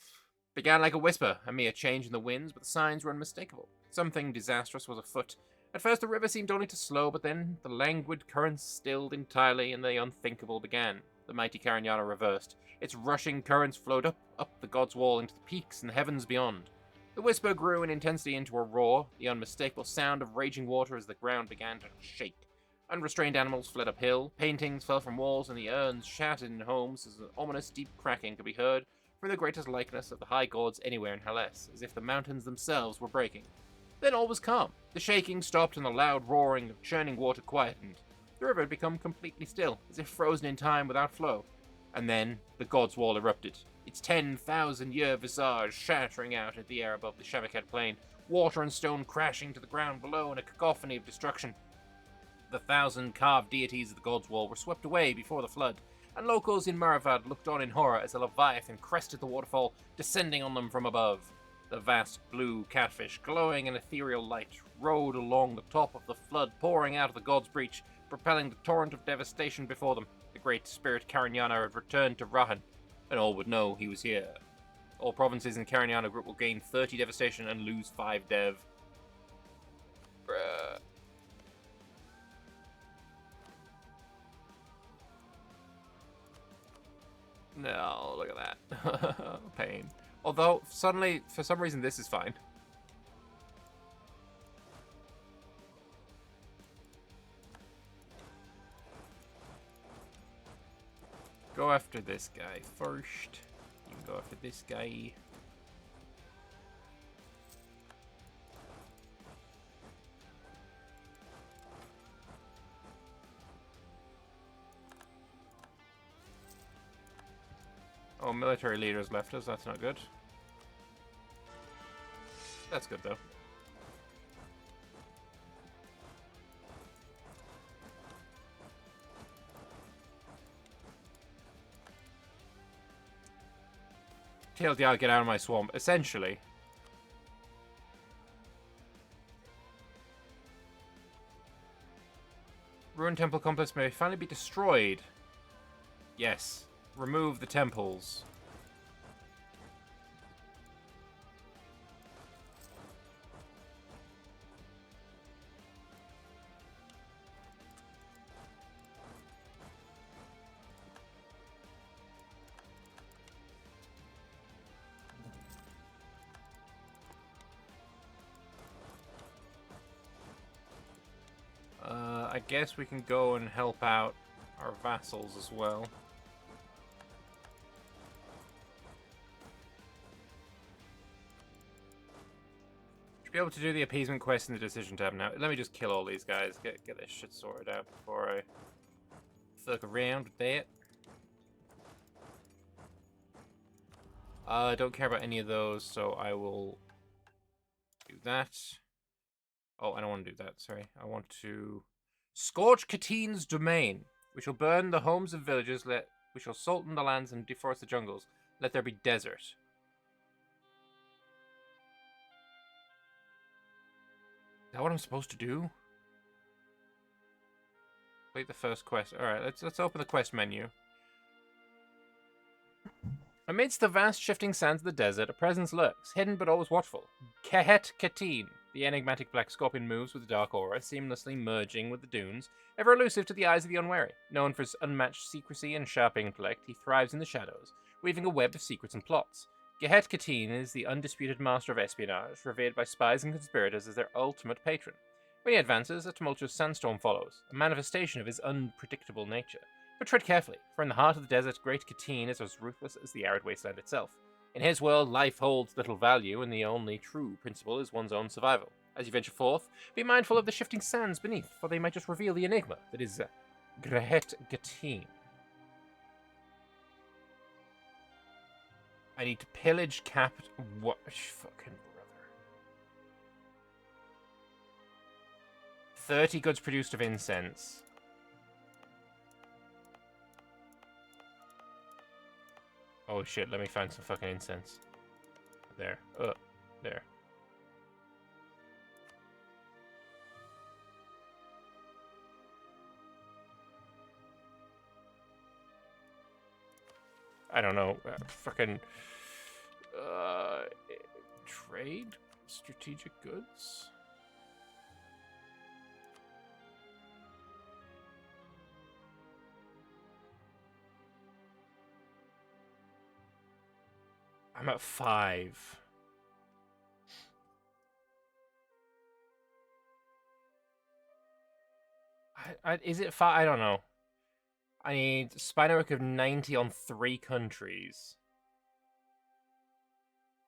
Began like a whisper, a mere change in the winds, but the signs were unmistakable. Something disastrous was afoot. At first the river seemed only to slow, but then the languid currents stilled entirely, and the unthinkable began. The mighty Karinyana reversed. Its rushing currents flowed up the God's Wall into the peaks and the heavens beyond. The whisper grew in intensity into a roar, the unmistakable sound of raging water as the ground began to shake. Unrestrained animals fled uphill, paintings fell from walls, and the urns shattered in homes as an ominous deep cracking could be heard from the greatest likeness of the high gods anywhere in Hellas, as if the mountains themselves were breaking. Then all was calm. The shaking stopped and the loud roaring of churning water quietened. The river had become completely still, as if frozen in time without flow. And then the God's Wall erupted, its 10,000-year visage shattering out at the air above the Shamaket plain, water and stone crashing to the ground below in a cacophony of destruction. The 1,000 carved deities of the God's Wall were swept away before the flood, and locals in Maravad looked on in horror as a leviathan crested the waterfall, descending on them from above. The vast blue catfish, glowing in ethereal light, rode along the top of the flood, pouring out of the god's breach, propelling the torrent of devastation before them. The great spirit Karinyana had returned to Rahan, and all would know he was here. All provinces in Karinyana group will gain 30 devastation and lose 5 dev. Bruh. No, look at that. Pain. Although, suddenly, for some reason, this is fine. Go after this guy first. You can go after this guy. Oh, military leaders left us. That's not good. That's good, though. TLDR, get out of my swamp. Essentially. Ruined temple complex may finally be destroyed. Yes. Remove the temples. I guess we can go and help out our vassals as well. Be able to do the appeasement quest in the decision tab now. Let me just kill all these guys. Get this shit sorted out before I fuck around with that. I don't care about any of those, so I will do that. Oh, I don't want to do that, sorry. I want to scorch Katine's domain. We shall burn the homes of villagers, we shall sultan the lands and deforest the jungles. Let there be desert. Is that what I'm supposed to do? Complete the first quest. Alright, let's open the quest menu. Amidst the vast shifting sands of the desert, a presence lurks, hidden but always watchful. Kehet Katine. The enigmatic black scorpion moves with a dark aura, seamlessly merging with the dunes, ever elusive to the eyes of the unwary. Known for his unmatched secrecy and sharp intellect, he thrives in the shadows, weaving a web of secrets and plots. Gehet Katine is the undisputed master of espionage, revered by spies and conspirators as their ultimate patron. When he advances, a tumultuous sandstorm follows, a manifestation of his unpredictable nature. But tread carefully, for in the heart of the desert, Great Katine is as ruthless as the arid wasteland itself. In his world, life holds little value, and the only true principle is one's own survival. As you venture forth, be mindful of the shifting sands beneath, for they might just reveal the enigma that is Great Katine. I need to pillage what? Fucking brother. 30 goods produced of incense. Oh shit, let me find some fucking incense. There. There. I don't know. Fucking... trade? Strategic goods? I'm at 5. Is it 5? I don't know. I need spy network of 90 on 3 countries.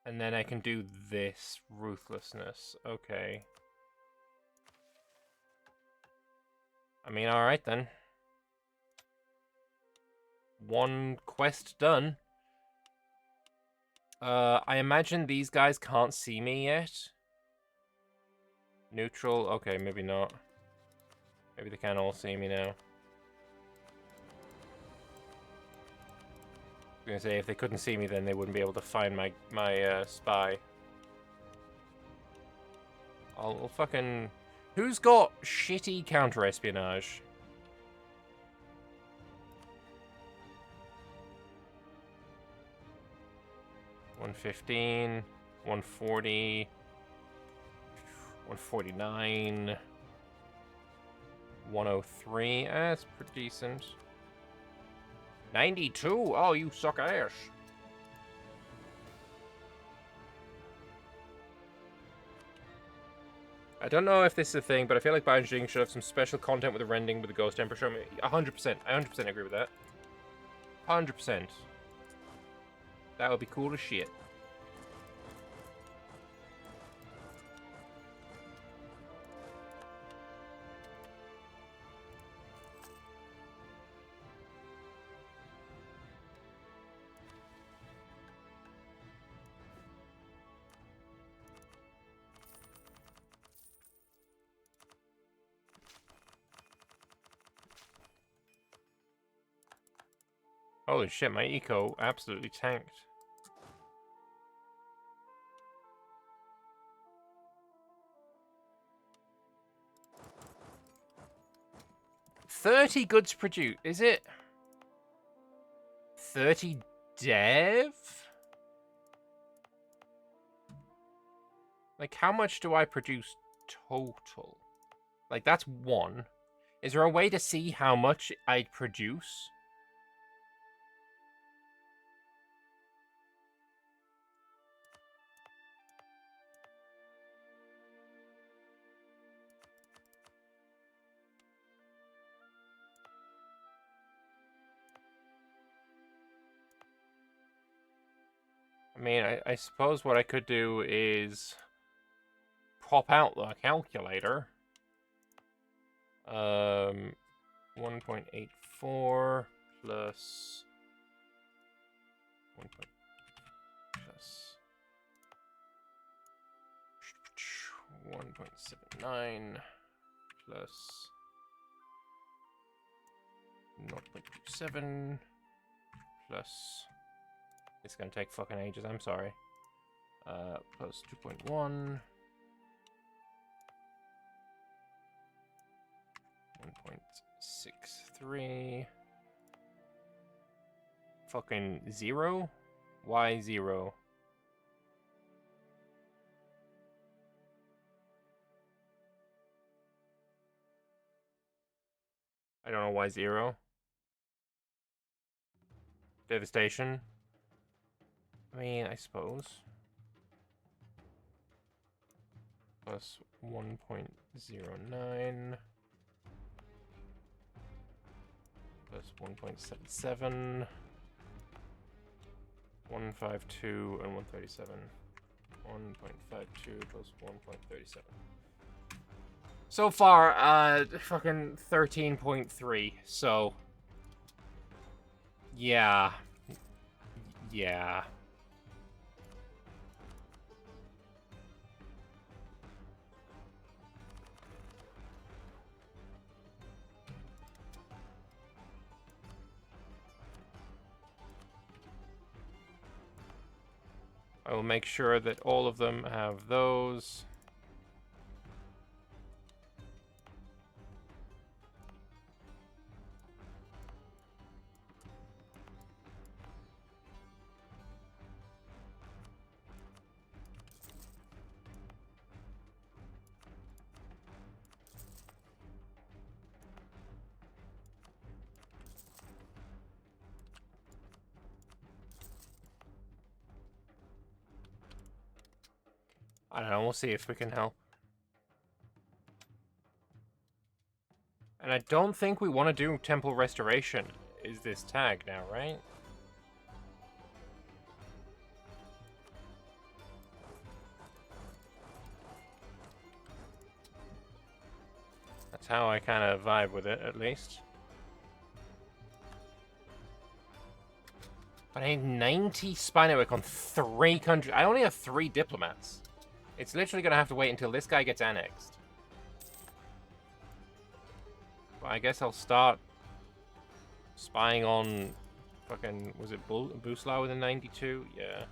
And then I can do this. Ruthlessness. Okay. I mean, alright then. 1 quest done. I imagine these guys can't see me yet. Neutral. Okay, maybe not. Maybe they can all see me now. I was gonna say, if they couldn't see me, then they wouldn't be able to find my spy. I'll fucking... Who's got shitty counter-espionage? $115, $140, $149, $103. That's pretty decent. 92. Oh, you suck ass. I don't know if this is a thing, but I feel like Baihon Xinh should have some special content with the rending with the ghost temperature. 100%. I 100% agree with that. 100%. That would be cool as shit. Holy shit, my eco absolutely tanked. $30 goods produced. Is it 30 dev? Like, how much do I produce total? Like, that's 1. Is there a way to see how much I produce? I mean, I suppose what I could do is pop out the calculator. 1.84 plus 1. 1.79 plus 0.27 plus... It's gonna take fucking ages, I'm sorry. Plus 2.1. 1.63. Fucking 0? Why 0? I don't know why 0. Devastation. I mean, I suppose. Plus 1.09. Plus 1.77. 152 and 137. 1.52 plus 1.37. So far, fucking 13.3. So, yeah. Yeah. I will make sure that all of them have those. I don't know, we'll see if we can help. And I don't think we want to do Temple Restoration, is this tag now, right? That's how I kind of vibe with it, at least. But I need 90 spy network on 3 countries. I only have 3 diplomats. It's literally going to have to wait until this guy gets annexed. But I guess I'll start spying on fucking... Was it Buslau with a 92? Yeah.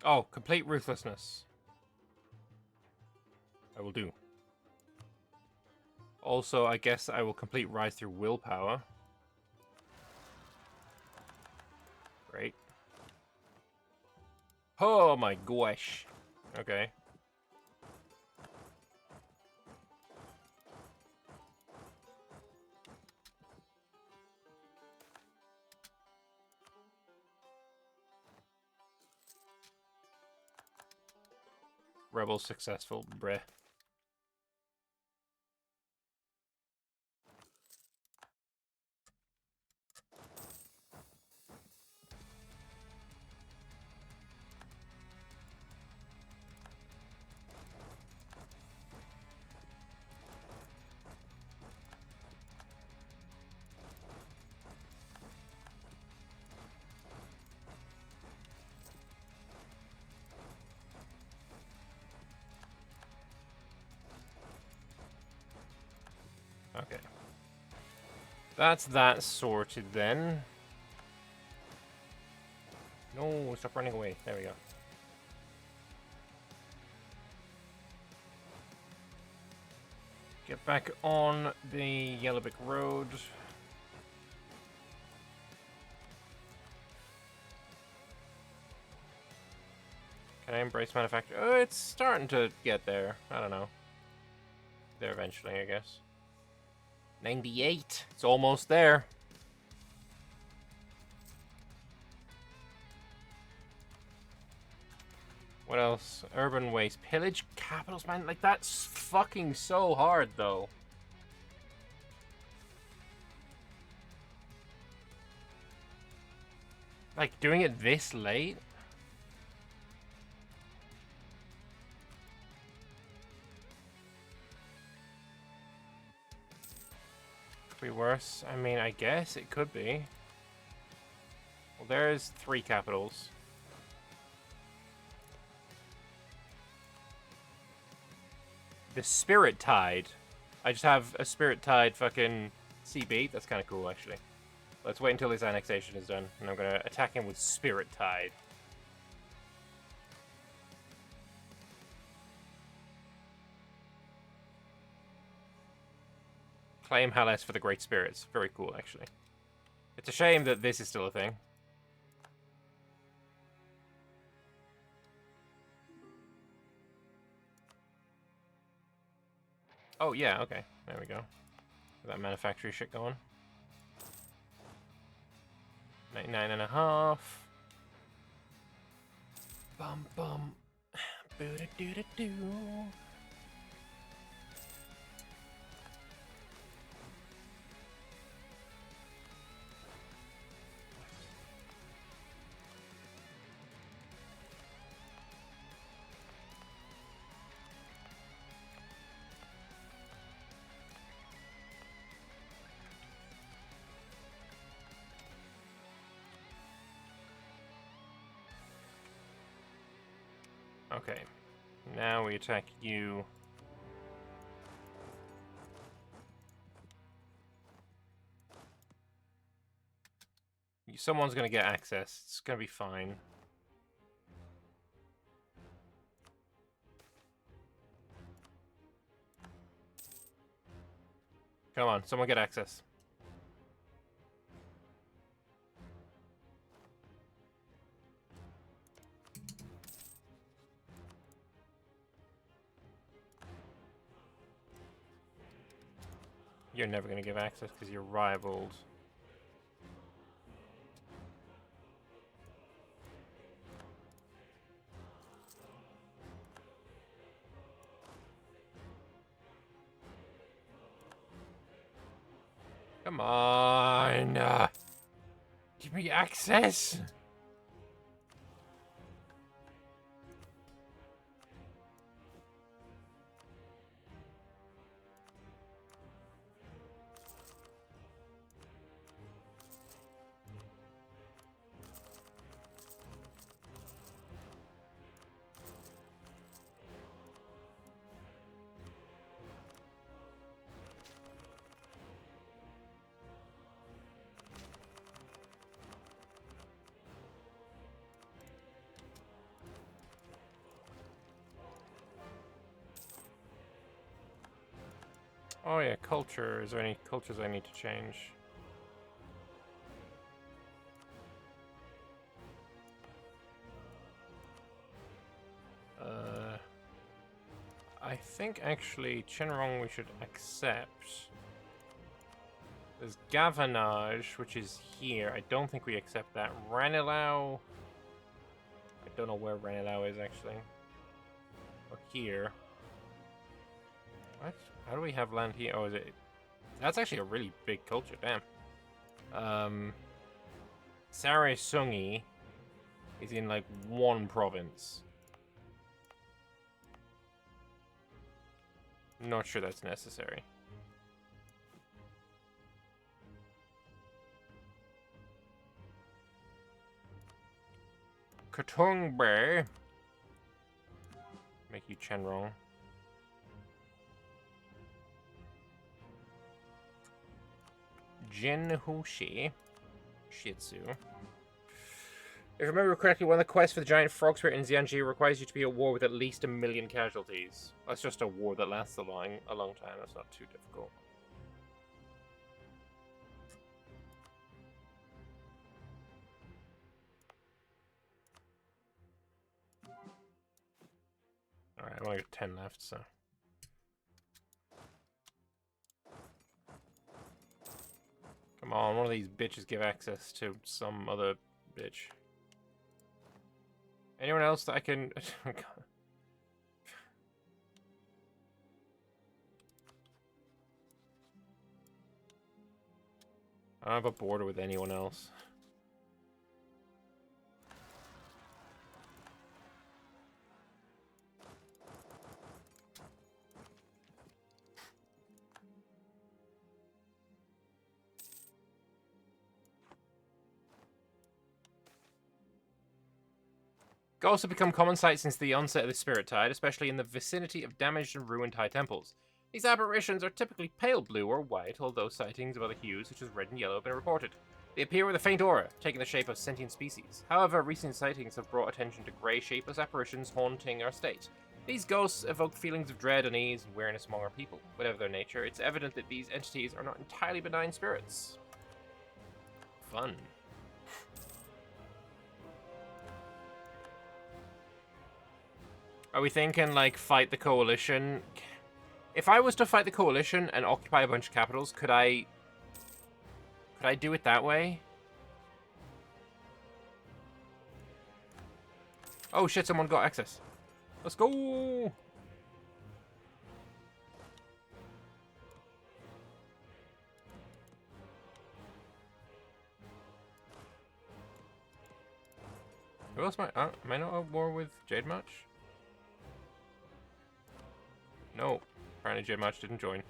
Oh, complete ruthlessness. I will do. Also, I guess I will complete rise through willpower. Great. Oh my gosh. Okay. Rebel successful, bruh. Okay. That's that sorted then. No, stop running away. There we go. Get back on the Yellowbrick Road. Can I embrace manufacture? Oh, it's starting to get there. I don't know. There eventually, I guess. 98. It's almost there. What else? Urban waste. Pillage capitals, man. Like, that's fucking so hard, though. Like, doing it this late? Could be worse. I mean, I guess it could be. Well, there's 3 capitals. The Spirit Tide. I just have a Spirit Tide fucking CB. That's kind of cool, actually. Let's wait until his annexation is done, and I'm going to attack him with Spirit Tide. Claim Halles for the Great Spirits. Very cool, actually. It's a shame that this is still a thing. Oh, yeah, okay. There we go. Got that manufactory shit going. 99.5. Bum bum. Boo-da-doo-da-doo. Okay, now we attack you. Someone's gonna get access. It's gonna be fine. Come on, someone get access. You're never going to give access because you're rivaled. Come on! Give me access! Oh yeah, culture. Is there any cultures I need to change? I think actually Chenrong we should accept. There's Gavanage, which is here. I don't think we accept that. Ranilau. I don't know where Ranilau is actually. Or here. What? How do we have land here? Oh, is it? That's actually a really big culture. Damn. Sare Sungi is in like one province. Not sure that's necessary. Katungbe. Make you Chenrong. Jinhushi. Shitsu. If I remember correctly, one of the quests for the giant frog spirit in Xianji requires you to be at war with at least 1 million casualties. That's just a war that lasts a long time. That's not too difficult. Alright, I only got 10 left, so. Come on, one of these bitches give access to some other bitch. Anyone else that I can... I don't have a border with anyone else. Ghosts have become common sight since the onset of the Spirit Tide, especially in the vicinity of damaged and ruined high temples. These apparitions are typically pale blue or white, although sightings of other hues, such as red and yellow, have been reported. They appear with a faint aura, taking the shape of sentient species. However, recent sightings have brought attention to grey, shapeless apparitions haunting our state. These ghosts evoke feelings of dread, unease, and weariness among our people. Whatever their nature, it's evident that these entities are not entirely benign spirits. Fun. Are we thinking, like, fight the coalition? If I was to fight the coalition and occupy a bunch of capitals, could I do it that way? Oh shit, someone got access. Let's go! Who else am I not at war with Jade much? No, apparently Jade much didn't join.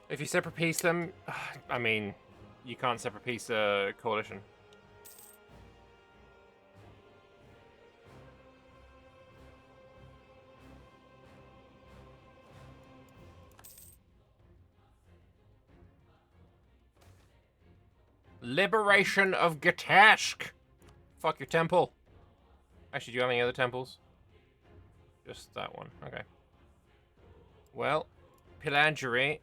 If you separate piece them, I mean, you can't separate piece a coalition. Liberation of Gatashk! Fuck your temple. Actually, do you have any other temples? Just that one. Okay. Well, Pelagiary.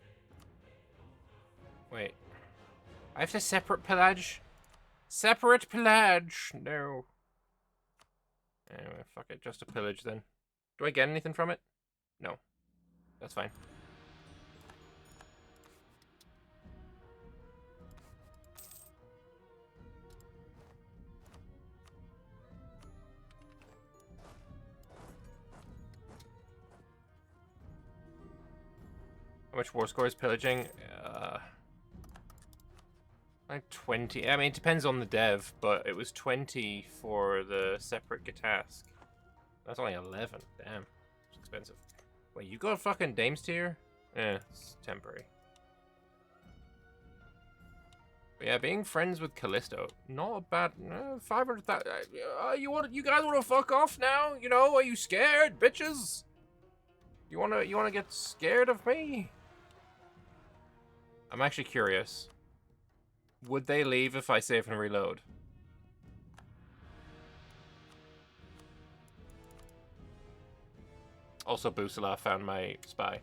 Wait. I have to separate Pelage? Separate Pelage! No. Anyway, fuck it. Just a pillage then. Do I get anything from it? No. That's fine. How much war score is pillaging? Like 20. I mean, it depends on the dev, but it was 20 for the separate Gatask. That's only 11. Damn. It's expensive. Wait, you got a fucking Dame's tier? Eh, it's temporary. But yeah, being friends with Callisto, not a bad. 500,000. You guys want to fuck off now? You know, are you scared, bitches? You wanna get scared of me? I'm actually curious. Would they leave if I save and reload? Also, Busala found my spy.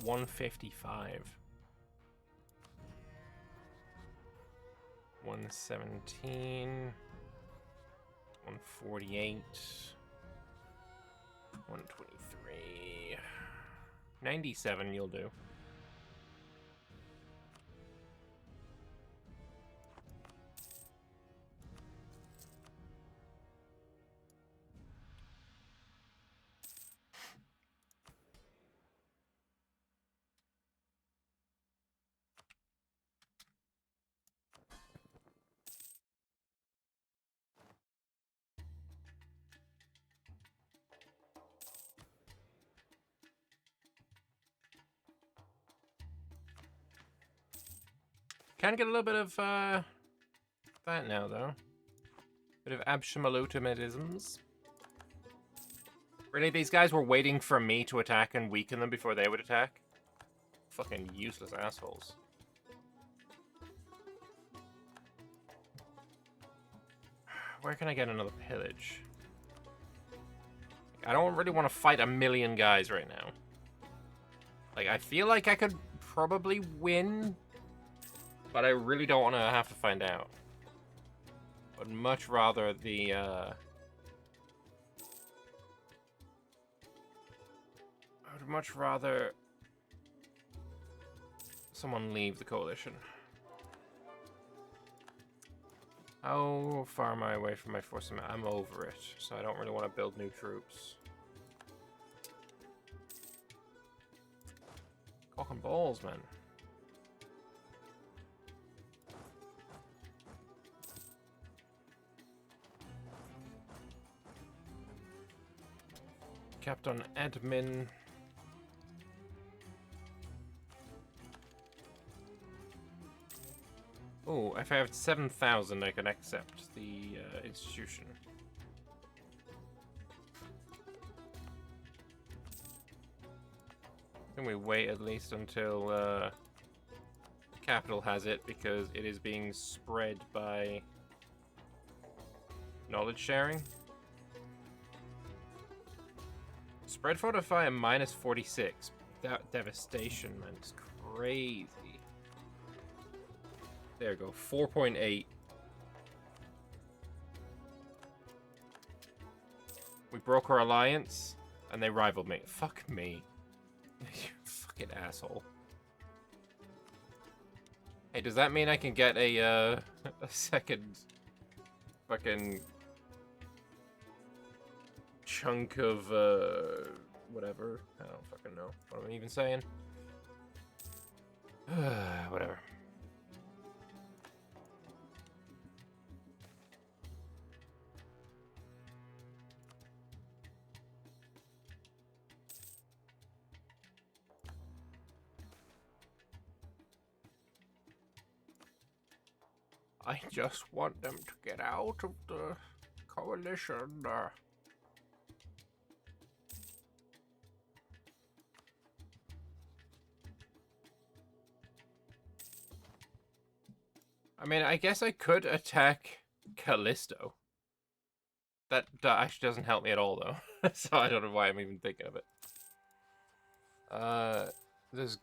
$155. 117. 148. 123. 97 you'll do. Can get a little bit of that now, though. Bit of Abshamalutimidisms. Really, these guys were waiting for me to attack and weaken them before they would attack? Fucking useless assholes. Where can I get another pillage? I don't really want to fight a million guys right now. Like, I feel like I could probably win, but I really don't want to have to find out. I'd much rather the, I would much rather someone leave the coalition. How far am I away from my force? I'm over it, so I don't really want to build new troops. Cock and balls, man. Captain Admin. Oh, if I have 7,000, I can accept the institution. Can we wait at least until Capital has it, because it is being spread by knowledge sharing? Spread fortify at minus 46. That devastation, man, it's crazy. There we go, 4.8. We broke our alliance, and they rivaled me. Fuck me. You fucking asshole. Hey, does that mean I can get a second fucking chunk of, whatever? I don't fucking know what I'm even saying. Whatever. I just want them to get out of the coalition. I mean, I guess I could attack Callisto. That actually doesn't help me at all, though. So I don't know why I'm even thinking of it. There's...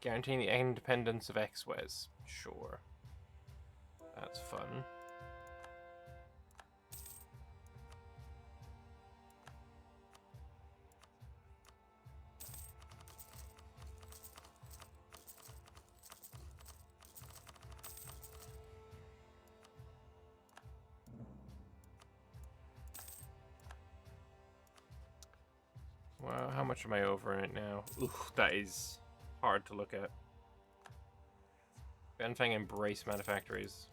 Guaranteeing the independence of X-Wes. Sure. That's fun. Wow, how much am I over right now? Ooh, that is hard to look at. Benfang embrace manufactories.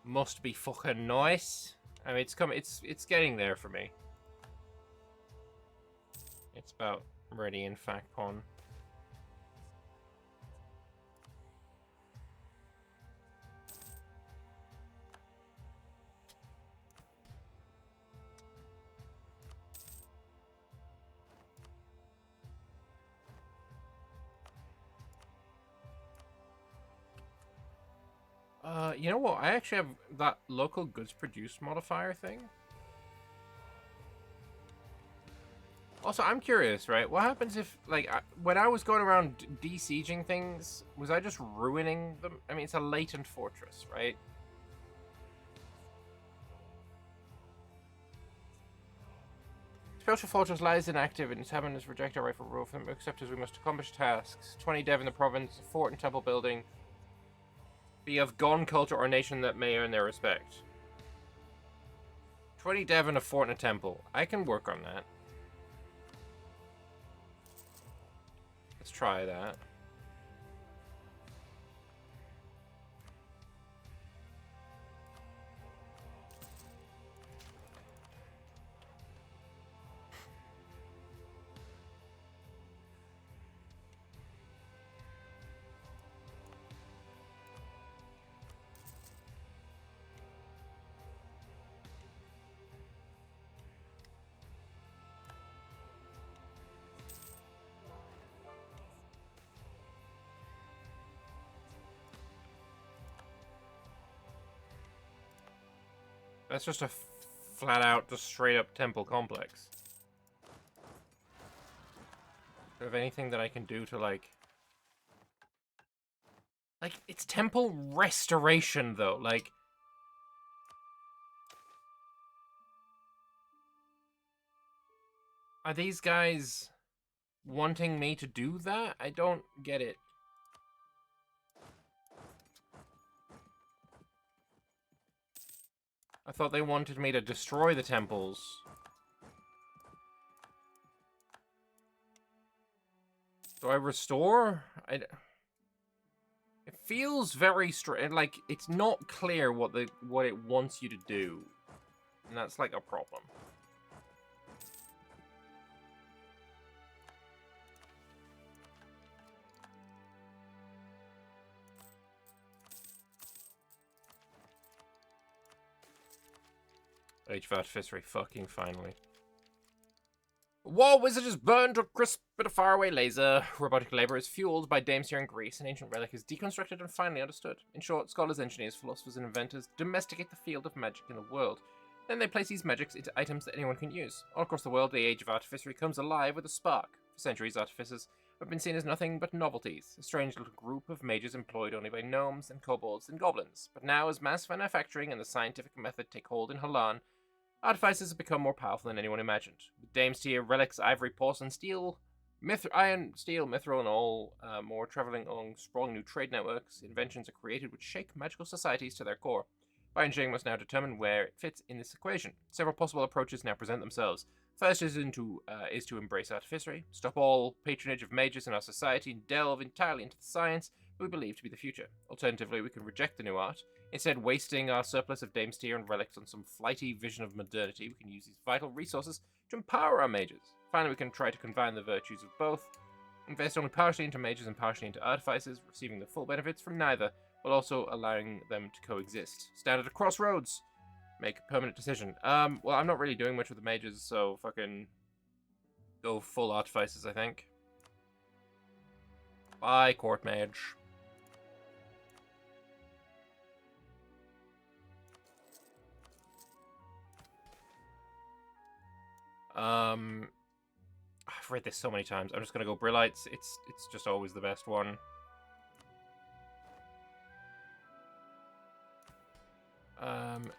Must be fucking nice. I mean, it's coming. It's getting there for me. It's about ready in fact pawn. You know what? I actually have that local goods produced modifier thing. Also, I'm curious, right? What happens if, like, when I was going around de-sieging things, was I just ruining them? I mean, it's a latent fortress, right? Special fortress lies inactive and its inhabitants reject our rightful rule for them, except as we must accomplish tasks. 20 dev in the province, fort and temple building. Be of Gon culture or nation that may earn their respect. 20 dev in a fort and a temple. I can work on that. Let's try that. That's just a flat-out, just straight-up temple complex. Do I have anything that I can do to, like... Like, it's temple restoration, though. Like... Are these guys wanting me to do that? I don't get it. I thought they wanted me to destroy the temples. Do I restore? It feels very like it's not clear what it wants you to do, and that's like a problem. Age of Artificery, fucking finally. War wizard is burned to a crisp with a faraway laser. Robotic labor is fueled by dames here in Greece. An ancient relic is deconstructed and finally understood. In short, scholars, engineers, philosophers, and inventors domesticate the field of magic in the world. Then they place these magics into items that anyone can use. All across the world, the Age of Artificery comes alive with a spark. For centuries, artificers have been seen as nothing but novelties, a strange little group of mages employed only by gnomes and kobolds and goblins. But now, as mass manufacturing and the scientific method take hold in Halan, artificers have become more powerful than anyone imagined. With dames tier, relics, ivory, porcelain, steel, iron, steel, mithril, and all more traveling along sprawling new trade networks, inventions are created which shake magical societies to their core. Baihon Xinh must now determine where it fits in this equation. Several possible approaches now present themselves. First is to embrace artificery, stop all patronage of mages in our society, and delve entirely into the science that we believe to be the future. Alternatively, we can reject the new art. Instead, wasting our surplus of dames tier and relics on some flighty vision of modernity, we can use these vital resources to empower our mages. Finally, we can try to combine the virtues of both, invest only partially into mages and partially into artificers, receiving the full benefits from neither, while also allowing them to coexist. Stand at a crossroads. Make a permanent decision. Well, I'm not really doing much with the mages, so fucking go full artificers, I think. Bye, court mage. I've read this so many times. I'm just gonna go Brillites. It's just always the best one.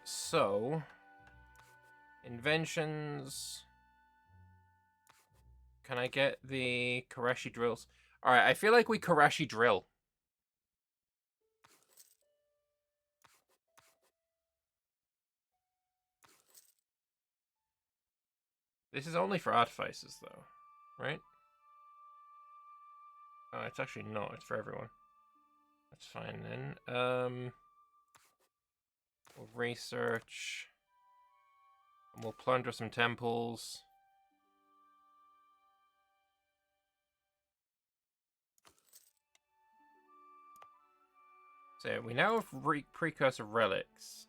So inventions. Can I get the Karashi drills? Alright, I feel like we Karashi drill. This is only for artificers, though, right? Oh, it's actually not. It's for everyone. That's fine, then. We'll research. And we'll plunder some temples. So, we now have precursor relics.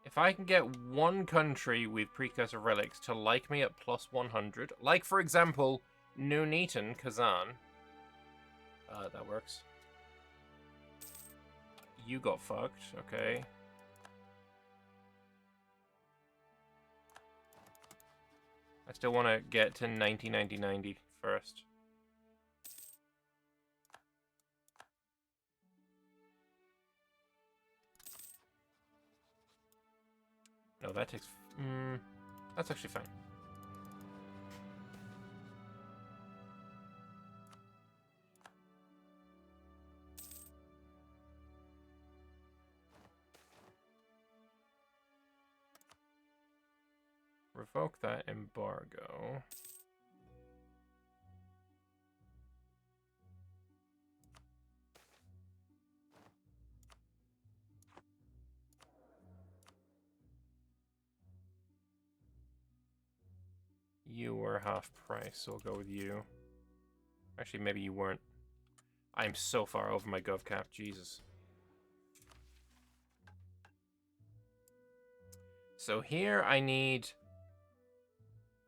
If I can get one country with precursor relics to like me at plus 100, like, for example, Nuneaton, Kazan. That works. You got fucked, okay. I still want to get to 90 first. No, that takes... that's actually fine. Revoke that embargo. You were half price, so we'll go with you. Actually, maybe you weren't. I'm so far over my gov cap, Jesus. So here I need...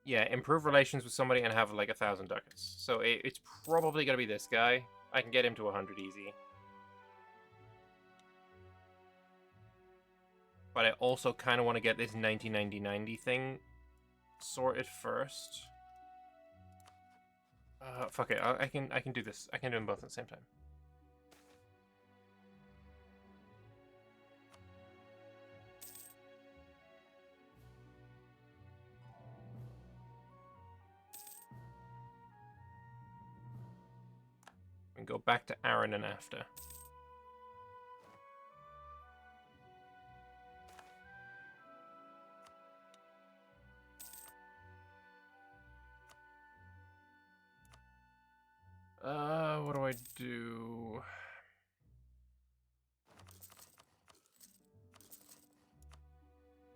Yeah, improve relations with somebody and have like 1,000 ducats. So it's probably going to be this guy. I can get him to 100 easy. But I also kind of want to get this 90-90-90 thing sorted first. Fuck it. I can do this. I can do them both at the same time. And go back to Aaron and after. What do I do?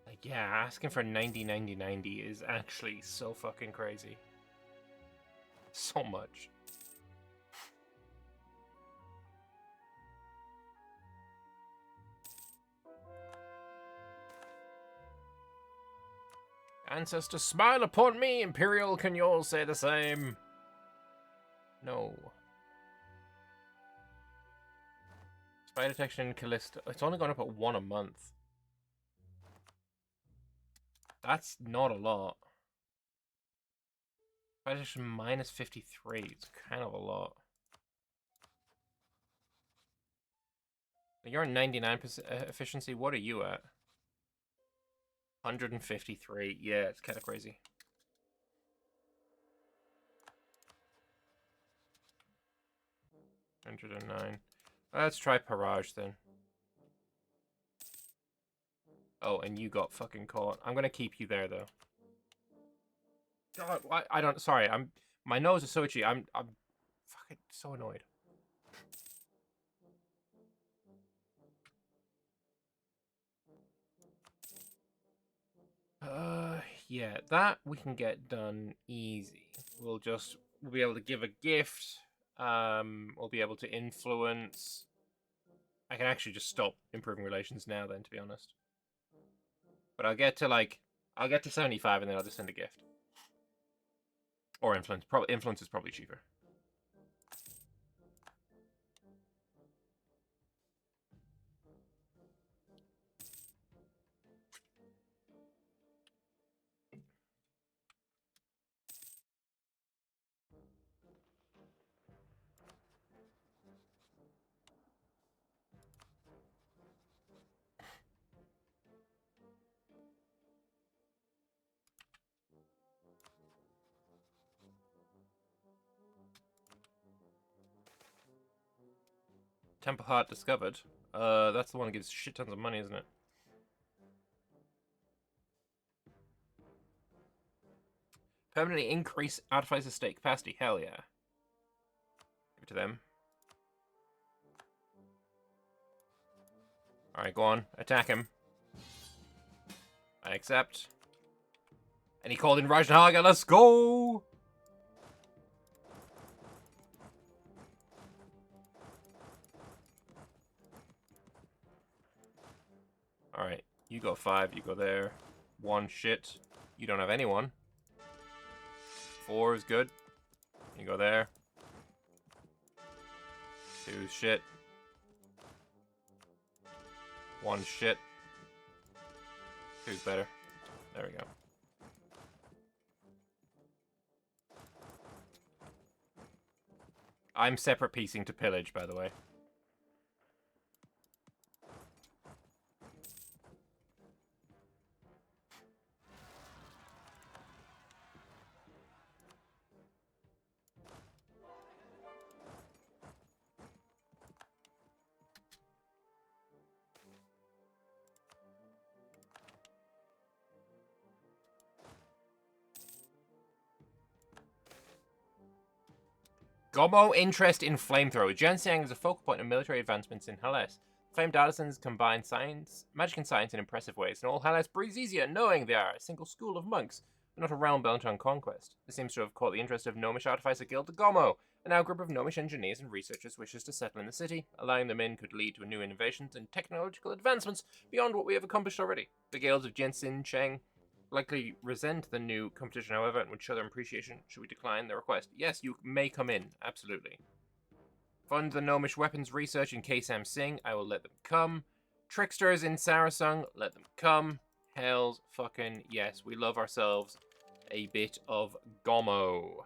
Like, yeah, asking for 90-90-90 is actually so fucking crazy. So much. Ancestors, smile upon me! Imperial, can you all say the same? No. Spy detection in Callista. It's only gone up at 1 a month. That's not a lot. Spy detection minus 53. It's kind of a lot. You're at 99% efficiency. What are you at? 153. Yeah, it's kind of crazy. $109. Let's try Parage then. Oh, and you got fucking caught. I'm gonna keep you there though. God, I don't. Sorry, my nose is so itchy. I'm fucking so annoyed. Yeah, that we can get done easy. We'll be able to give a gift. We'll be able to influence. I can actually just stop improving relations now then, to be honest. But I'll get to 75 and then I'll just send a gift. Or influence. Influence is probably cheaper. Temple Heart discovered. That's the one that gives shit tons of money, isn't it? Permanently increase Artificer state capacity. Hell yeah. Give it to them. Alright, go on. Attack him. I accept. And he called in Rajnaga. Let's go! Alright, you go 5, you go there. 1, shit. You don't have anyone. 4 is good. You go there. 2 is shit. 1 shit. 2's better. There we go. I'm separate piecing to pillage, by the way. Gomo interest in flamethrower. Ginseng is a focal point of military advancements in Hellas. Famed artisans combine science, magic and science in impressive ways, and all Hellas breathes easier knowing they are a single school of monks, but not a realm bent on conquest. This seems to have caught the interest of Gnomish Artificer Guild the Gomo. A now group of Gnomish engineers and researchers wishes to settle in the city. Allowing them in could lead to new innovations and technological advancements beyond what we have accomplished already. The guilds of Jensin Cheng likely resent the new competition, however, and would show their appreciation should we decline their request. Yes, you may come in, absolutely. Fund the Gnomish weapons research in case I'm Sing. I will let them come. tricksters in Sarasung, let them come. Hells fucking yes, we love ourselves a bit of Gomo.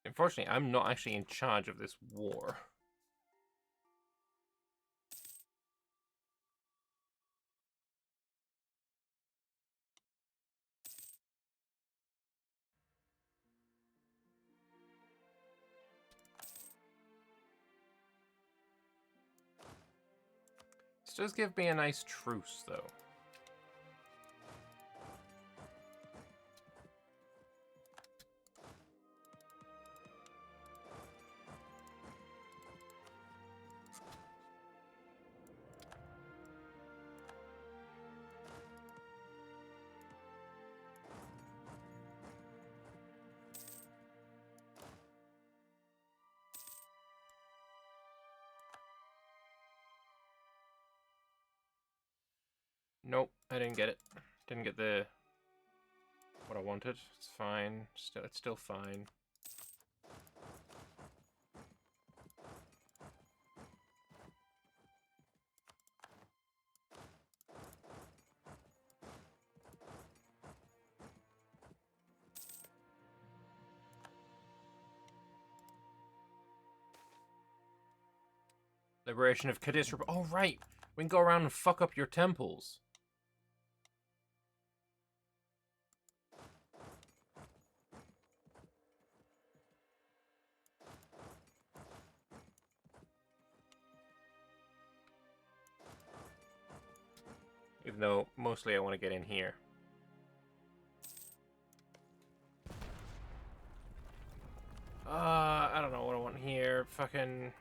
Unfortunately, I'm not actually in charge of this war. This does give me a nice truce, though. Nope, I didn't get it. Didn't get the what I wanted. It's fine. It's still fine. Liberation of Cadiz. Oh right, we can go around and fuck up your temples. Even though, mostly I want to get in here. I don't know what I want here. Fucking...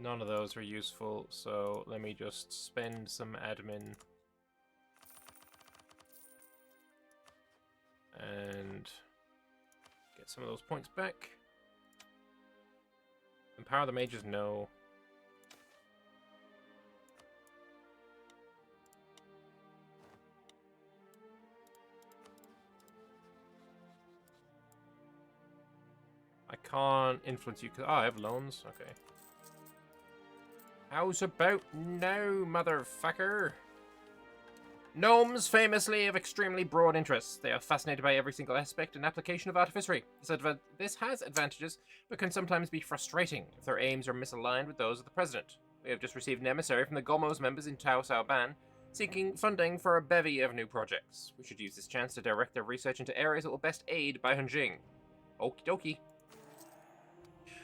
None of those are useful, so let me just spend some admin. And... get some of those points back. Empower the mages, no. I can't influence you because I have loans. Okay. How's about now, motherfucker? Gnomes famously have extremely broad interests. They are fascinated by every single aspect and application of Artificery. This has advantages, but can sometimes be frustrating if their aims are misaligned with those of the President. We have just received an emissary from the Gomos members in Tao Sao Ban, seeking funding for a bevy of new projects. We should use this chance to direct their research into areas that will best aid Baihon Xinh. Okie dokie.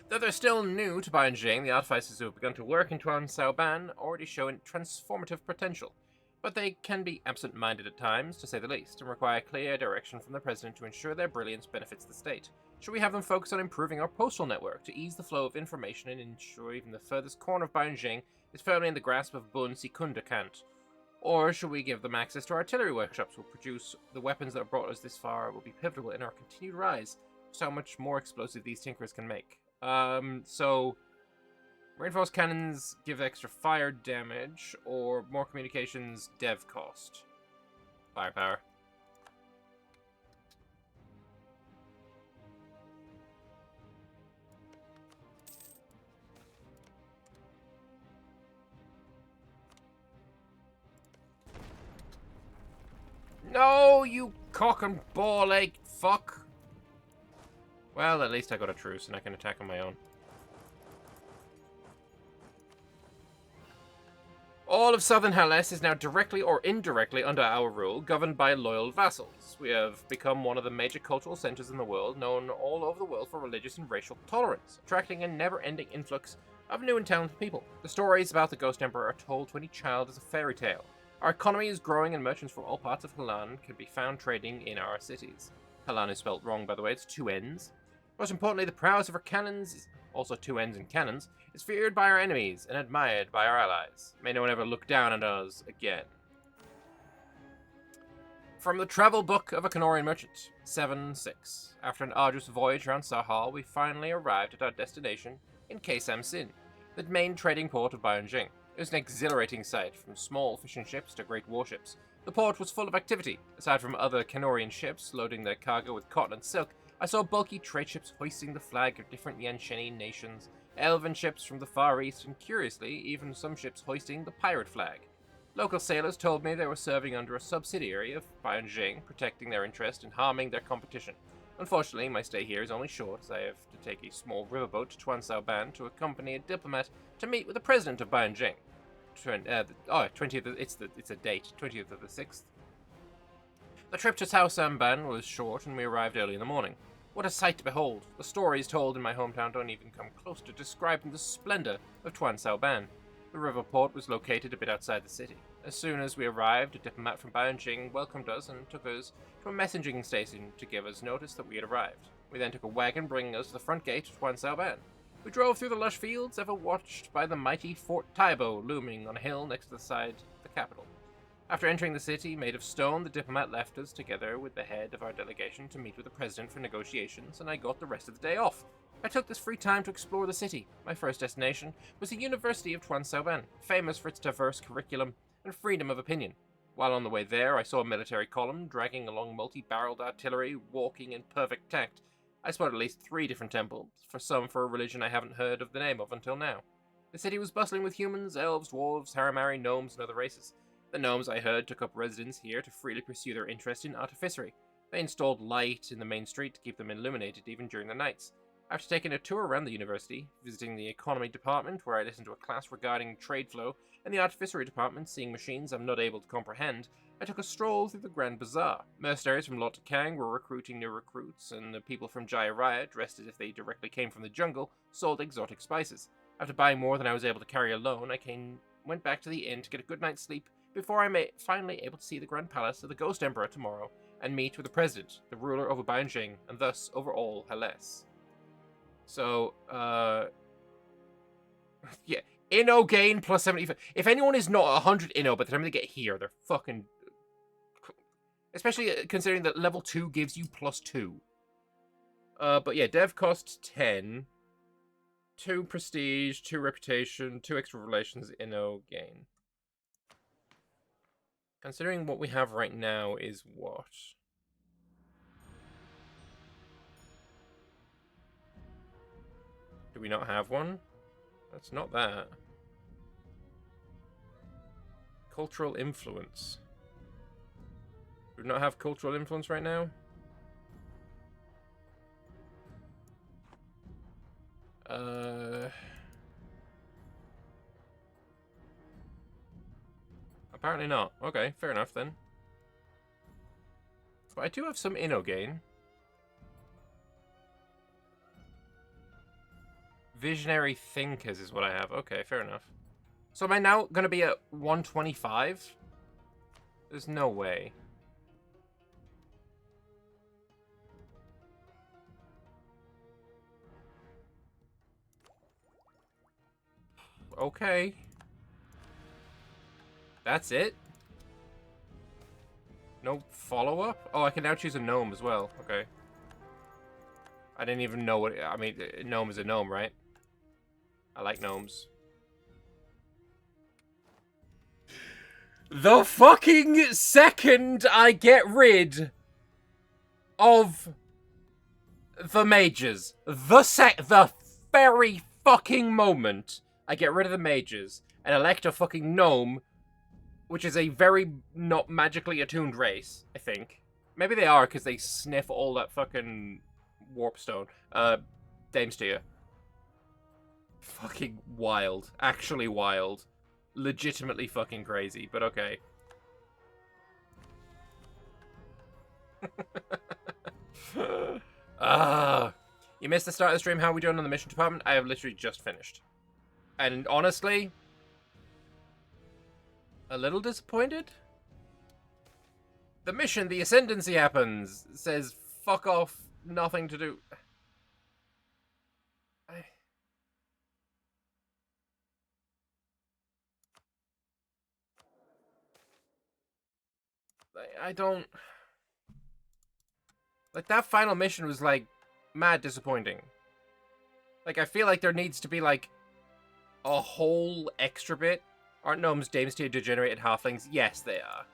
Though they're still new to Baihon Xinh, the artificers who have begun to work in Tuan Sao Ban already show transformative potential. But they can be absent-minded at times, to say the least, and require clear direction from the President to ensure their brilliance benefits the state. Should we have them focus on improving our postal network to ease the flow of information and ensure even the furthest corner of Baihon Xinh is firmly in the grasp of Bun Sikunda Kant? Or should we give them access to artillery workshops which will produce the weapons that have brought us this far will be pivotal in our continued rise? Just how much more explosive these tinkers can make. So... Reinforced cannons give extra fire damage, or more communications dev cost. Firepower. No, you cock and ball-egg fuck! Well, at least I got a truce and I can attack on my own. All of southern Hellas is now directly or indirectly under our rule, governed by loyal vassals. We have become one of the major cultural centers in the world, known all over the world for religious and racial tolerance, attracting a never-ending influx of new and talented people. The stories about the Ghost Emperor are told to any child as a fairy tale. Our economy is growing and merchants from all parts of Halan can be found trading in our cities. Halan is spelt wrong, by the way, it's two N's. Most importantly, the prowess of our cannons also 2 ends and cannons, is feared by our enemies and admired by our allies. May no one ever look down on us again. From the Travel Book of a Canorian Merchant, 7-6. After an arduous voyage around Sahal, we finally arrived at our destination in Xinh, the main trading port of Baihon Xinh. It was an exhilarating sight, from small fishing ships to great warships. The port was full of activity. Aside from other Canorian ships loading their cargo with cotton and silk, I saw bulky trade ships hoisting the flag of different Yansheni nations, elven ships from the Far East, and curiously, even some ships hoisting the pirate flag. Local sailors told me they were serving under a subsidiary of Baihon Xinh, protecting their interest and harming their competition. Unfortunately, my stay here is only short, as I have to take a small riverboat to Tuansao to accompany a diplomat to meet with the president of Baihon Xinh. 20th. It's a date. 20th of the 6th. The trip to Tuansao was short, and we arrived early in the morning. What a sight to behold! The stories told in my hometown don't even come close to describing the splendor of Tuansao. The river port was located a bit outside the city. As soon as we arrived, a diplomat from Baihon Xinh welcomed us and took us to a messaging station to give us notice that we had arrived. We then took a wagon bringing us to the front gate of Tuansao. We drove through the lush fields, ever watched by the mighty Fort Taibo looming on a hill next to the side of the capital. After entering the city made of stone, the diplomat left us together with the head of our delegation to meet with the president for negotiations, and I got the rest of the day off. I took this free time to explore the city. My first destination was the University of Tuansao, famous for its diverse curriculum and freedom of opinion. While on the way there, I saw a military column dragging along multi-barreled artillery, walking in perfect tact. I spotted at least 3 different temples, for a religion I haven't heard of the name of until now. The city was bustling with humans, elves, dwarves, haramari, gnomes, and other races. The gnomes, I heard, took up residence here to freely pursue their interest in artificery. They installed light in the main street to keep them illuminated even during the nights. After taking a tour around the university, visiting the economy department where I listened to a class regarding trade flow, and the artificery department seeing machines I'm not able to comprehend, I took a stroll through the Grand Bazaar. Mercenaries from Lot Kang were recruiting new recruits, and the people from Jaya, dressed as if they directly came from the jungle, sold exotic spices. After buying more than I was able to carry alone, I went back to the inn to get a good night's sleep before I'm finally able to see the Grand Palace of the Ghost Emperor tomorrow and meet with the President, the ruler over Baihon Xinh, and thus over all Hellas. So, yeah, Inno gain plus 75. If anyone is not 100 Inno by the time they get here, they're fucking... Especially considering that level 2 gives you plus 2. But yeah, dev cost 10. 2 prestige, 2 reputation, 2 extra relations, Inno gain. Considering what we have right now is what? Do we not have one? That's not that. Cultural influence. Do we not have cultural influence right now? Apparently not. Okay, fair enough then. But I do have some Inno gain. Visionary thinkers is what I have. Okay, fair enough. So am I now going to be at 125? There's no way. Okay. That's it? No follow-up? Oh, I can now choose a gnome as well. Okay. I didn't even know what... I mean, a gnome is a gnome, right? I like gnomes. The fucking second I get rid of the mages, the very fucking moment I get rid of the mages and elect a fucking gnome, which is a very not magically attuned race, I think. Maybe they are because they sniff all that fucking warpstone. Damesteer. Fucking wild. Actually wild. Legitimately fucking crazy, but okay. You missed the start of the stream. How are we doing on the mission department? I have literally just finished. And honestly, a little disappointed. The mission, the Ascendancy happens. Says, fuck off, nothing to do. I don't... Like, that final mission was, like, mad disappointing. Like, I feel like there needs to be, like, a whole extra bit. Aren't gnomes dames-tier degenerated halflings? Yes, they are.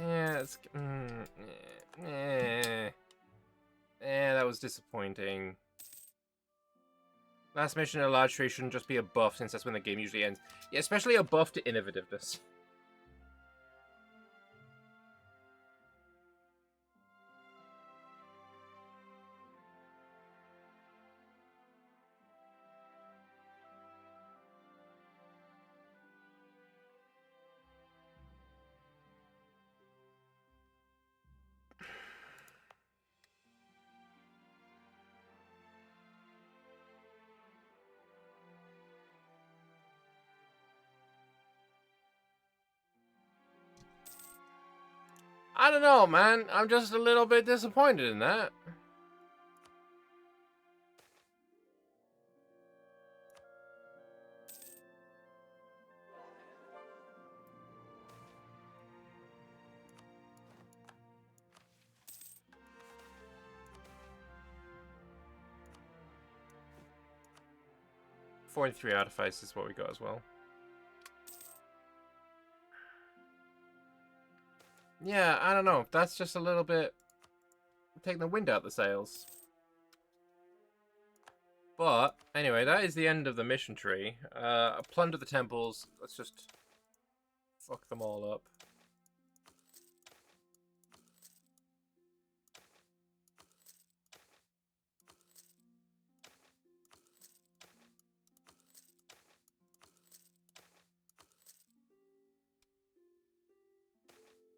Yeah, it's... that was disappointing. Last mission in a large tree shouldn't just be a buff, since that's when the game usually ends. Yeah, especially a buff to innovativeness. I don't know, man. I'm just a little bit disappointed in that. "43 Artifice" is what we got as well. Yeah, I don't know. That's just a little bit taking the wind out the sails. But, anyway, that is the end of the mission tree. Plunder the temples. Let's just fuck them all up.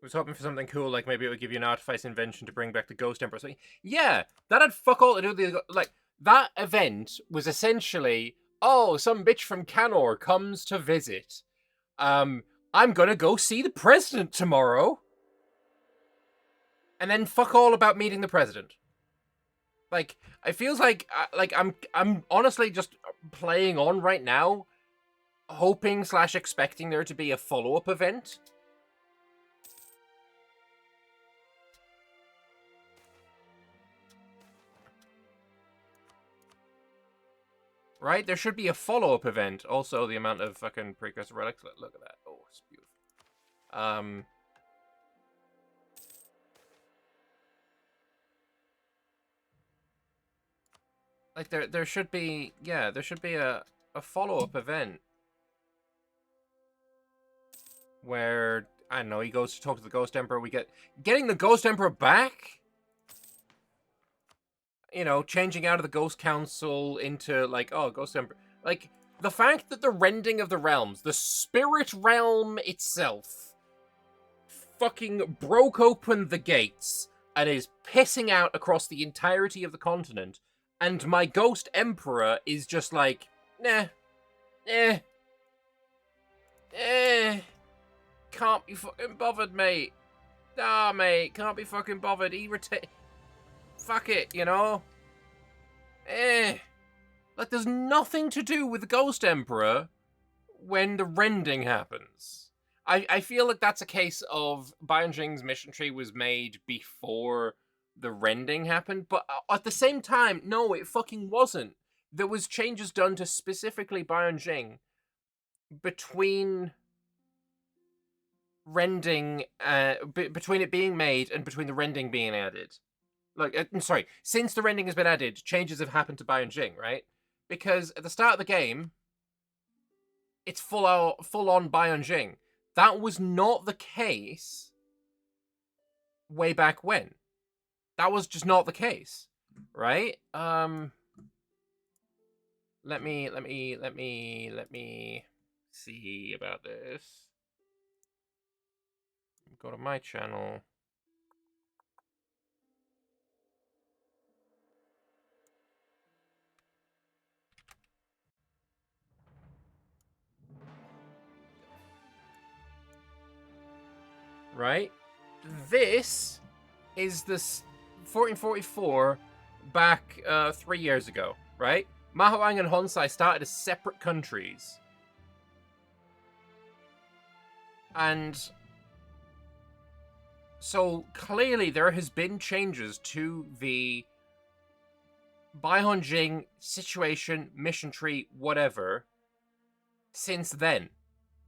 I was hoping for something cool, like maybe it would give you an artifice invention to bring back the Ghost Emperor. So, yeah, that had fuck all to do with the... Like, that event was essentially, oh, some bitch from Canor comes to visit. I'm gonna go see the president tomorrow. And then fuck all about meeting the president. Like, it feels like I'm honestly just playing on right now, hoping / expecting there to be a follow-up event. Right? There should be a follow-up event. Also, the amount of fucking precursor relics. Look at that. Oh, it's beautiful. Like, there should be... Yeah, there should be a follow-up event. Where, I don't know, he goes to talk to the Ghost Emperor. We getting the Ghost Emperor back? You know, changing out of the Ghost Council into, like, oh, Ghost Emperor. Like, the fact that the rending of the realms, the spirit realm itself, fucking broke open the gates and is pissing out across the entirety of the continent, and my Ghost Emperor is just like, nah, can't be fucking bothered, mate. Nah, mate, can't be fucking bothered. Fuck it, you know? Like, there's nothing to do with the Ghost Emperor when the rending happens. I feel like that's a case of Baihon Xing's mission tree was made before the rending happened, but at the same time, no, it fucking wasn't. There was changes done to specifically Baihon Xing between rending, between it being made and between the rending being added. Like, I'm sorry, since the rending has been added, changes have happened to Baihon Xing, right? Because at the start of the game, it's full on Baihon Xing. That was not the case way back when. That was just not the case, right? Let me see about this. Go to my channel. right? This is the 1444 back 3 years ago, right? Mahuang and Honsai started as separate countries. And so clearly there has been changes to the Baihon Xinh situation, mission tree, whatever, since then.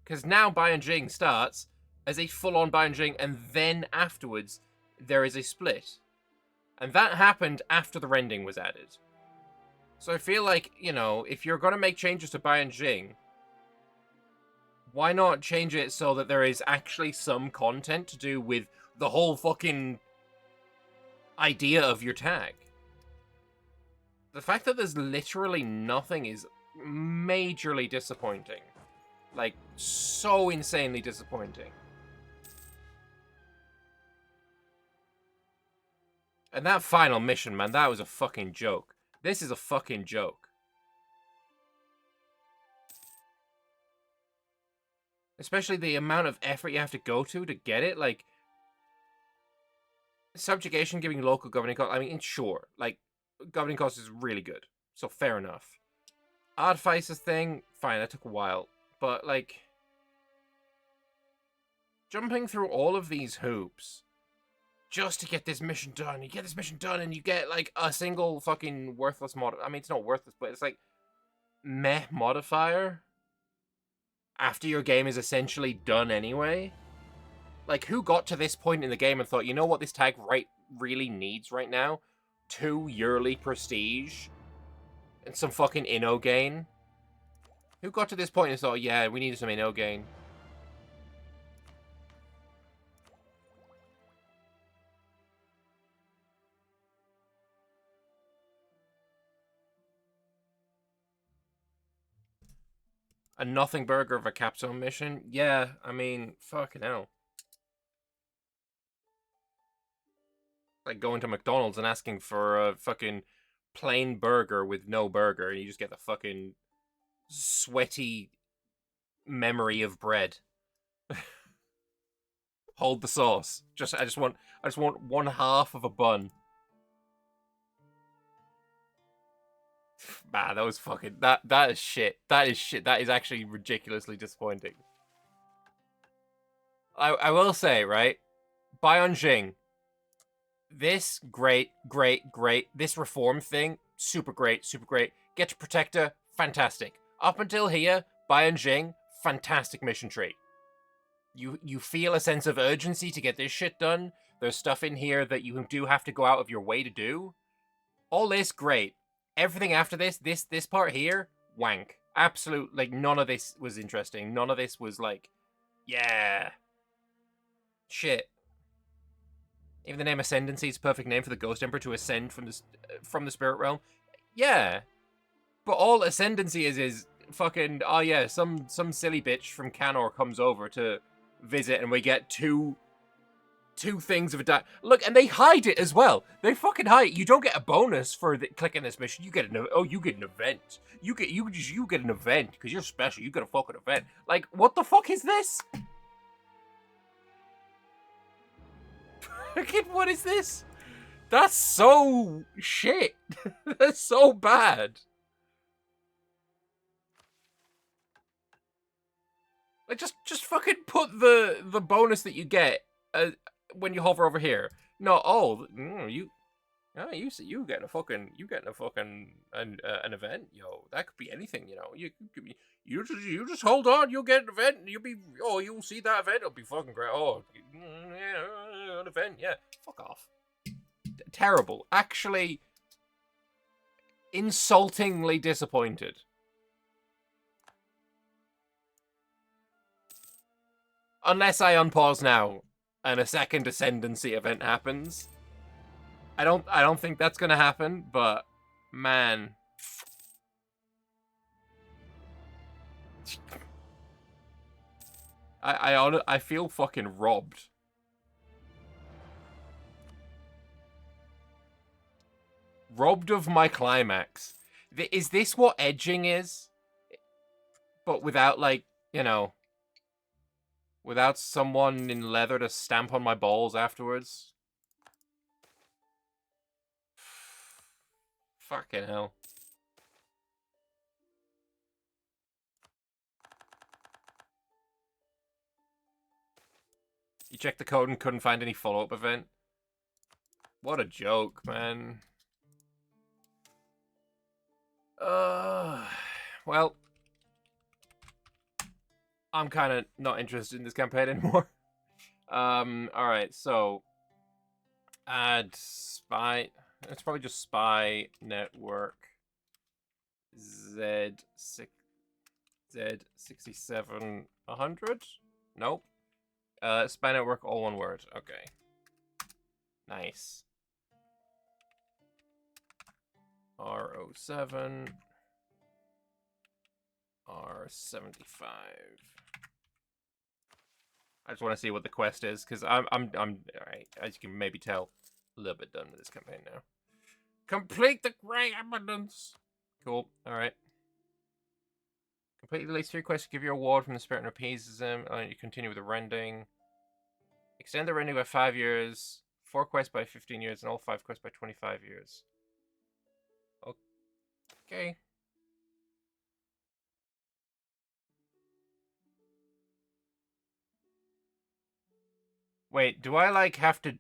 Because now Baihon Xinh starts as a full-on Baihon Xinh, and then afterwards there is a split. And that happened after the rending was added. So I feel like, you know, if you're going to make changes to Baihon Xinh, why not change it so that there is actually some content to do with the whole fucking idea of your tag? The fact that there's literally nothing is majorly disappointing. Like, so insanely disappointing. And that final mission, man, that was a fucking joke. This is a fucking joke. Especially the amount of effort you have to go to get it. Like, subjugation giving local governing cost. I mean, sure. Like, governing cost is really good. So, fair enough. Artifice's thing, fine, that took a while. But, like, jumping through all of these hoops just to get this mission done. You get this mission done and you get, like, a single fucking worthless mod. I mean, it's not worthless, but it's like, meh modifier after your game is essentially done anyway. Like, who got to this point in the game and thought, you know what this tag really needs right now? 2 yearly prestige and some fucking inno gain? Who got to this point and thought, yeah, we need some inno gain? A nothing burger of a capstone mission? Yeah, I mean, fucking hell. Like going to McDonald's and asking for a fucking plain burger with no burger, and you just get the fucking sweaty memory of bread. Hold the sauce. I just want 1/2 of a bun. Man, that was fucking that is shit. That is shit. That is actually ridiculously disappointing. I will say, right? Baihon Xinh. This great. This reform thing, super great. Get to Protector, fantastic. Up until here, Baihon Xinh, fantastic mission tree. You feel a sense of urgency to get this shit done. There's stuff in here that you do have to go out of your way to do. All this, great. Everything after this part here, wank. Absolute, like, none of this was interesting. None of this was like, yeah. Shit. Even the name Ascendancy is a perfect name for the Ghost Emperor to ascend from the spirit realm. Yeah. But all Ascendancy is fucking, oh yeah, some silly bitch from Canor comes over to visit and we get two things of a look, and they hide it as well. They fucking hide it. You don't get a bonus for clicking this mission. You get an event. You get an event because you're special. You get a fucking event. Like, what the fuck is this? What is this? That's so shit. That's so bad. Like, just fucking put the bonus that you get when you hover over here. No, you getting an event, yo. That could be anything, you know. You just hold on, you'll get an event, and you'll see that event. It'll be fucking great. Oh, yeah, an event, yeah. Fuck off. Terrible. Actually, insultingly disappointed. Unless I unpause now and a second Ascendancy event happens. I don't think that's gonna happen, but man. I feel fucking robbed. Robbed of my climax. Is this what edging is? But without, like, you know, Without someone in leather to stamp on my balls afterwards. Fucking hell. You checked the code and couldn't find any follow-up event? What a joke, man. Well, I'm kind of not interested in this campaign anymore. Alright, so add spy. It's probably just spy network Z6 Z6700. Nope. Spy network, all one word. Okay. Nice. R07 R75. I just want to see what the quest is, because I'm alright, as you can maybe tell, a little bit done with this campaign now. Complete the Grey Eminence! Cool, alright. Complete at least 3 quests to give you a reward from the spirit and appeases them. You continue with the rending. Extend the rending by 5 years. 4 quests by 15 years, and all 5 quests by 25 years. Okay. Wait, do I, like, have to...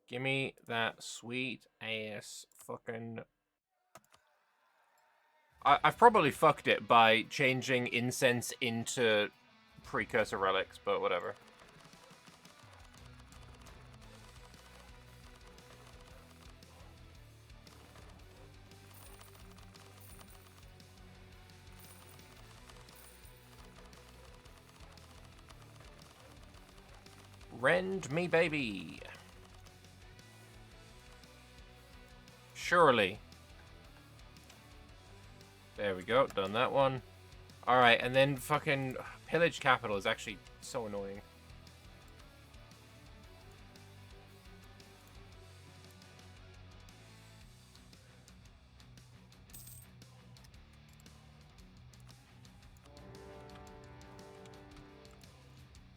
Give me that sweet ass fucking... I've probably fucked it by changing incense into precursor relics, but whatever. Rend me, baby. Surely. There we go, done that one. Alright, and then fucking pillage capital is actually so annoying.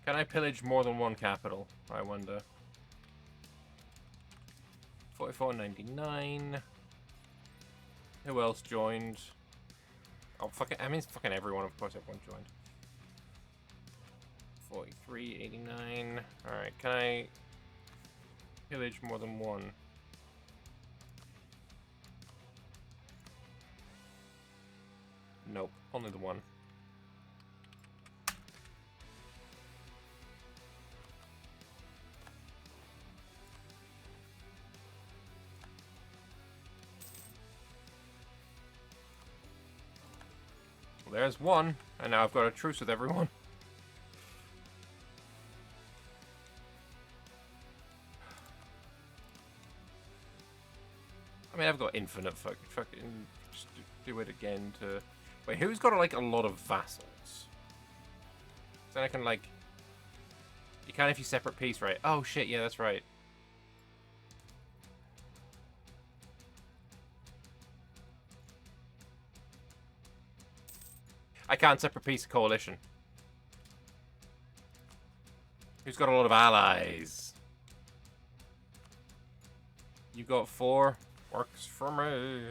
Can I pillage more than one capital? I wonder. 44.99. Who else joined? Oh, fucking, I mean, fucking everyone, of course, everyone joined. 43.89. Alright, can I pillage more than one? Nope, only the one. There's one, and now I've got a truce with everyone. I mean, I've got infinite fucking just do it again to... Wait, who's got, like, a lot of vassals? Then I can, like... You can if you separate peace, right? Oh, shit, yeah, that's right. I can't separate peace coalition. Who's got a lot of allies? You got 4. Works for me.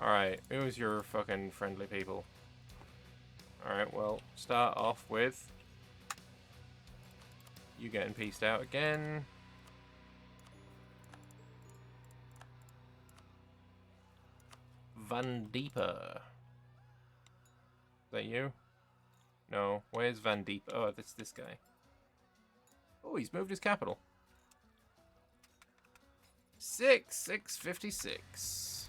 Alright, who's your fucking friendly people? Alright, well, start off with you getting pieced out again. Van Dieper. Is that you? No. Where's Van Dieper? Oh, that's this guy. Oh, he's moved his capital. 656.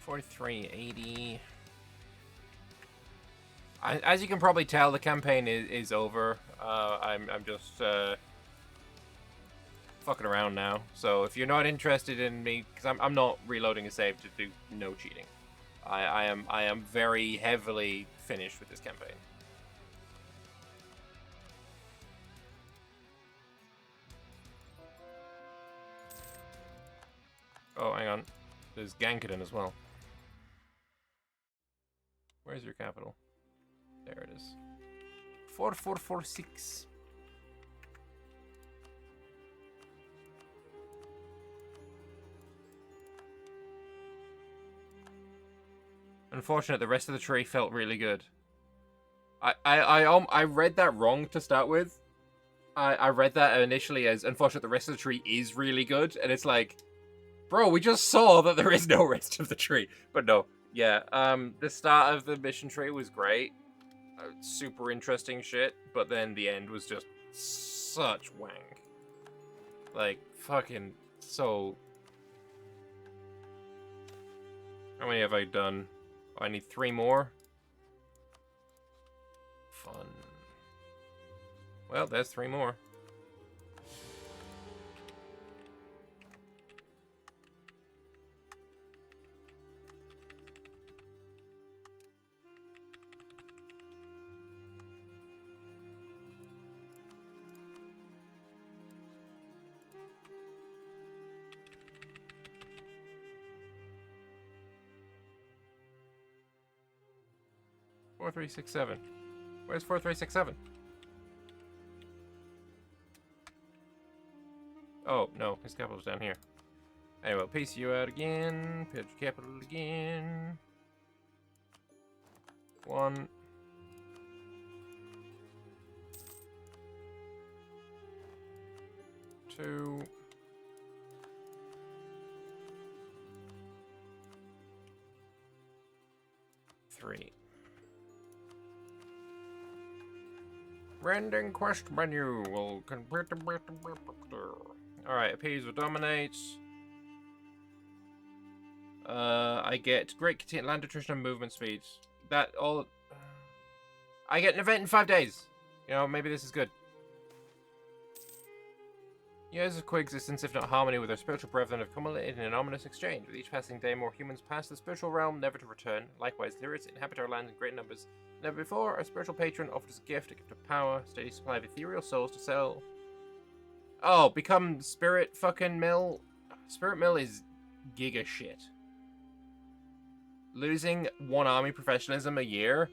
$43.80. As you can probably tell, the campaign is over. I'm just fucking around now. So if you're not interested in me, because I'm not reloading a save to do no cheating. I am very heavily finished with this campaign. Oh, hang on. There's Gankadon as well. Where's your capital? There it is. 4446. Unfortunate, the rest of the tree felt really good. I read that wrong to start with. I read that initially as, unfortunate, the rest of the tree is really good, and it's like, bro, we just saw that there is no rest of the tree. But no, yeah, the start of the mission tree was great. Super interesting shit, but then the end was just such wank. Like, fucking so... How many have I done? Oh, I need 3 more. Fun. Well, there's 3 more. Four, 3, 6, 7. Where's 4, 3, 6, 7? Oh, no, his capital's down here. Anyway, I'll piece you out again. Pillage capital again. 1. 2. 3. Rending quest menu will convert the... Alright, appease or dominate. I get great contain land attrition and movement speed. That all... I get an event in 5 days. You know, maybe this is good. Years of coexistence, if not harmony, with our spiritual brethren have culminated in an ominous exchange. With each passing day, more humans pass the spiritual realm, never to return. Likewise, lyrics inhabit our lands in great numbers. Never before, our spiritual patron offers a gift of power, steady supply of ethereal souls to sell. Oh, become Spirit fucking Mill? Spirit Mill is giga shit. Losing 1 army professionalism a year?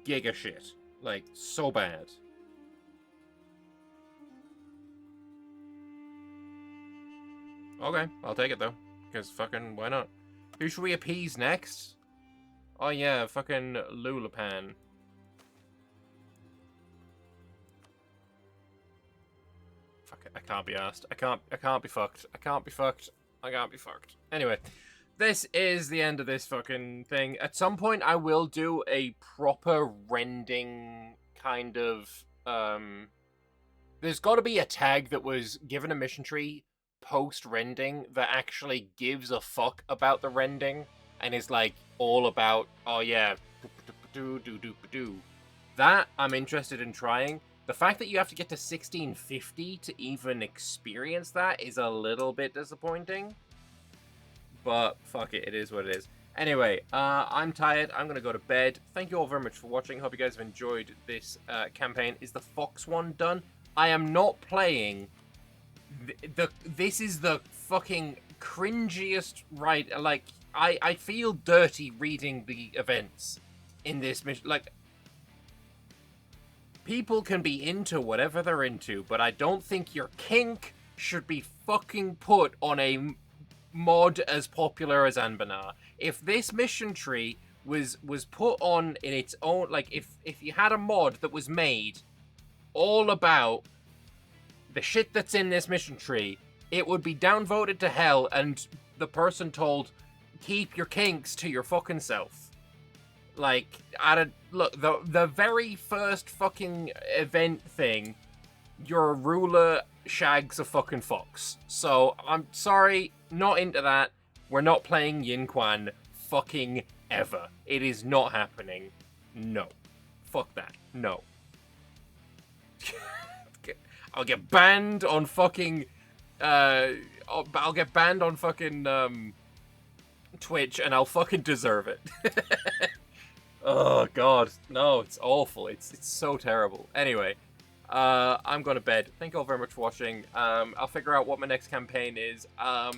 Giga shit. Like, so bad. Okay, I'll take it though. Because fucking, why not? Who should we appease next? Oh yeah, fucking Lulapan. Fuck it, I can't be asked. I can't be fucked. I can't be fucked. I can't be fucked. Anyway, this is the end of this fucking thing. At some point I will do a proper rending kind of, there's gotta be a tag that was given a mission tree post-rending that actually gives a fuck about the rending and is like all about, oh yeah, that I'm interested in trying. The fact that you have to get to 1650 to even experience that is a little bit disappointing, but fuck it, it is what it is. Anyway, I'm tired. I'm gonna go to bed. Thank you all very much for watching. Hope you guys have enjoyed this campaign. Is the Fox one done? I am not playing this is the fucking cringiest, right? Like, I feel dirty reading the events in this mission. Like, people can be into whatever they're into, but I don't think your kink should be fucking put on a mod as popular as Anbennar. If this mission tree was put on in its own, like, if you had a mod that was made all about the shit that's in this mission tree, it would be downvoted to hell and the person told, keep your kinks to your fucking self. Like, look, the very first fucking event thing, your ruler shags a fucking fox. So, I'm sorry, not into that. We're not playing Yin Quan fucking ever. It is not happening. No. fuck that. No. I'll get banned on fucking... I'll get banned on fucking, Twitch, and I'll fucking deserve it. Oh, God. No, it's awful. It's so terrible. Anyway, I'm going to bed. Thank you all very much for watching. I'll figure out what my next campaign is. I'll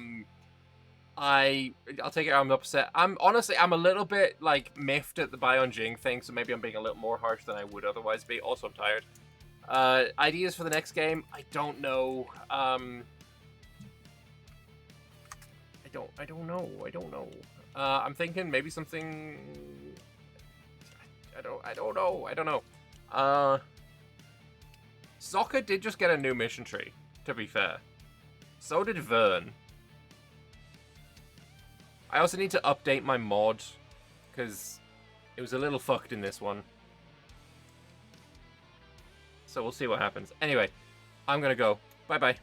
take it I'm upset. Honestly, I'm a little bit, like, miffed at the Baihon Xinh thing, so maybe I'm being a little more harsh than I would otherwise be. Also, I'm tired. Ideas for the next game? I don't know. I don't know. I'm thinking maybe something... I don't know. Sokka did just get a new mission tree, to be fair. So did Vern. I also need to update my mod, because it was a little fucked in this one. So we'll see what happens. Anyway, I'm gonna go. Bye-bye.